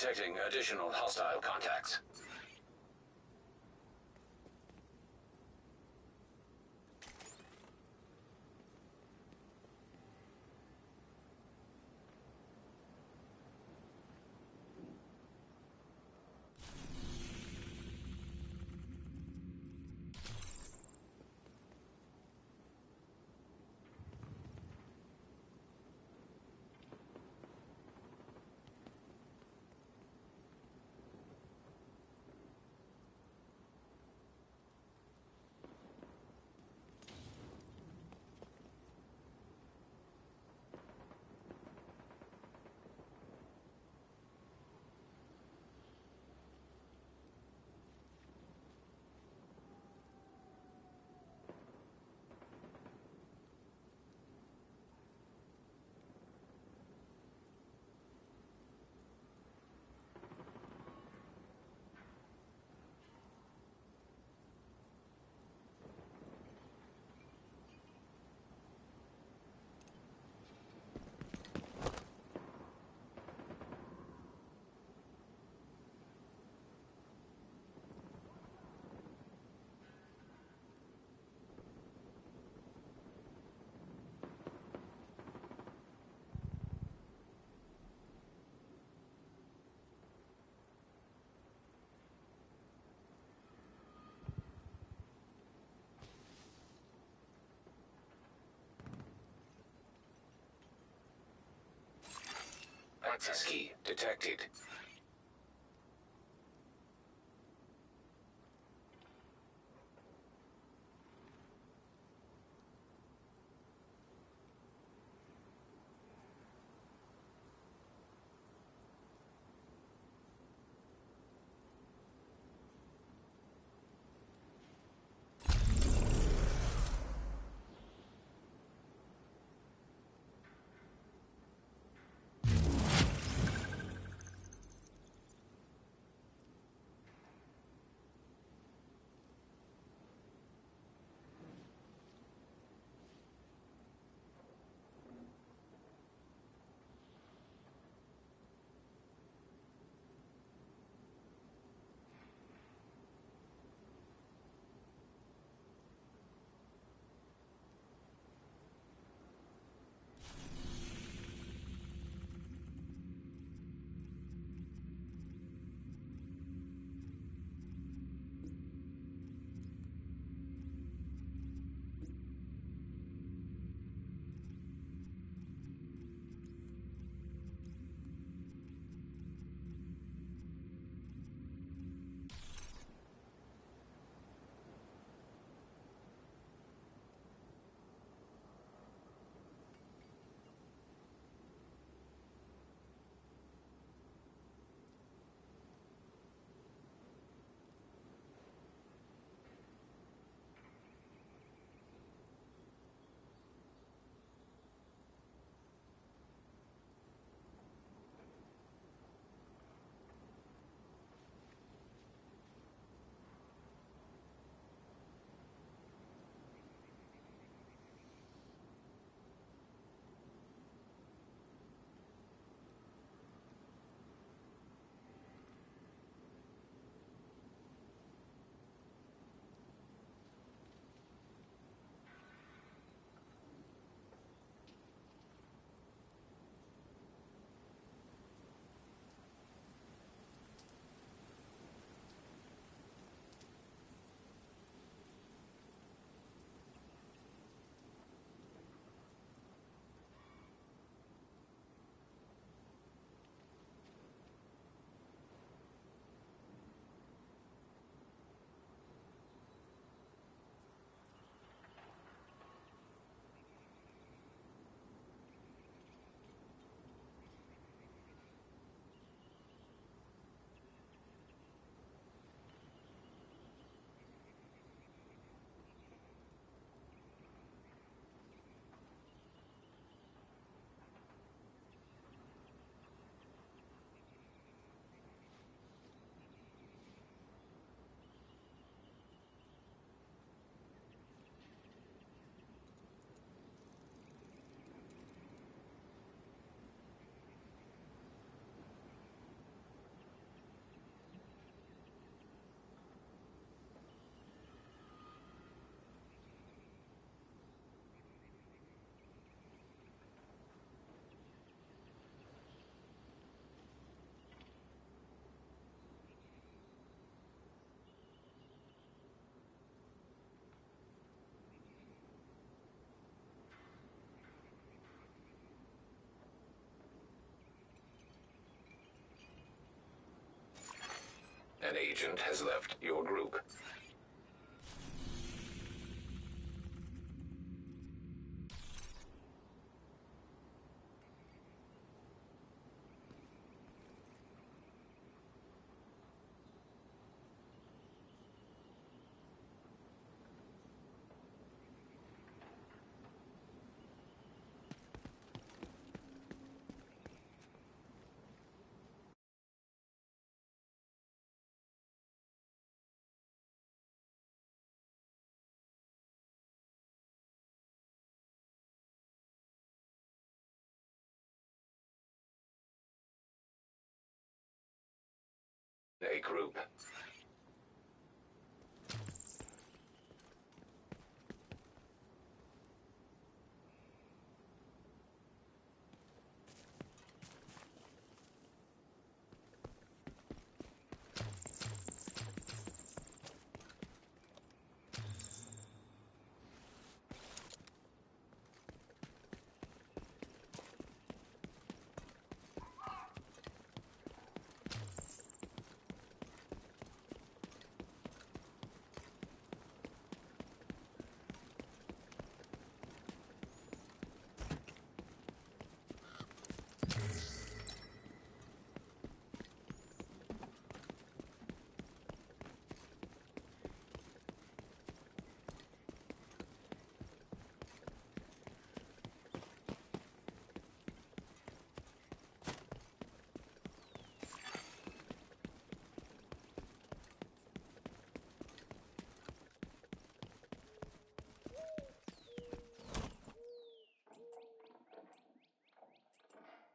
[SPEAKER 1] Detecting additional hostile contacts. Access key detected. agent has left your group. A group.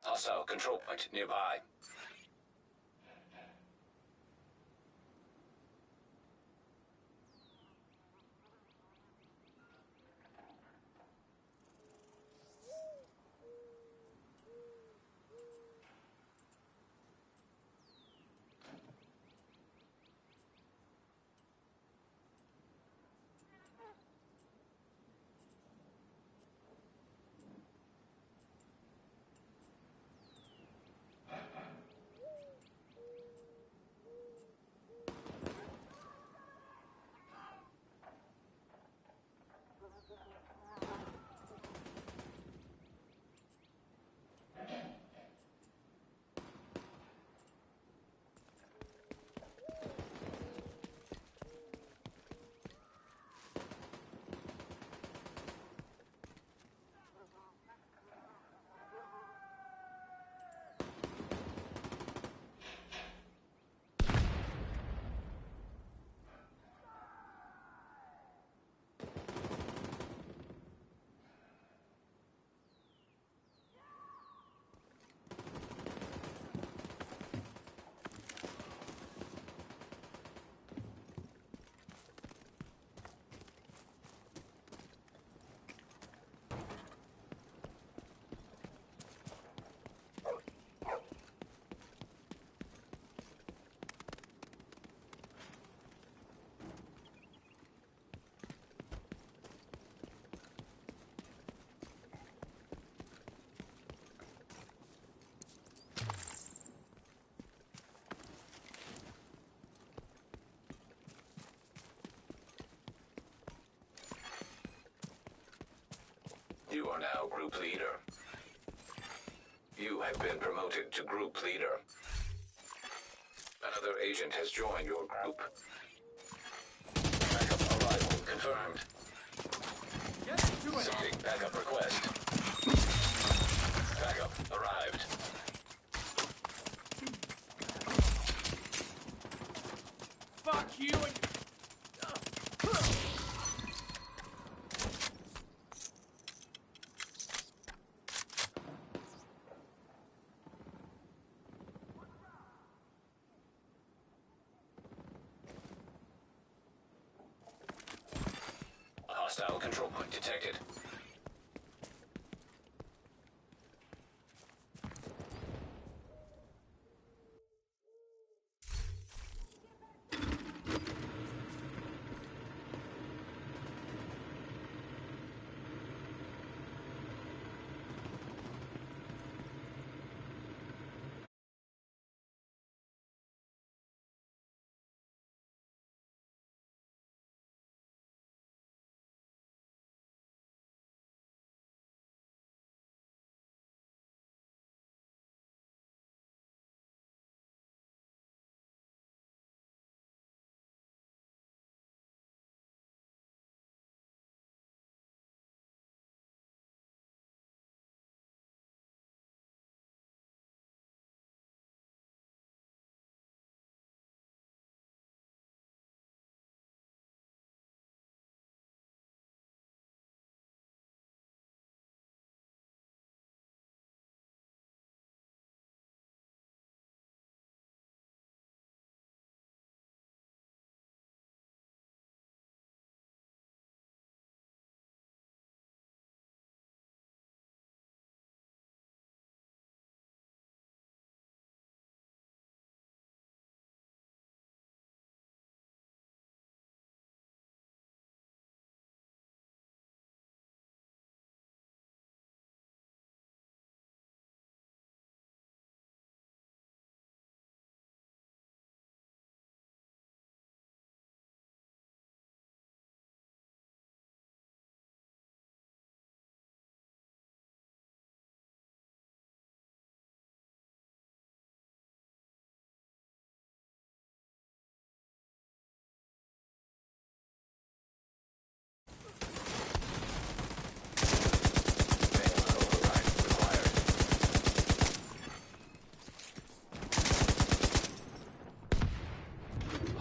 [SPEAKER 1] Hostile control point nearby. You are now group leader. You have been promoted to group leader. Another agent has joined your group. Backup arrival confirmed. Sending backup request. Backup arrived.
[SPEAKER 2] Fuck you and...
[SPEAKER 1] Hostile control point detected.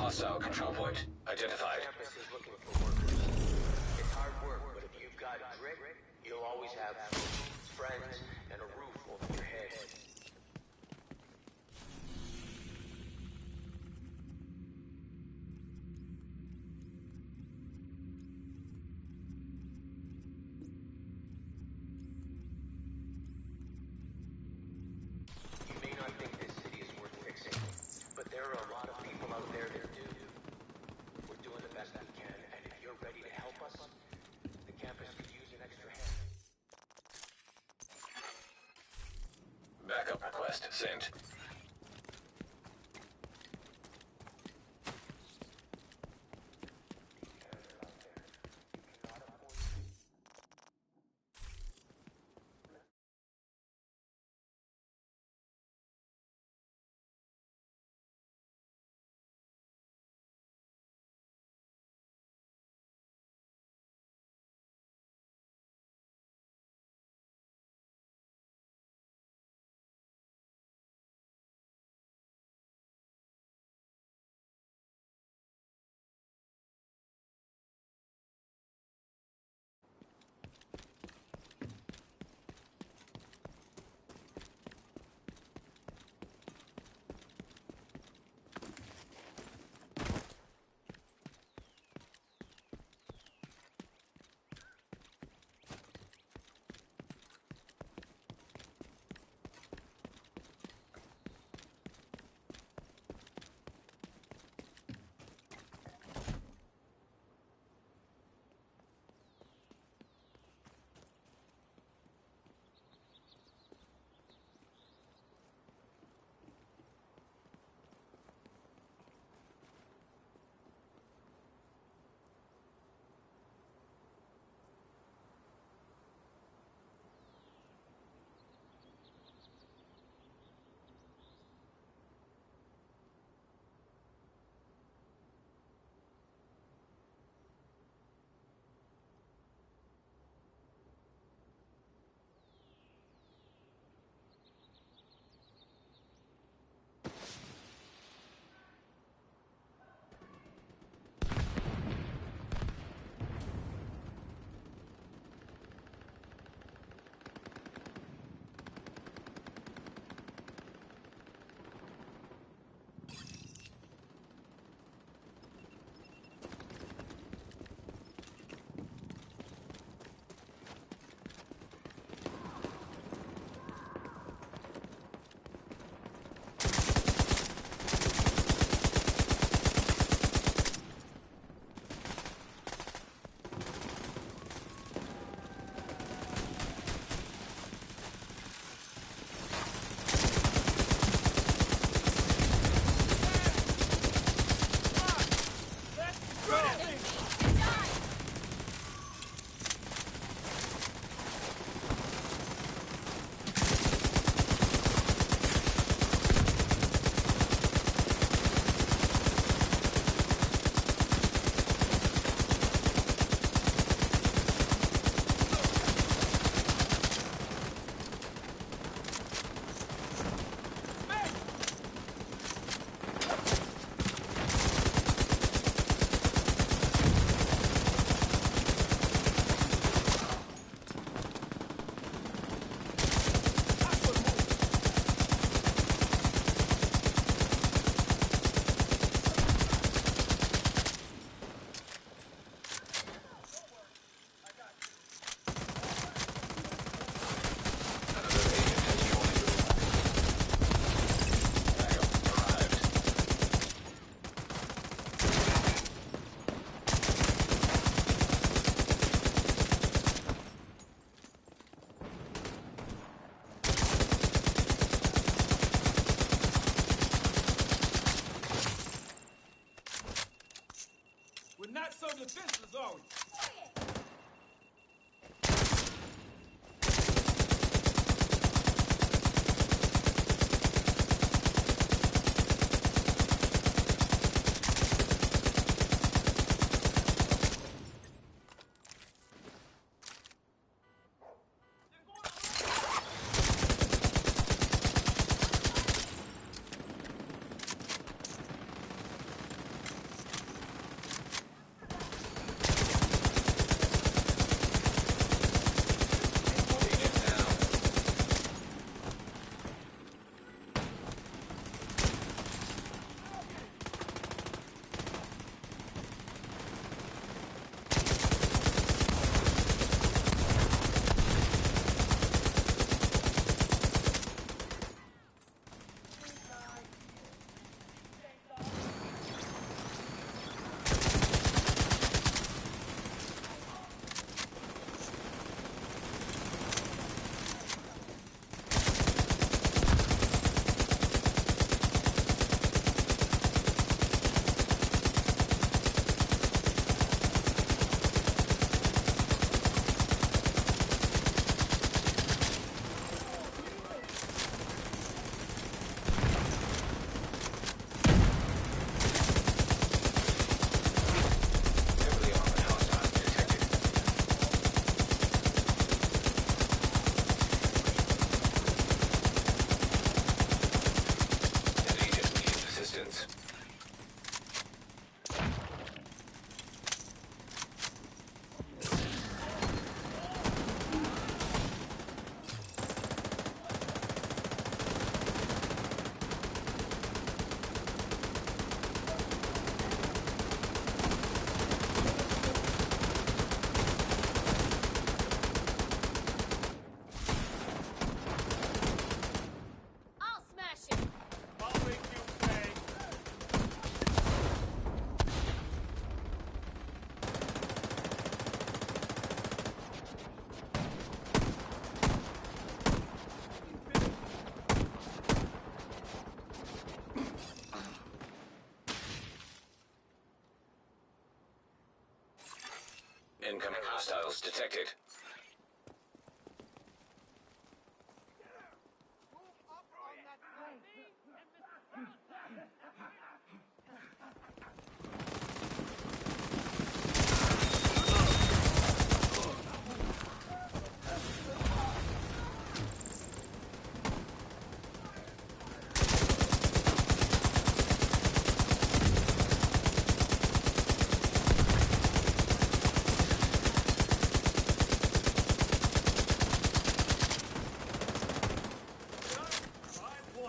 [SPEAKER 1] Hostile control point identified.
[SPEAKER 9] Campus is looking for workers. It's hard work, but if you've got grit, you'll always have friends and a roof over your head. You may not think this city is worth fixing, but there are a lot of people out there that do. We're doing the best we can, and if you're ready to help us, the campus could use an extra hand.
[SPEAKER 1] Backup request sent. Incoming hostiles detected.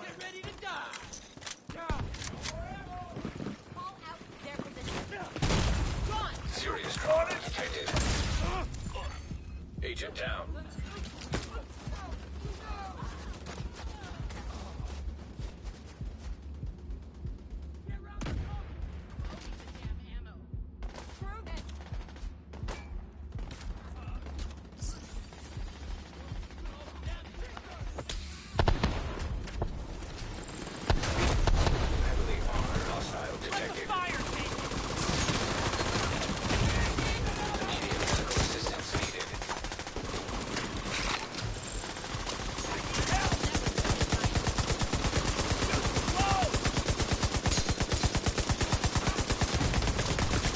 [SPEAKER 2] Get ready to die!
[SPEAKER 4] Call out their position.
[SPEAKER 1] Serious trauma detected. Agent down. Heavily armored hostile detected. Immediate medical assistance needed.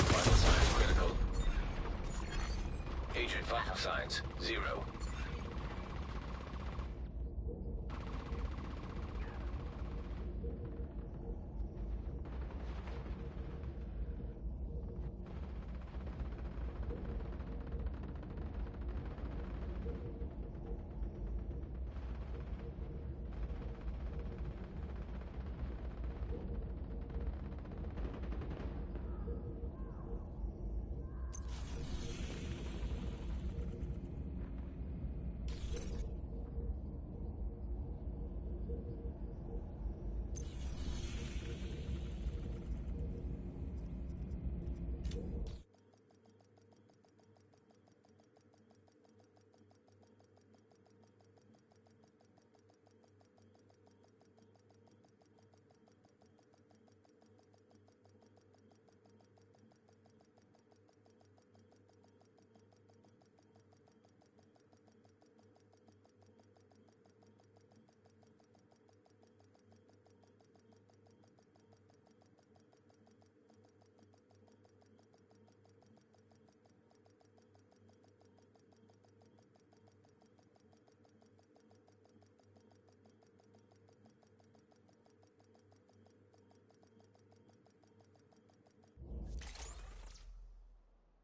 [SPEAKER 1] Vital signs critical. Agent vital signs 0.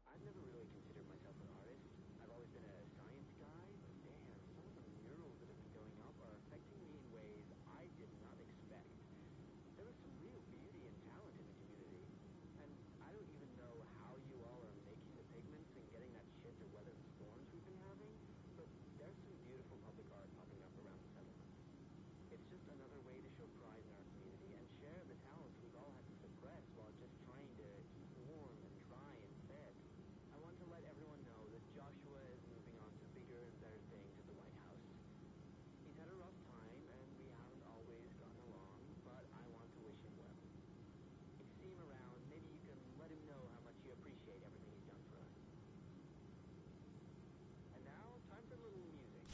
[SPEAKER 7] I've never really considered myself an artist. I've always been a science guy, but damn, some of the murals that have been going up are affecting me in ways I did not expect. There is some real beauty and talent in the community, and I don't even know how you all are making the pigments and getting that shit to weather the storms we've been having, but there's some beautiful public art popping up around the settlement. It's just another way to show pride in our community and share the talents we've all had to suppress while just trying to keep warm and dry and fed. I want to let everyone know that Joshua is moving on to bigger and better things at the White House. He's had a rough time, and we haven't always gotten along, but I want to wish him well. If you see him around, maybe you can let him know how much you appreciate everything he's done for us. And now, time for a little music.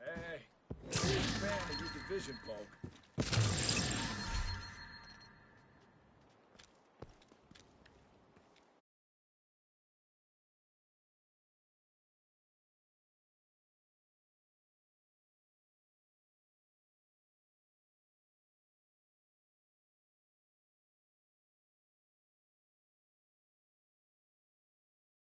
[SPEAKER 10] Hey, big fan of your division, Bulk.